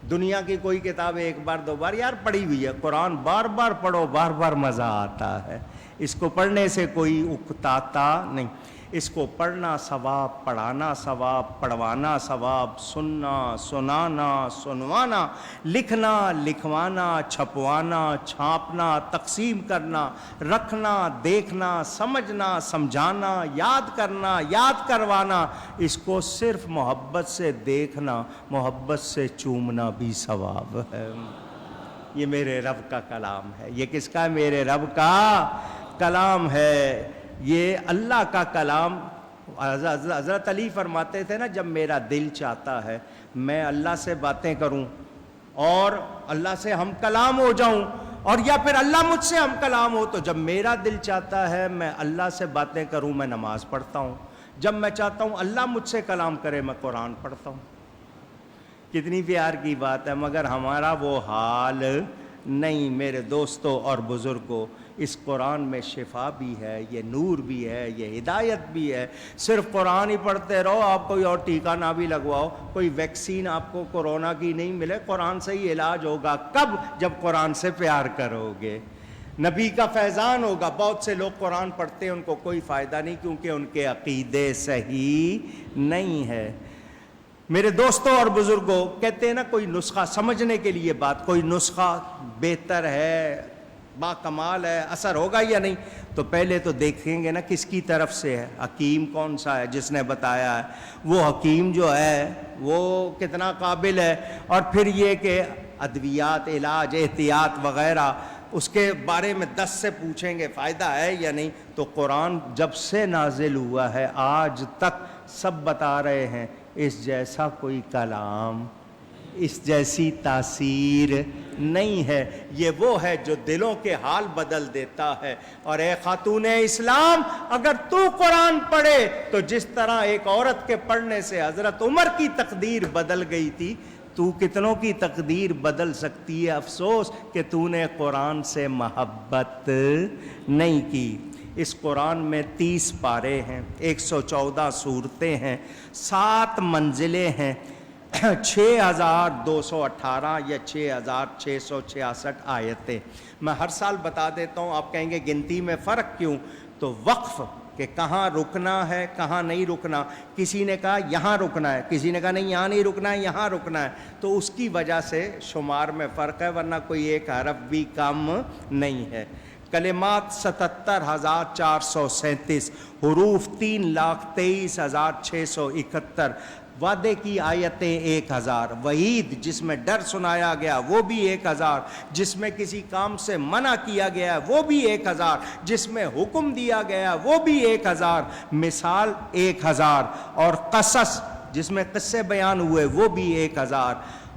دنیا کی کوئی کتاب 1 بار 2 بار یار پڑھی ہوئی ہے، قرآن بار بار پڑھو، بار بار مزہ آتا ہے۔ اس کو پڑھنے سے کوئی اکتاتا نہیں، اس کو پڑھنا ثواب، پڑھانا ثواب، پڑھوانا ثواب، سننا، سنانا، سنوانا، لکھنا، لکھوانا، چھپوانا، چھاپنا، تقسیم کرنا، رکھنا، دیکھنا، سمجھنا، سمجھانا، یاد کرنا، یاد کروانا، اس کو صرف محبت سے دیکھنا، محبت سے چومنا بھی ثواب ہے۔ یہ میرے رب کا کلام ہے۔ یہ کس کا؟ میرے رب کا کلام ہے، یہ اللہ کا کلام۔ حضرت علی فرماتے تھے نا، جب میرا دل چاہتا ہے میں اللہ سے باتیں کروں اور اللہ سے ہم کلام ہو جاؤں، اور یا پھر اللہ مجھ سے ہم کلام ہو، تو جب میرا دل چاہتا ہے میں اللہ سے باتیں کروں، میں نماز پڑھتا ہوں، جب میں چاہتا ہوں اللہ مجھ سے کلام کرے، میں قرآن پڑھتا ہوں۔ کتنی پیار کی بات ہے، مگر ہمارا وہ حال نہیں۔ میرے دوستوں اور بزرگوں، اس قرآن میں شفا بھی ہے، یہ نور بھی ہے، یہ ہدایت بھی ہے۔ صرف قرآن ہی پڑھتے رہو، آپ کوئی اور ٹیکہ نہ بھی لگواؤ، کوئی ویکسین آپ کو کورونا کی نہیں ملے، قرآن سے ہی علاج ہوگا۔ کب؟ جب قرآن سے پیار کرو گے، نبی کا فیضان ہوگا۔ بہت سے لوگ قرآن پڑھتے ہیں، ان کو کوئی فائدہ نہیں، کیونکہ ان کے عقیدے صحیح نہیں ہے۔ میرے دوستوں اور بزرگوں، کہتے ہیں نا کوئی نسخہ، سمجھنے کے لیے بات، کوئی نسخہ بہتر ہے، با کمال ہے، اثر ہوگا یا نہیں، تو پہلے تو دیکھیں گے نا کس کی طرف سے ہے، حکیم کون سا ہے جس نے بتایا ہے، وہ حکیم جو ہے وہ کتنا قابل ہے، اور پھر یہ کہ ادویات، علاج، احتیاط وغیرہ، اس کے بارے میں 10 سے پوچھیں گے فائدہ ہے یا نہیں، تو قرآن جب سے نازل ہوا ہے آج تک سب بتا رہے ہیں اس جیسا کوئی کلام، اس جیسی تاثیر نہیں ہے۔ یہ وہ ہے جو دلوں کے حال بدل دیتا ہے۔ اور اے خاتون اسلام، اگر تو قرآن پڑھے تو جس طرح ایک عورت کے پڑھنے سے حضرت عمر کی تقدیر بدل گئی تھی، تو کتنوں کی تقدیر بدل سکتی ہے۔ افسوس کہ تو نے قرآن سے محبت نہیں کی۔ اس قرآن میں 30 پارے ہیں، 114 سورتیں ہیں، 7 منزلیں ہیں، 6218 یا 6666 آیتیں۔ میں ہر سال بتا دیتا ہوں، آپ کہیں گے گنتی میں فرق کیوں؟ تو وقف کہ کہاں رکنا ہے کہاں نہیں رکنا، کسی نے کہا یہاں رکنا ہے، کسی نے کہا نہیں یہاں نہیں رکنا ہے یہاں رکنا ہے، تو اس کی وجہ سے شمار میں فرق ہے، ورنہ کوئی ایک حرف بھی کم نہیں ہے۔ کلمات 77,437، حروف 3,23,671، وعدے کی آیتیں 1000، وعید جس میں ڈر سنایا گیا وہ بھی 1000، جس میں کسی کام سے منع کیا گیا وہ بھی 1000، جس میں حکم دیا گیا وہ بھی 1000، مثال 1000، اور قصص جس میں قصے بیان ہوئے وہ بھی 1000،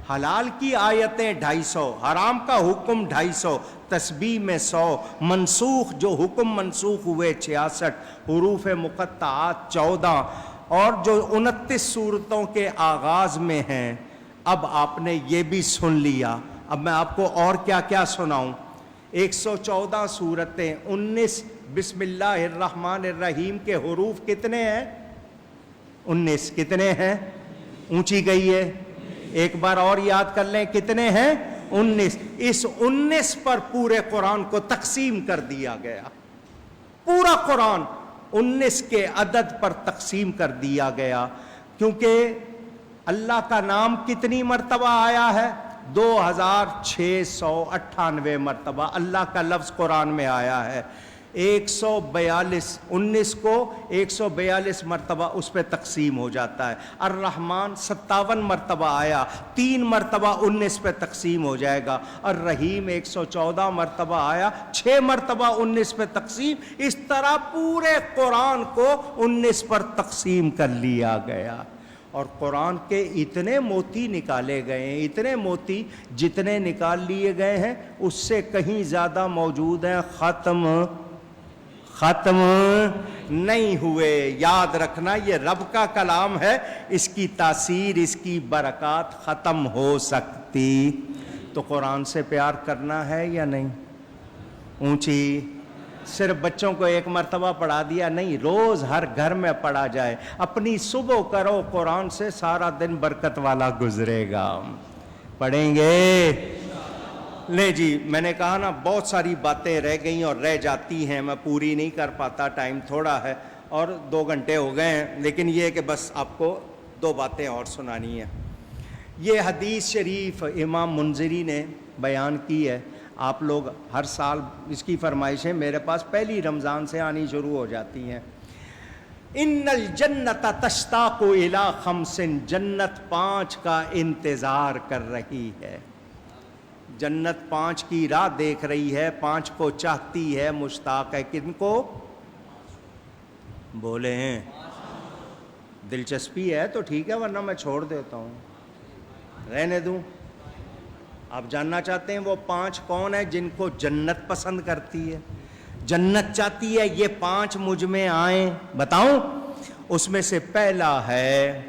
حلال کی آیتیں 250، حرام کا حکم 250، تسبیح میں 100، منسوخ جو حکم منسوخ ہوئے 66، حروف مقطعات 14، اور جو 29 صورتوں کے آغاز میں ہیں۔ اب آپ نے یہ بھی سن لیا، اب میں آپ کو اور کیا کیا سناؤں۔ 114 صورتیں، 19 بسم اللہ الرحمن الرحیم کے حروف کتنے ہیں؟ 19 کتنے ہیں؟ اونچی گئی ہے، ایک بار اور یاد کر لیں کتنے ہیں؟ 19۔ اس 19 پر پورے قرآن کو تقسیم کر دیا گیا، پورا قرآن 19 کے عدد پر تقسیم کر دیا گیا، کیونکہ اللہ کا نام کتنی مرتبہ آیا ہے؟ 2698 مرتبہ اللہ کا لفظ قرآن میں آیا ہے۔ 142 19 کو 142 مرتبہ اس پہ تقسیم ہو جاتا ہے۔ الرحمن 57 مرتبہ آیا، 3 مرتبہ 19 پہ تقسیم ہو جائے گا۔ الرحیم 114 مرتبہ آیا، 6 مرتبہ 19 پہ تقسیم۔ اس طرح پورے قرآن کو 19 پر تقسیم کر لیا گیا، اور قرآن کے اتنے موتی نکالے گئے ہیں، اتنے موتی جتنے نکال لیے گئے ہیں اس سے کہیں زیادہ موجود ہیں، ختم نہیں ہوئے۔ یاد رکھنا یہ رب کا کلام ہے، اس کی تاثیر، اس کی برکات ختم ہو سکتی۔ تو قرآن سے پیار کرنا ہے یا نہیں؟ اونچی صرف بچوں کو ایک مرتبہ پڑھا دیا نہیں، روز ہر گھر میں پڑھا جائے۔ اپنی صبح کرو قرآن سے، سارا دن برکت والا گزرے گا۔ پڑھیں گے؟ لے جی، میں نے کہا نا بہت ساری باتیں رہ گئیں اور رہ جاتی ہیں، میں پوری نہیں کر پاتا، ٹائم تھوڑا ہے اور 2 گھنٹے ہو گئے ہیں، لیکن یہ کہ بس آپ کو 2 باتیں اور سنانی ہیں۔ یہ حدیث شریف امام منذری نے بیان کی ہے، آپ لوگ ہر سال اس کی فرمائشیں میرے پاس پہلی رمضان سے آنی شروع ہو جاتی ہیں۔ ان الجنت تشتاق الی 5، جنت 5 کا انتظار کر رہی ہے، جنت 5 کی راہ دیکھ رہی ہے، 5 کو چاہتی ہے، مشتاق ہے۔ کن کو؟ بولے ہیں دلچسپی ہے تو ٹھیک ہے، ورنہ میں چھوڑ دیتا ہوں، رہنے دوں۔ آپ جاننا چاہتے ہیں وہ 5 کون ہیں جن کو جنت پسند کرتی ہے، جنت چاہتی ہے یہ 5 مجھ میں آئیں؟ بتاؤں؟ اس میں سے پہلا ہے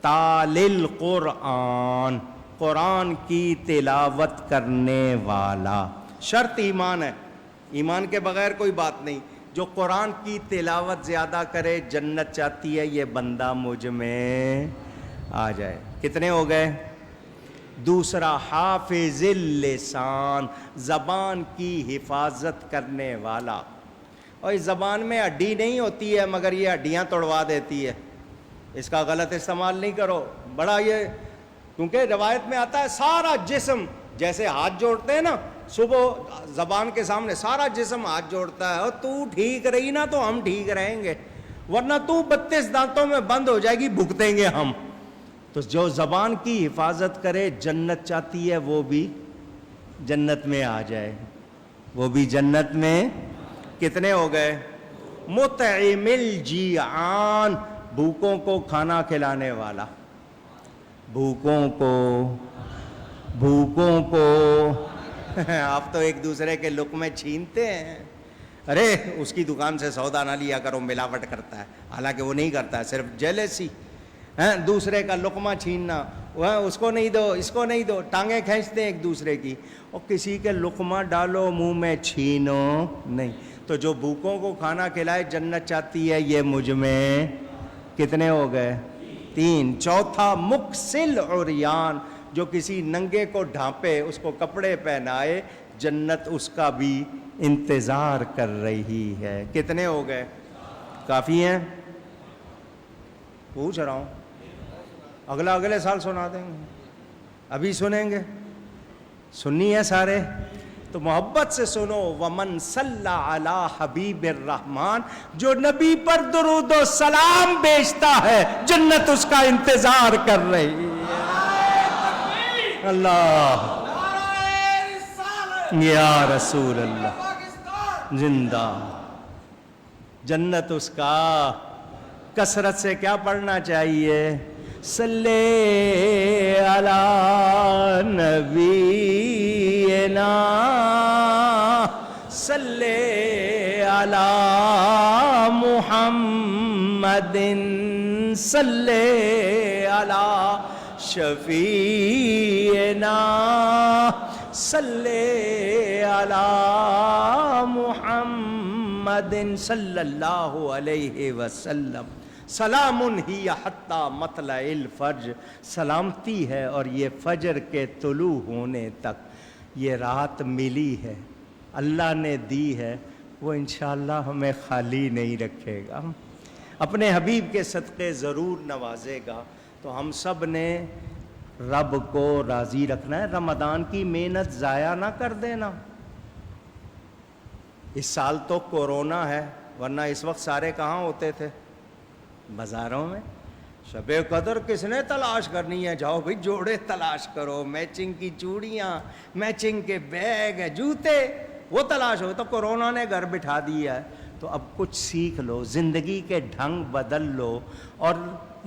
تالل قرآن، قرآن کی تلاوت کرنے والا۔ شرط ایمان ہے، ایمان کے بغیر کوئی بات نہیں۔ جو قرآن کی تلاوت زیادہ کرے جنت چاہتی ہے یہ بندہ مجھ میں آ جائے۔ کتنے ہو گئے؟ دوسرا حافظ اللسان، زبان کی حفاظت کرنے والا۔ اور اس زبان میں ہڈی نہیں ہوتی ہے مگر یہ ہڈیاں توڑوا دیتی ہے، اس کا غلط استعمال نہیں کرو۔ بڑا یہ، کیونکہ روایت میں آتا ہے سارا جسم، جیسے ہاتھ جوڑتے ہیں نا صبح زبان کے سامنے، سارا جسم ہاتھ جوڑتا ہے، اور تو ٹھیک رہی نا تو ہم ٹھیک رہیں گے، ورنہ تو 32 دانتوں میں بند ہو جائے گی، بھگتیں گے ہم۔ تو جو زبان کی حفاظت کرے جنت چاہتی ہے وہ بھی جنت میں آ جائے، وہ بھی جنت میں۔ کتنے ہو گئے؟ مطعم الجیعان، بھوکوں کو کھانا کھلانے والا، بھوکوں کو آپ تو ایک دوسرے کے لقمے چھینتے ہیں، ارے اس کی دکان سے سودا نہ لیا کرو ملاوٹ کرتا ہے، حالانکہ وہ نہیں کرتا ہے، صرف جیلسی، دوسرے کا لقمہ چھیننا، وہ اس کو نہیں دو، اس کو نہیں دو، ٹانگیں کھینچتے ہیں ایک دوسرے کی، اور کسی کے لقمہ ڈالو منہ میں چھینو نہیں۔ تو جو بھوکوں کو کھانا کھلائے جنت چاہتی ہے، یہ مجھ میں کتنے ہو گئے؟ 3۔ چوتھا مکسل عریان، جو کسی ننگے کو ڈھانپے، اس کو کپڑے پہنائے، جنت اس کا بھی انتظار کر رہی ہے۔ کتنے ہو گئے؟ کافی ہیں؟ پوچھ رہا ہوں، اگلے سال سنا دیں گے، ابھی سنیں گے؟ سننی ہے سارے تو محبت سے سنو۔ ومن صلی علی حبیب الرحمن، جو نبی پر درود و سلام بیچتا ہے جنت اس کا انتظار کر رہی ہے۔ اللہ یا رسول اللہ، زندہ جنت اس کا۔ کثرت سے کیا پڑھنا چاہیے؟ صلی علی نبینا، صلی علی محمد، صلی علی شفیعنا، صلی علی محمد صلی اللہ علیہ وسلم۔ سلام ہی حتی مطلع الفجر، سلامتی ہے اور یہ فجر کے طلوع ہونے تک، یہ رات ملی ہے، اللہ نے دی ہے، وہ انشاءاللہ ہمیں خالی نہیں رکھے گا، اپنے حبیب کے صدقے ضرور نوازے گا۔ تو ہم سب نے رب کو راضی رکھنا ہے، رمضان کی محنت ضائع نہ کر دینا۔ اس سال تو کورونا ہے، ورنہ اس وقت سارے کہاں ہوتے تھے؟ بازاروں میں۔ شب قدر کس نے تلاش کرنی ہے؟ جاؤ بھئی جوڑے تلاش کرو، میچنگ کی چوڑیاں، میچنگ کے بیگ، جوتے، وہ تلاش ہو۔ تو کورونا نے گھر بٹھا دیا ہے، تو اب کچھ سیکھ لو، زندگی کے ڈھنگ بدل لو، اور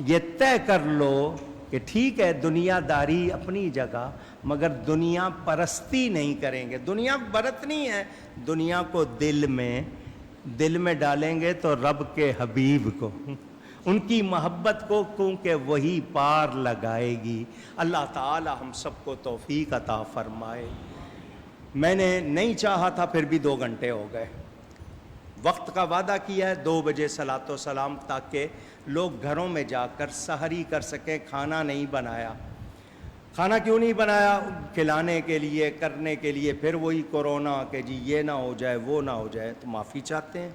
یہ طے کر لو کہ ٹھیک ہے دنیا داری اپنی جگہ، مگر دنیا پرستی نہیں کریں گے۔ دنیا برتنی ہے، دنیا کو دل میں ڈالیں گے تو رب کے حبیب کو، ان کی محبت کو، کیونکہ وہی پار لگائے گی۔ اللہ تعالی ہم سب کو توفیق عطا فرمائے۔ میں نے نہیں چاہا تھا، پھر بھی 2 گھنٹے ہو گئے۔ وقت کا وعدہ کیا ہے 2 بجے صلاۃ و سلام، تاکہ لوگ گھروں میں جا کر سحری کر سکیں۔ کھانا نہیں بنایا۔ کھانا کیوں نہیں بنایا؟ کھلانے کے لیے، کرنے کے لیے، پھر وہی کورونا کہ جی یہ نہ ہو جائے، وہ نہ ہو جائے۔ تو معافی چاہتے ہیں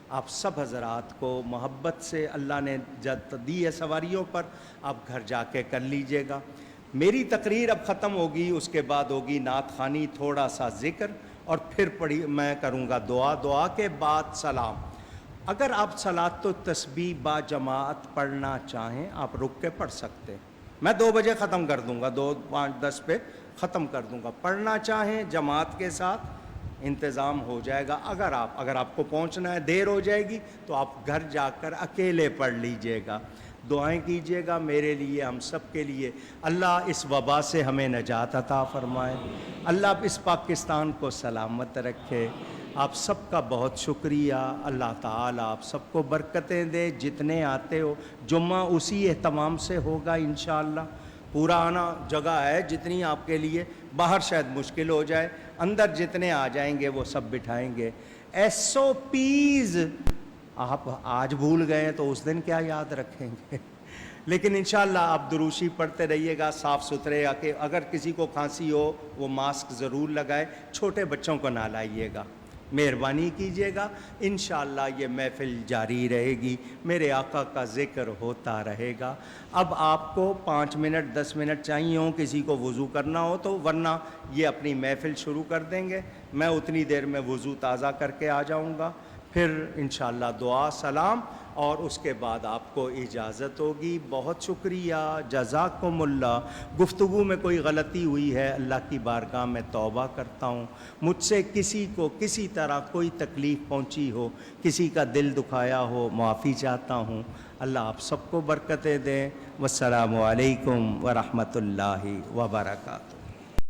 آپ سب حضرات کو، محبت سے اللہ نے جد دی ہے سواریوں پر، آپ گھر جا کے کر لیجئے گا۔ میری تقریر اب ختم ہوگی، اس کے بعد ہوگی نعت خوانی، تھوڑا سا ذکر، اور پھر میں کروں گا دعا کے بعد سلام۔ اگر آپ صلاۃ و تسبیح با جماعت پڑھنا چاہیں، آپ رک کے پڑھ سکتے ہیں، میں 2 بجے ختم کر دوں گا، 2، 5، 10 پہ ختم کر دوں گا۔ پڑھنا چاہیں جماعت کے ساتھ انتظام ہو جائے گا۔ اگر آپ کو پہنچنا ہے، دیر ہو جائے گی، تو آپ گھر جا کر اکیلے پڑھ لیجئے گا۔ دعائیں کیجئے گا میرے لیے، ہم سب کے لیے۔ اللہ اس وبا سے ہمیں نجات عطا فرمائے، اللہ اس پاکستان کو سلامت رکھے۔ آپ سب کا بہت شکریہ، اللہ تعالیٰ آپ سب کو برکتیں دے۔ جتنے آتے ہو، جمعہ اسی اہتمام سے ہوگا انشاءاللہ۔ پورا آنا جگہ ہے جتنی آپ کے لیے، باہر شاید مشکل ہو جائے، اندر جتنے آ جائیں گے وہ سب بٹھائیں گے۔ SOPs آپ آج بھول گئے تو اس دن کیا یاد رکھیں گے؟ لیکن انشاءاللہ آپ دروشی پڑھتے رہیے گا، صاف ستھرے، اگر کسی کو کھانسی ہو وہ ماسک ضرور لگائے، چھوٹے بچوں کو نہ لائیے گا، مہربانی کیجیے گا۔ انشاءاللہ یہ محفل جاری رہے گی، میرے آقا کا ذکر ہوتا رہے گا۔ اب آپ کو 5 منٹ 10 منٹ چاہیے ہوں، کسی کو وضو کرنا ہو تو، ورنہ یہ اپنی محفل شروع کر دیں گے۔ میں اتنی دیر میں وضو تازہ کر کے آ جاؤں گا، پھر انشاءاللہ دعا سلام اور اس کے بعد آپ کو اجازت ہوگی. بہت شکریہ، جزاکم اللہ. گفتگو میں کوئی غلطی ہوئی ہے اللہ کی بارگاہ میں توبہ کرتا ہوں. مجھ سے کسی کو کسی طرح کوئی تکلیف پہنچی ہو، کسی کا دل دکھایا ہو، معافی چاہتا ہوں. اللہ آپ سب کو برکتیں دیں. والسلام علیکم ورحمۃ اللہ وبرکاتہ.